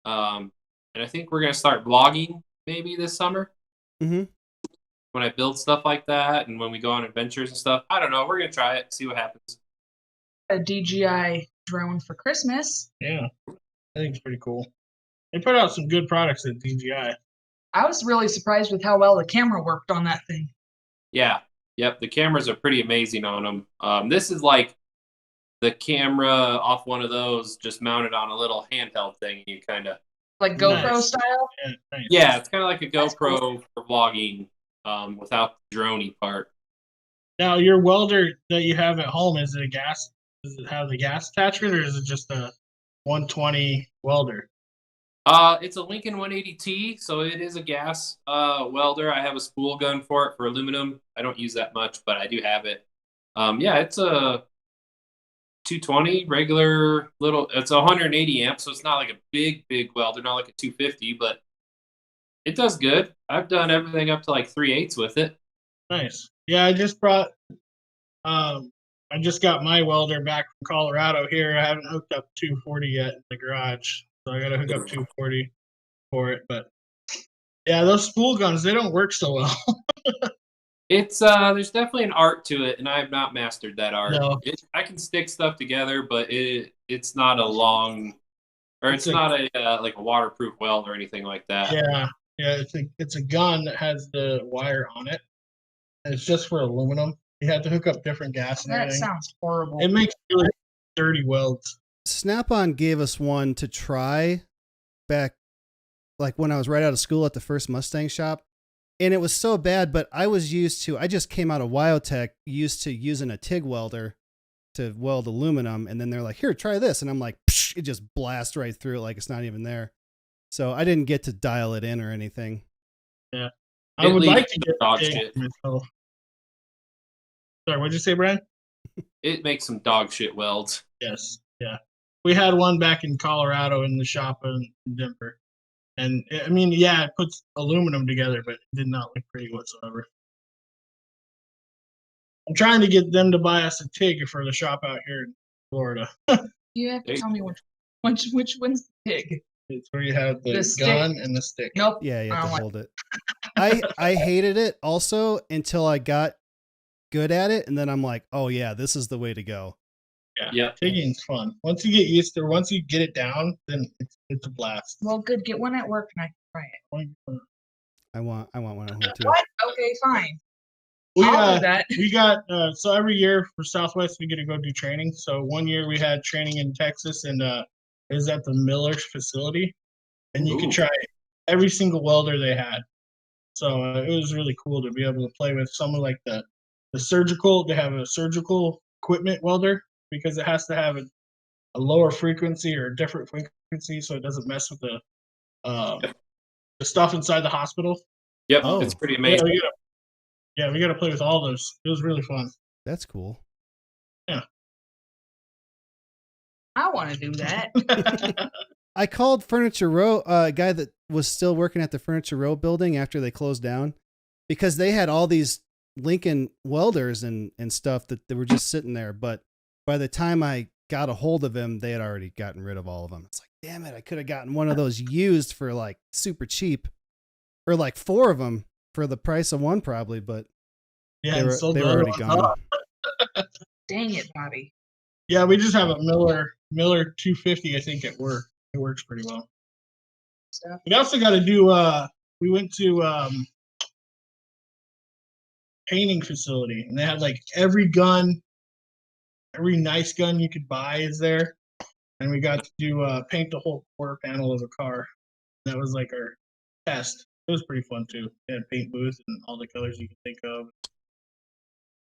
And I think we're going to start vlogging maybe this summer. Mm-hmm. When I build stuff like that and when we go on adventures and stuff. I don't know. We're going to try it, see what happens. A DJI drone for Christmas. Yeah. I think it's pretty cool. They put out some good products at DJI. I was really surprised with how well the camera worked on that thing. Yeah. Yep. The cameras are pretty amazing on them. This is like the camera off one of those just mounted on a little handheld thing. You kind of like GoPro style. Yeah, nice. Yeah, it's kind of like a GoPro for vlogging without the droney part. Now, your welder that you have at home, is it a gas? Does it have the gas attachment or is it just a 120 welder? It's a Lincoln 180T, so it is a gas welder. I have a spool gun for it for aluminum. I don't use that much, but I do have it. Yeah, it's a 220 regular little. It's 180 amps, so it's not like a big welder, not like a 250, but it does good. I've done everything up to like 3/8 with it. Nice. Yeah, I just brought. I just got my welder back from Colorado here. I haven't hooked up 240 yet in the garage, so I got to hook up 240 for it. But yeah, those spool guns, they don't work so well. It's there's definitely an art to it, and I have not mastered that art. No. I can stick stuff together, but it's not a long, or it's not a like a waterproof weld or anything like that. Yeah, yeah, it's a gun that has the wire on it. And it's just for aluminum. You have to hook up different gas and That everything. sounds horrible. It makes really dirty welds. Snap-on gave us one to try back, like when I was right out of school at the first Mustang shop. And it was so bad, but I just came out of Wyotech, used to using a TIG welder to weld aluminum. And then they're like, here, try this. And I'm like, psh, it just blasts right through it like it's not even there. So I didn't get to dial it in or anything. Yeah. I would like to get dog shit myself. Sorry, what'd you say, Brian? It makes some dog shit welds. Yes. Yeah. We had one back in Colorado in the shop in Denver. And I mean, yeah, it puts aluminum together, but it did not look pretty whatsoever. I'm trying to get them to buy us a TIG for the shop out here in Florida. You have to tell me which one's the pig. It's where you have the stick. gun and the stick. Nope. Yeah, you I have to don't hold it. I hated it also until I got good at it, and then I'm like, oh yeah, this is the way to go. Yeah. TIGging's fun. Once you get used to it, once you get it down, then it's a blast. Well, good. Get one at work and I can try it. I want one at home too. What? Okay, fine. We, I'll do that. We got so every year for Southwest we get to go do training. So one year we had training in Texas, and it was at the Miller facility, and you could try every single welder they had. So it was really cool to be able to play with someone like the surgical. They have a surgical equipment welder because it has to have a lower frequency or a different frequency, so it doesn't mess with the stuff inside the hospital. Yep, it's pretty amazing. Yeah, we got to play with all those. It was really fun. That's cool. Yeah. I want to do that. I called Furniture Row, a guy that was still working at the Furniture Row building after they closed down, because they had all these Lincoln welders and stuff that they were just sitting there. But by the time I got a hold of him, they had already gotten rid of all of them. It's like, damn it, I could have gotten one of those used for like super cheap, or like 4 of them for the price of one probably, but yeah, they were already gone. Dang it, Bobby. Yeah, we just have a Miller 250, I think, at work. It works pretty well. We also got to do. We went to painting facility, and they had like every nice gun you could buy is there, and we got to do paint the whole quarter panel of a car. That was like our test. It was pretty fun too. They had paint booth and all the colors you can think of. It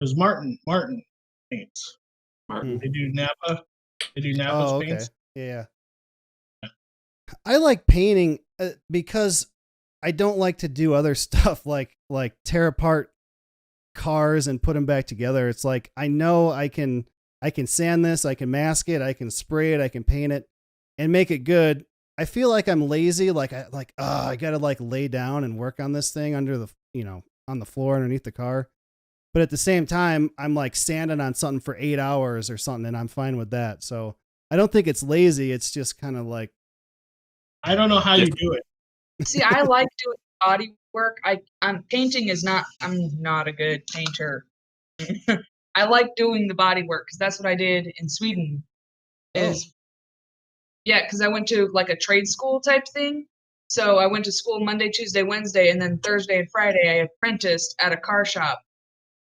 was Martin paints. Martin. They do Napa. They do Napa's paints. Yeah. I like painting because I don't like to do other stuff like tear apart cars and put them back together. It's like, I know I can sand this, I can mask it, I can spray it, I can paint it and make it good. I feel like I'm lazy. I gotta like lay down and work on this thing under the, on the floor underneath the car. But at the same time, I'm like sanding on something for 8 hours or something, and I'm fine with that. So I don't think it's lazy. It's just kind of like, I don't know how you do it. See, I like doing body work. Painting is not. I'm not a good painter. I like doing the body work because that's what I did in Sweden. Yeah, because I went to like a trade school type thing. So I went to school Monday, Tuesday, Wednesday, and then Thursday and Friday I apprenticed at a car shop.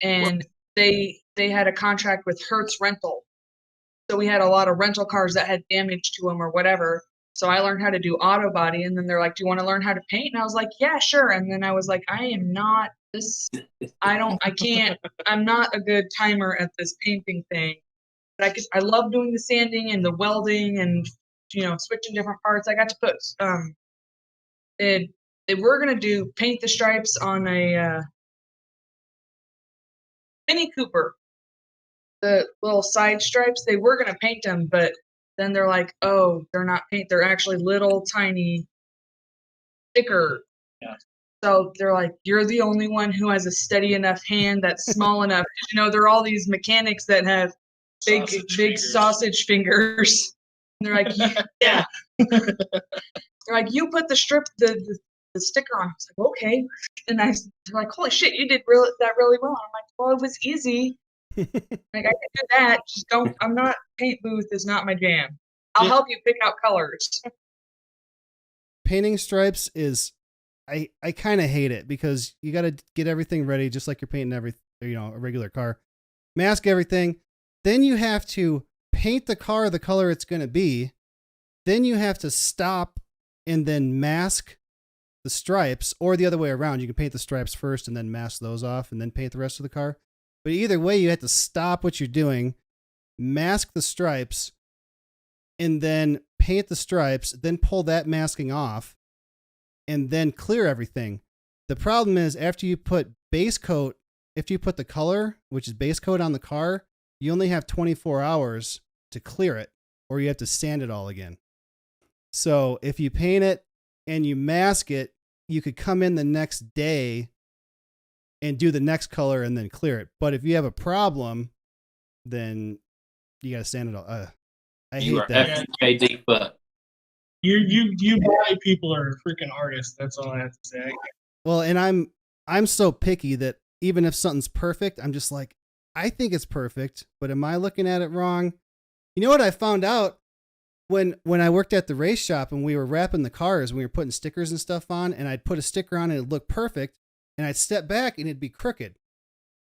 And they had a contract with Hertz Rental. So we had a lot of rental cars that had damage to them or whatever. So I learned how to do auto body, and then they're like, do you want to learn how to paint? And I was like, yeah, sure. And then I was like, I can't, I'm not a good timer at this painting thing. But I love doing the sanding and the welding and switching different parts. I got to put they were gonna do paint the stripes on a Mini Cooper, the little side stripes. They were gonna paint them, but then they're like, oh, they're not paint. They're actually little tiny sticker. Yeah. So they're like, you're the only one who has a steady enough hand that's small enough. There are all these mechanics that have big sausage fingers. And they're like, yeah. They're like, you put the sticker on. I was like, okay. And they're like, holy shit, you did that really well. I'm like, well, it was easy. Like, I can do that. Just don't. I'm not. Paint booth is not my jam. I'll help you pick out colors. Painting stripes is, I kind of hate it because you got to get everything ready just like you're painting a regular car. Mask everything. Then you have to paint the car the color it's going to be. Then you have to stop and then mask the stripes, or the other way around. You can paint the stripes first and then mask those off and then paint the rest of the car. But either way, you have to stop what you're doing, mask the stripes, and then paint the stripes, then pull that masking off, and then clear everything. The problem is after you put base coat, after you put the color, which is base coat on the car, you only have 24 hours to clear it, or you have to sand it all again. So if you paint it and you mask it, you could come in the next day and do the next color and then clear it. But if you have a problem, then you got to sand it all. I hate that. FKD, but you body people are freaking artists. That's all I have to say. Well, and I'm so picky that even if something's perfect, I'm just like, I think it's perfect, but am I looking at it wrong? You know what I found out when I worked at the race shop and we were wrapping the cars and we were putting stickers and stuff on, and I'd put a sticker on and it'd look perfect, and I'd step back and it'd be crooked.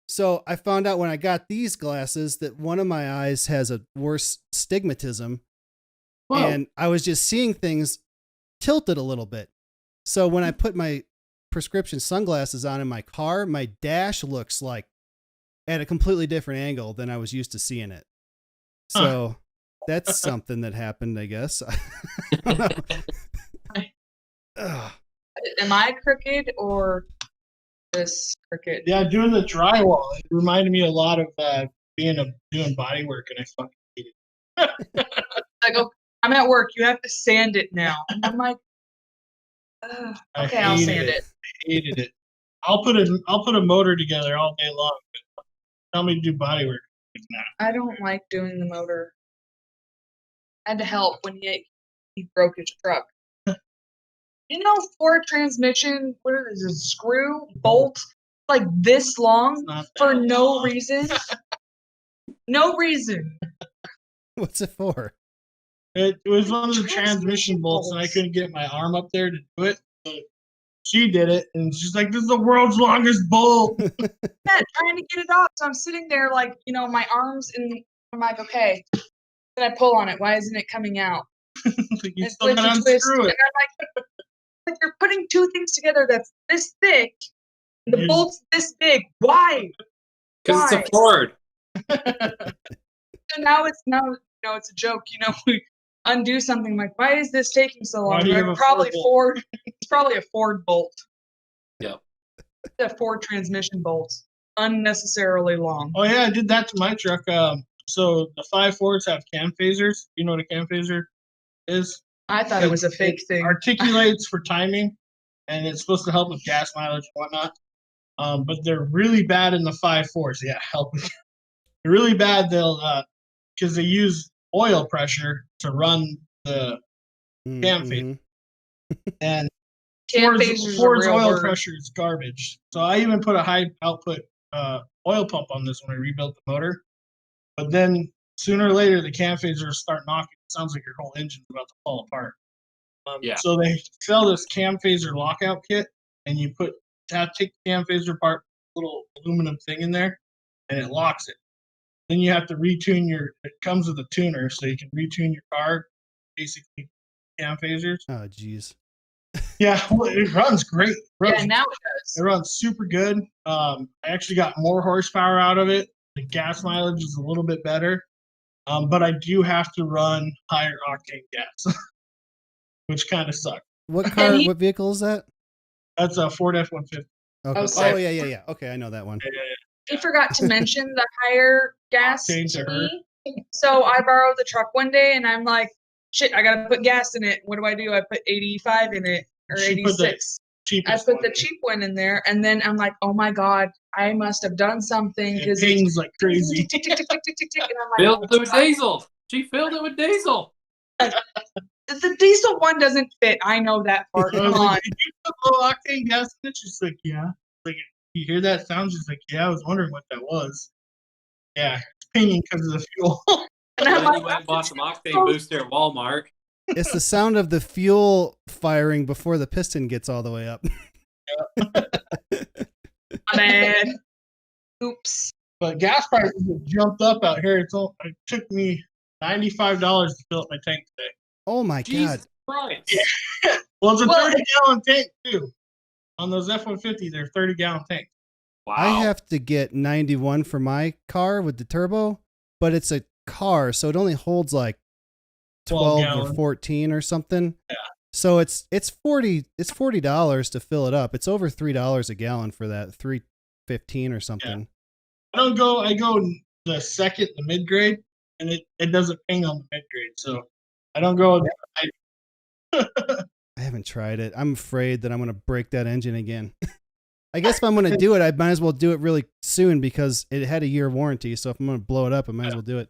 So I found out when I got these glasses that one of my eyes has a worse stigmatism. Whoa. And I was just seeing things tilted a little bit. So when I put my prescription sunglasses on in my car, my dash looks like at a completely different angle than I was used to seeing it. So that's something that happened, I guess. Am I crooked or this crooked? Yeah, doing the drywall, it reminded me a lot of doing body work, and I fucking hate it. I go, I'm at work. You have to sand it now. And I'm like, okay, I'll sand it. I hated it. I'll put a motor together all day long. But tell me to do body work. I don't like doing the motor. I had to help when he broke his truck. Ford transmission, what is it, screw, bolt, like this long for no reason? No reason. What's it for? It was one of the transmission bolts, and I couldn't get my arm up there to do it. So she did it, and she's like, this is the world's longest bolt. Yeah, trying to get it off. So I'm sitting there like, my arms, and I'm like, okay. Then I pull on it. Why isn't it coming out? Like you still gotta unscrew it. And I'm like, you're putting two things together that's this thick, and the bolt's this big. Why? Because it's a Ford. So now it's a joke. We undo something like, why is this taking so long? It's probably a Ford bolt. Yeah. A Ford transmission bolt. Unnecessarily long. Oh yeah, I did that to my truck. So the 5.4s have cam phasers. You know what a cam phaser is? I thought it was a fake thing. Articulates for timing, and it's supposed to help with gas mileage and whatnot. But they're really bad in the 5.4s. Yeah, help. They're really bad. Because they use oil pressure to run the cam phaser. And Ford's oil pressure is garbage. So I even put a high output oil pump on this when I rebuilt the motor. But then sooner or later, the cam phasers start knocking. It sounds like your whole engine's about to fall apart. So they sell this cam phaser lockout kit, and you have to take the cam phaser apart, little aluminum thing in there, and it locks it. Then you have to retune it comes with a tuner, so you can retune your car, basically cam phasers. Oh, geez. Yeah, well, it runs great. Now it does. It runs super good. I actually got more horsepower out of it. The gas mileage is a little bit better. But I do have to run higher octane gas, which kind of sucks. What car? What vehicle is that? That's a Ford F-150. Okay. Oh, Oh, sorry. yeah. Okay, I know that one. He forgot to mention the higher gas Octane to her. fee. So I borrowed the truck one day, and I'm like, "Shit, I gotta put gas in it. What do? I put 85 in it or She put the 86. I cheapest put one the in. cheap one in there, and then I'm like, "Oh my god, I must have done something It because pings like crazy. tick, tick, tick, tick, tick, tick, tick," and I'm like, Filled "Oh it with my God." diesel. She filled it with diesel. The diesel one doesn't fit. I know that part. I Come was on. like, did you put low octane gas in it? She's like, yeah. Like, you hear that sound? She's like, yeah, I was wondering what that was. Yeah, it's pinging because of the fuel. And I'm Then like, you went and bought some octane booster at Walmart. It's the sound of the fuel firing before the piston gets all the way up. "My bad. Oops." But gas prices have jumped up out here. It took me $95 to fill up my tank today. Oh my Jesus God. Christ. Well, it's a Well, 30-gallon tank too. On those F-150, they're 30-gallon tanks. Wow. I have to get 91 for my car with the turbo, but it's a car, so it only holds like 12 or gallons. 14 or something. Yeah. So it's $40 to fill it up. It's over $3 a gallon for that, $3.15 or something. I go the second, the mid grade, and it doesn't ping on the mid grade. So I don't go. I haven't tried it. I'm afraid that I'm going to break that engine again. I guess if I'm going to do it, I might as well do it really soon because it had a year warranty. So if I'm going to blow it up, I might as well do it.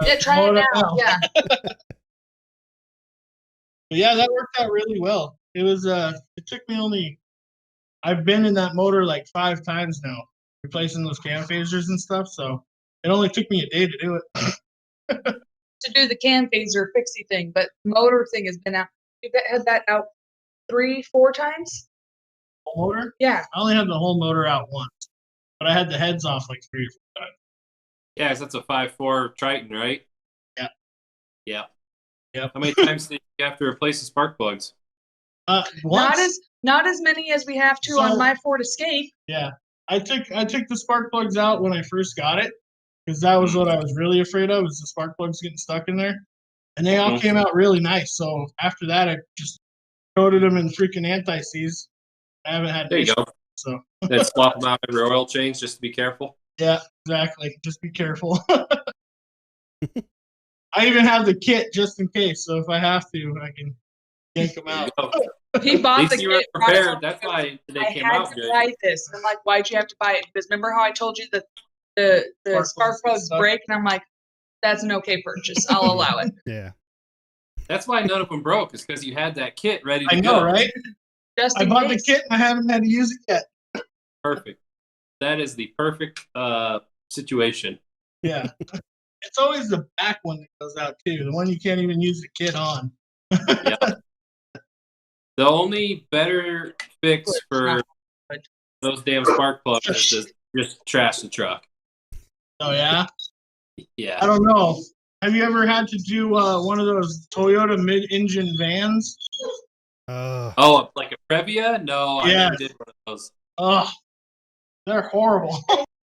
Yeah, try it Blow now. Yeah. But yeah, that worked out really well. It was it took me I've been in that motor like 5 times now, replacing those cam phasers and stuff. So it only took me a day to do it. To do the cam phaser fixie thing, but motor thing has been out. You've had that out 3-4 times? Whole motor? Yeah. I only had the whole motor out once, but I had the heads off like 3 or 4 times. Yeah, 'cause that's a 5.4 Triton, right? Yeah. Yeah. Yep. How many times did you have to replace the spark plugs? Once. Not as many as we have to on my Ford Escape. Yeah, I took the spark plugs out when I first got it because that was what I was really afraid of, was the spark plugs getting stuck in there, and they all came out really nice. So after that, I just coated them in freaking anti-seize. I haven't had. There you go. So Then swap them out every oil change just to be careful. yeah, exactly. Just be careful. I even have the kit just in case, so if I have to, I can yank them There you out. go. He At bought least the you were kit. prepared. That's why they I came had out to good. buy this. And I'm like, why'd you have to buy it? Because remember how I told you that the spark plugs stuck. break? And I'm like, that's an okay purchase. I'll allow it. Yeah. That's why none of them broke. Is because you had that kit ready to I know, go. right? Just I in bought case. the kit and I haven't had to use it yet. Perfect. That is the perfect situation. Yeah. It's always the back one that goes out too, the one you can't even use the kit on. Yeah. The only better fix for those damn spark plugs is to just trash the truck. Oh yeah? Yeah. I don't know. Have you ever had to do one of those Toyota mid-engine vans? Oh, like a Previa? No, I never did one of those. Ugh. They're horrible.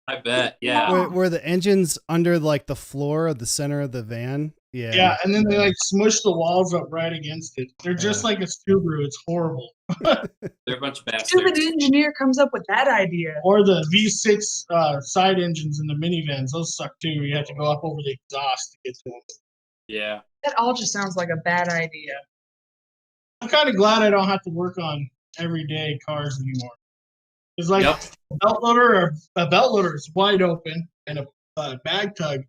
I bet. Yeah. Were the engines under like the floor of the center of the van? Yeah. Yeah, and then they like smush the walls up right against it. They're just like a Subaru. It's horrible. They're a bunch of bastards. Stupid engineer comes up with that idea. Or the V6 side engines in the minivans. Those suck too. You have to go up over the exhaust to get to them. Yeah. That all just sounds like a bad idea. I'm kind of glad I don't have to work on everyday cars anymore. It's like a belt loader is wide open, and a bag tug,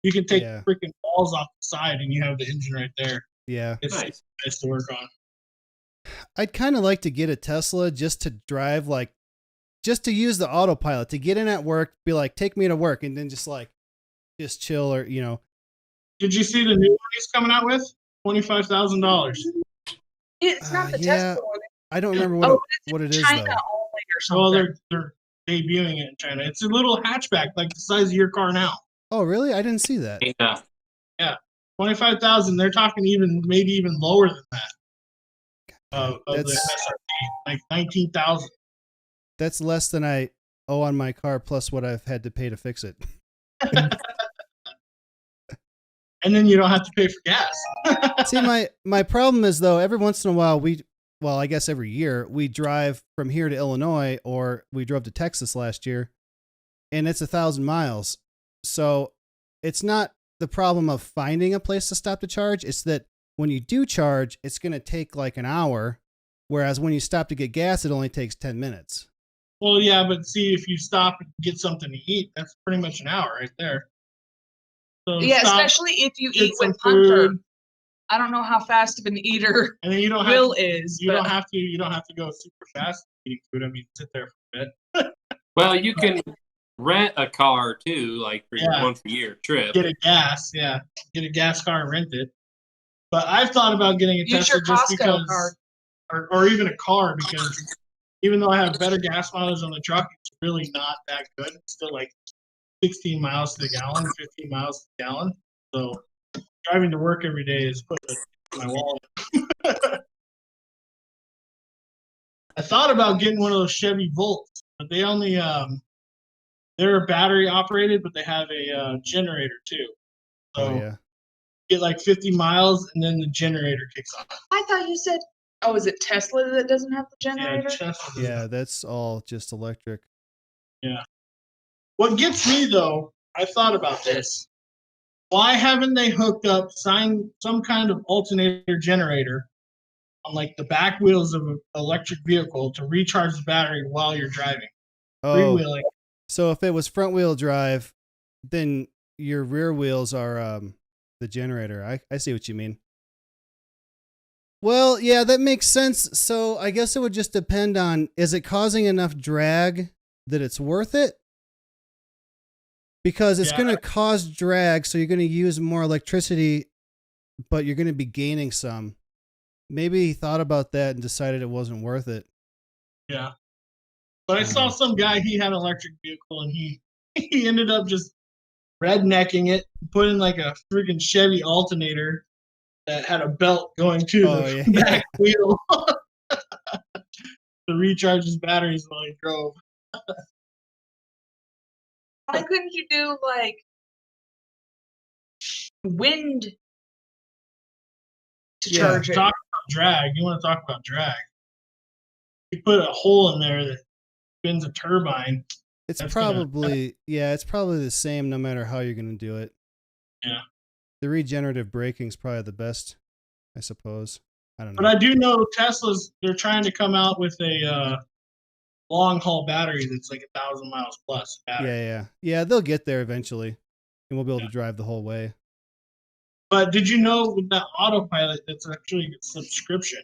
you can take the freaking balls off the side, and you have the engine right there. Yeah. It's nice to work on. I'd kind of like to get a Tesla just to drive, like, just to use the autopilot, to get in at work, be like, take me to work, and then just chill or, you know. Did you see the new one he's coming out with? $25,000. It's not the Tesla one. I don't remember what it is, China though. only or something. Well, they're debuting it in China. It's a little hatchback, like the size of your car now. Oh, really? I didn't see that. Yeah, 25,000. They're talking maybe even lower than that. Of the MSRP, like 19,000. That's less than I owe on my car, plus what I've had to pay to fix it. and then you don't have to pay for gas. See, my problem is though, every once in a while I guess every year we drive from here to Illinois, or we drove to Texas last year, and it's 1,000 miles. So it's not the problem of finding a place to stop to charge. It's that when you do charge, it's going to take like an hour. Whereas when you stop to get gas, it only takes 10 minutes. Well, yeah, but see, if you stop and get something to eat, that's pretty much an hour right there. So Yeah, stop, especially if you get eat some with Hunter. food, I don't know how fast of an eater and then you don't Will have to, is. you but don't have to go super fast eating food. I mean, sit there for a bit. Well, you can rent a car too, like for your Yeah. once a year trip. Get a gas car and rent it. But I've thought about getting a Use Tesla your just Costco because, card. or even a car, because even though I have better gas mileage on the truck, it's really not that good. It's still like 16 miles to the gallon, 15 miles to the gallon. So driving to work every day is putting it in my wallet. I thought about getting one of those Chevy Volts, but they only they're battery operated, but they have a generator too. So Oh yeah. get like 50 miles and then the generator kicks on. I thought you said, oh, is it Tesla that doesn't have the generator? Yeah, that's all just electric. Yeah. What gets me though, I thought about this. Why haven't they hooked up some kind of alternator generator on like the back wheels of an electric vehicle to recharge the battery while you're driving? Oh, Freewheeling. so if it was front wheel drive, then your rear wheels are the generator. I see what you mean. Well, yeah, that makes sense. So I guess it would just depend on, is it causing enough drag that it's worth it? Because it's going to cause drag, so you're going to use more electricity, but you're going to be gaining some. Maybe he thought about that and decided it wasn't worth it. Yeah. But I saw some guy, he had an electric vehicle and he ended up just rednecking it, put in like a freaking Chevy alternator that had a belt going to the back wheel to recharge his batteries while he drove. Why couldn't you do like wind to charge it? Talk about drag. You want to talk about drag? You put a hole in there that spins a turbine. It's probably it's probably the same no matter how you're going to do it. Yeah. The regenerative braking is probably the best, I suppose. I don't know. But I do know Tesla's, they're trying to come out with a long haul battery that's like 1,000 miles plus battery. Yeah, they'll get there eventually, and we'll be able to drive the whole way. But did you know with that autopilot, that's actually a subscription?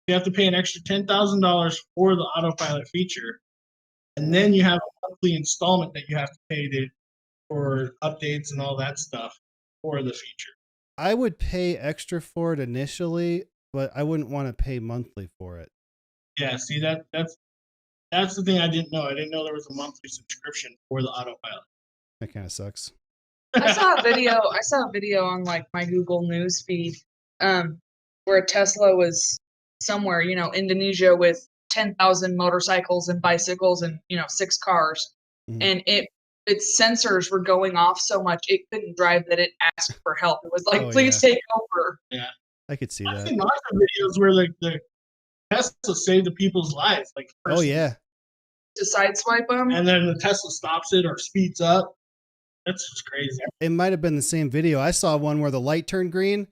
You have to pay an extra $10,000 for the autopilot feature, and then you have a monthly installment that you have to pay for updates and all that stuff for the feature. I would pay extra for it initially, but I wouldn't want to pay monthly for it. Yeah, see that's the thing I didn't know. I didn't know there was a monthly subscription for the autopilot. That kind of sucks. I saw a video on like my Google News feed, where a Tesla was somewhere, Indonesia with 10,000 motorcycles and bicycles and 6 cars, and its sensors were going off so much it couldn't drive that it asked for help. It was like, please take over. Yeah, I could see that. I've seen lots of videos where the Tesla saved the people's lives. Like, to sideswipe them, and then the Tesla stops it or speeds up. That's just crazy. It might have been the same video. I saw one where the light turned green,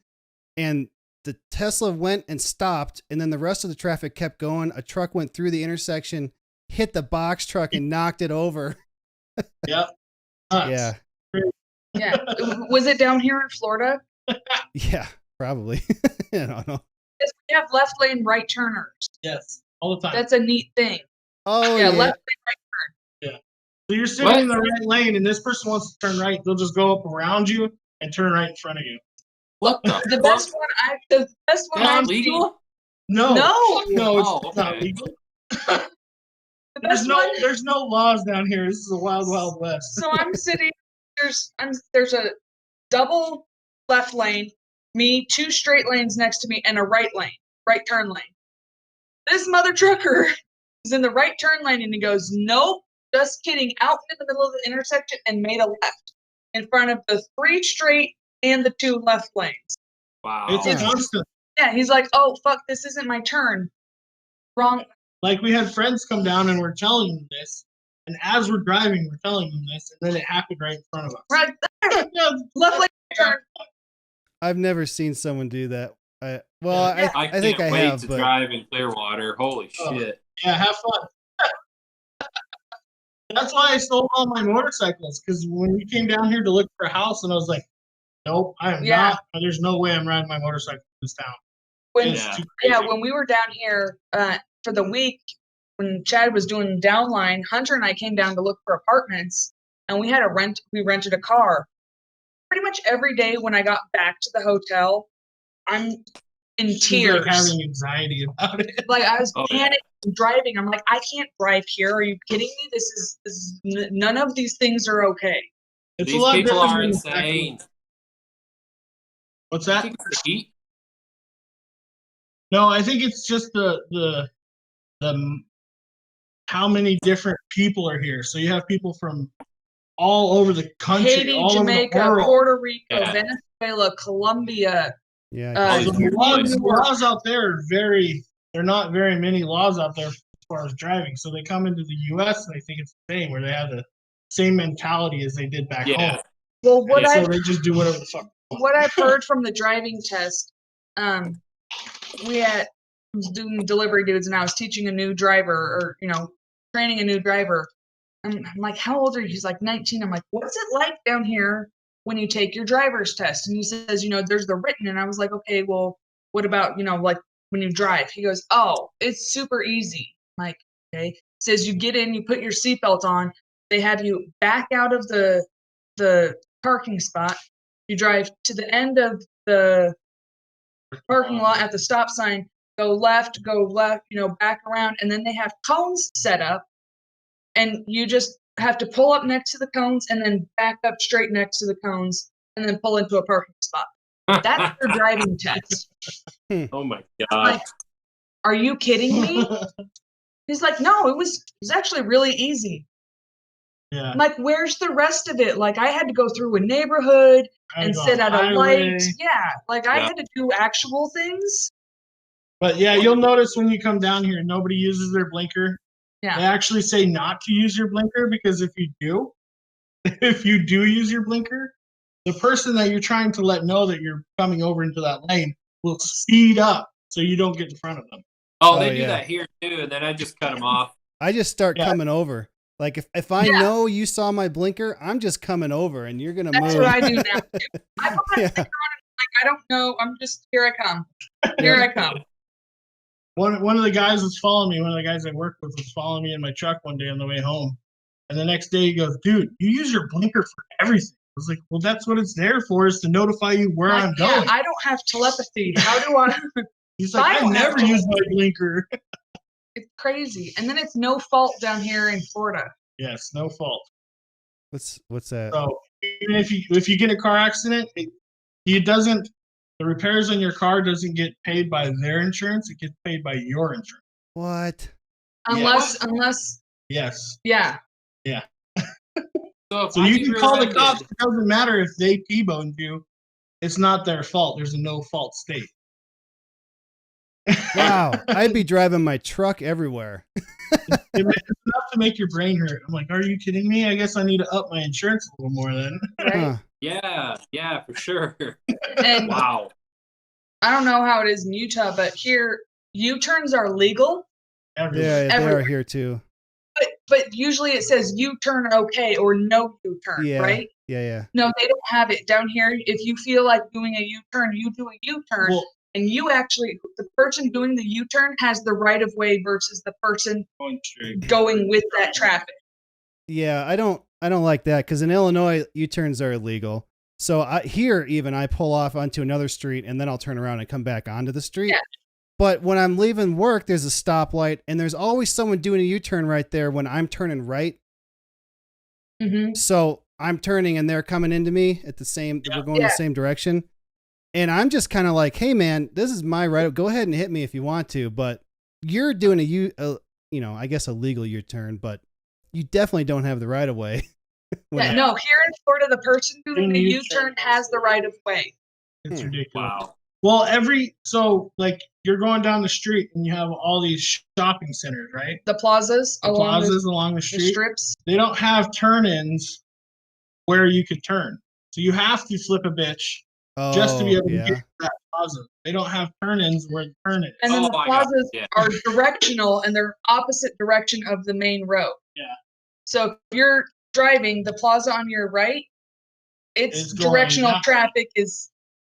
and the Tesla went and stopped, and then the rest of the traffic kept going. A truck went through the intersection, hit the box truck, and knocked it over. Yep. Yeah. Yeah. Was it down here in Florida? Yeah, probably. I don't know. We have left lane right turners. Yes, all the time. That's a neat thing. Oh, yeah. Left lane right turn. Yeah. So you're sitting in the right lane, and this person wants to turn right. They'll just go up around you and turn right in front of you. What the best one Not legal? No, no, it's not legal. There's no laws down here. This is a wild, wild west. So I'm sitting. There's a double left lane, me, 2 straight lanes next to me, and a right turn lane. This mother trucker is in the right turn lane, and he goes, "Nope, just kidding," out in the middle of the intersection and made a left in front of the 3 straight and the 2 left lanes. Wow. It's Huh. constant. Yeah, he's like, oh fuck, this isn't my turn. Wrong. Like we had friends come down and we're telling them this, and as we're driving, we're telling them this, and then it happened right in front of us. Right there. Yeah, Left lane turn. I've never seen someone do that. Yeah. I I think can't I wait have, to but drive in Clearwater. Holy Oh. shit. yeah, have fun. That's why I sold all my motorcycles, because when we came down here to look for a house, and I was like, nope, I am Yeah. not. There's no way I'm riding my motorcycle in this town. When It's Yeah. too crazy. when we were down here for the week, when Chad was doing downline, Hunter and I came down to look for apartments, and we rented a car. Pretty much every day when I got back to the hotel, I'm in She's tears. like having anxiety about it. Like I was Oh, yeah. panicking driving. I'm like, I can't drive here. Are you kidding me? This is none of these things are okay. It's These a lot people different are than insane. What's I that? think it's the heat. No, I think it's just the how many different people are here. So you have people from all over the country, Haiti, all Jamaica, over the world. Puerto Rico, Yeah. Venezuela, Colombia. yeah. Uh, So These the are laws, places. the laws out there are there are not very many laws out there as far as driving. So they come into the US and they think it's the same, where they have the same mentality as they did back Yeah. home. Well, And so they just do whatever the fuck. what I've heard from the driving test, I was doing delivery dudes and I was teaching a new driver or, training a new driver. And I'm like, how old are you? He's like 19. I'm like, what's it like down here when you take your driver's test? And he says, there's the written. And I was like, okay, well, what about, like when you drive? He goes, oh, it's super easy. I'm like, okay. He says you get in, you put your seatbelt on. They have you back out of the parking spot. You drive to the end of the parking lot at the stop sign, go left, back around, and then they have cones set up, and you just have to pull up next to the cones and then back up straight next to the cones and then pull into a parking spot. That's your driving test. Oh my Like, god. are you kidding me? He's like, no, it was actually really easy. Yeah. I'm like, where's the rest of it? Like, I had to go through a neighborhood and sit at a light. Yeah, like I Yeah. had to do actual things. But yeah, you'll notice when you come down here, nobody uses their blinker. Yeah. They actually say not to use your blinker, because if you do use your blinker, the person that you're trying to let know that you're coming over into that lane will speed up so you don't get in front of them. Oh, Oh, they do yeah. that here too, and then I just cut them off. I just start Yeah. coming over. Like if I Yeah. know you saw my blinker, I'm just coming over, and you're gonna That's move. what I do now. Too. I put my Yeah. sticker on it, like I don't know. I'm just here. I come. Here I come. One of the guys was following me. One of the guys I worked with was following me in my truck one day on the way home. And the next day he goes, dude, you use your blinker for everything. I was like, well, that's what it's there for, is to notify you where Like, I'm yeah, going. I don't have telepathy. How do I? He's like, I don't have never to- use my blinker. It's crazy. And then it's no fault down here in Florida. Yes, no fault. What's that? So even if you get in a car accident, the repairs on your car doesn't get paid by their insurance. It gets paid by your insurance. What? Unless, Yes. yeah. So, if So I you get can call the rear-ended- cops. It doesn't matter if they T-boned you. It's not their fault. There's a no-fault state. Wow, I'd be driving my truck everywhere. It's enough to make your brain hurt. I'm like, are you kidding me? I guess I need to up my insurance a little more then. Right. Huh. Yeah, for sure. And Wow. I don't know how it is in Utah, but here U-turns are legal. Everywhere. Yeah, they are Everywhere. here too. But usually it says U-turn okay or no U-turn, Yeah. right? Yeah. No, they don't have it down here. If you feel like doing a U-turn, you do a U-turn. Well, And the person doing the U-turn has the right of way versus the person going straight. going with that traffic. Yeah, I don't like that, because in Illinois U-turns are illegal. So here I pull off onto another street and then I'll turn around and come back onto the street. Yeah. But when I'm leaving work, there's a stoplight and there's always someone doing a U-turn right there when I'm turning right. Mm-hmm. So I'm turning and they're coming into me at the same. Yeah. We're going the same direction, and I'm just kind of like, "Hey, man, this is my right. Go ahead and hit me if you want to, but you're doing I guess a legal U-turn, but you definitely don't have the right of way." When Yeah, I- no, here in Florida, the person In doing the the U-turn U-turn. has the right of way. It's Hmm. ridiculous. Wow. Well, so like you're going down the street and you have all these shopping centers, right? The plazas The along plazas along the the street. strips. They don't have turn-ins where you could turn. So you have to flip a bitch just to be able to get yeah. to that plaza. They don't have turn-ins where the turn is. And then Oh, the I got it, plazas yeah. are directional and they're opposite direction of the main road. Yeah. So if you're driving the plaza on your right, its It's going directional that way. traffic is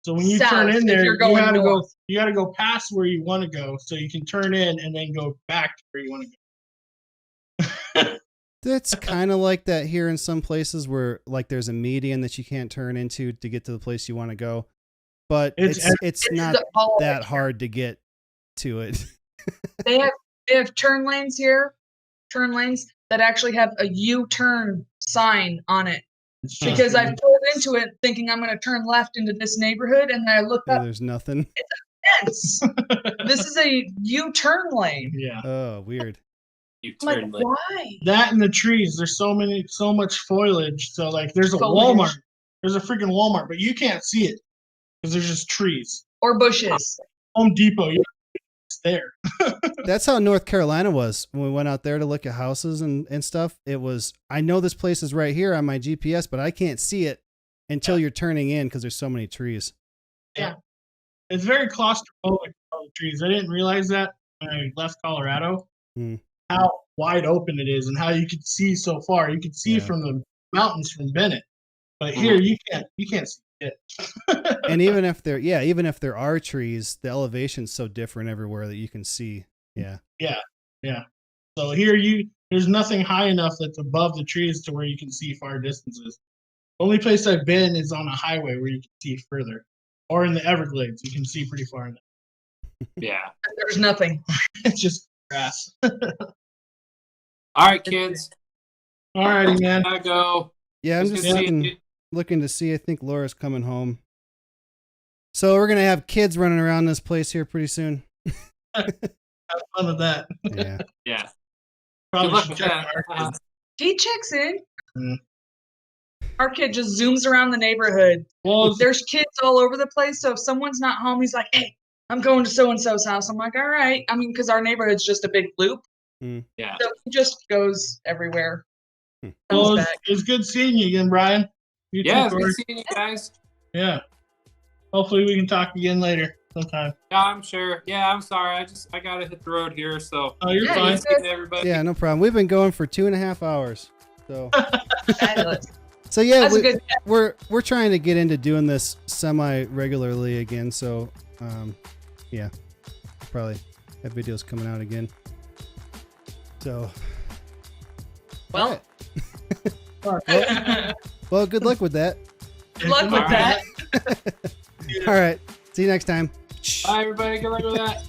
So when you south turn in if there, you're you going gotta go. north. You gotta go past where you want to go, so you can turn in and then go back to where you want to go. That's kind of like that here in some places where like there's a median that you can't turn into to get to the place you want to go. But it's It's not all that hard to get to it. They have turn lanes here, turn lanes that actually have a U-turn sign on it. It's just Because I've ridiculous. pulled into it thinking I'm going to turn left into this neighborhood, and then I look up, There's nothing. fence. This is a U-turn lane. Yeah, Oh, weird. You I'm like, turn left. why? that and the trees. There's so much foliage. So like, there's a Foliage. Walmart. There's a freaking Walmart, but you can't see it because there's just trees. Or bushes. Home Depot, it's there. That's how North Carolina was when we went out there to look at houses and stuff. It was, I know this place is right here on my GPS, but I can't see it until you're turning in because there's so many trees. It's very claustrophobic, all the trees. I didn't realize that when I left Colorado, Hmm. how wide open it is and how you could see so far. You could see Yeah. from the mountains from Bennett, but here you can't see it. And even if there are trees, the elevation's so different everywhere that you can see. Yeah. So here there's nothing high enough that's above the trees to where you can see far distances. The only place I've been is on a highway where you can see further, or in the Everglades. You can see pretty far. Yeah. There's nothing. It's just grass. All right, kids. Alrighty, man. Gotta go. Yeah, I'm It's just good seeing you. looking to see. I think Laura's coming home. So we're going to have kids running around this place here pretty soon. Have fun with that. Yeah. Yeah. Good Probably luck should with check that. our kids. He checks in. Mm. Our kid just zooms around the neighborhood. Well, There's kids all over the place. So if someone's not home, he's like, hey, I'm going to so-and-so's house. I'm like, all right. I mean, because our neighborhood's just a big loop. Yeah. So he just goes everywhere. Hmm. Comes well, back. it's good seeing you again, Brian. You too, Yeah, it's Corey. good seeing you guys. Yeah. Hopefully we can talk again later sometime. Yeah, I'm sure. Yeah, I'm sorry. I gotta hit the road here. So Oh, you're Yeah, fine. you good seeing everybody. Yeah, no problem. We've been going for 2.5 hours. So Fabulous. so yeah, That's a good. we're trying to get into doing this semi-regularly again. So yeah, probably have videos coming out again. So Well, all right. Well, good luck with that. good luck with All right. that. All right. See you next time. Bye, everybody. Good luck with that.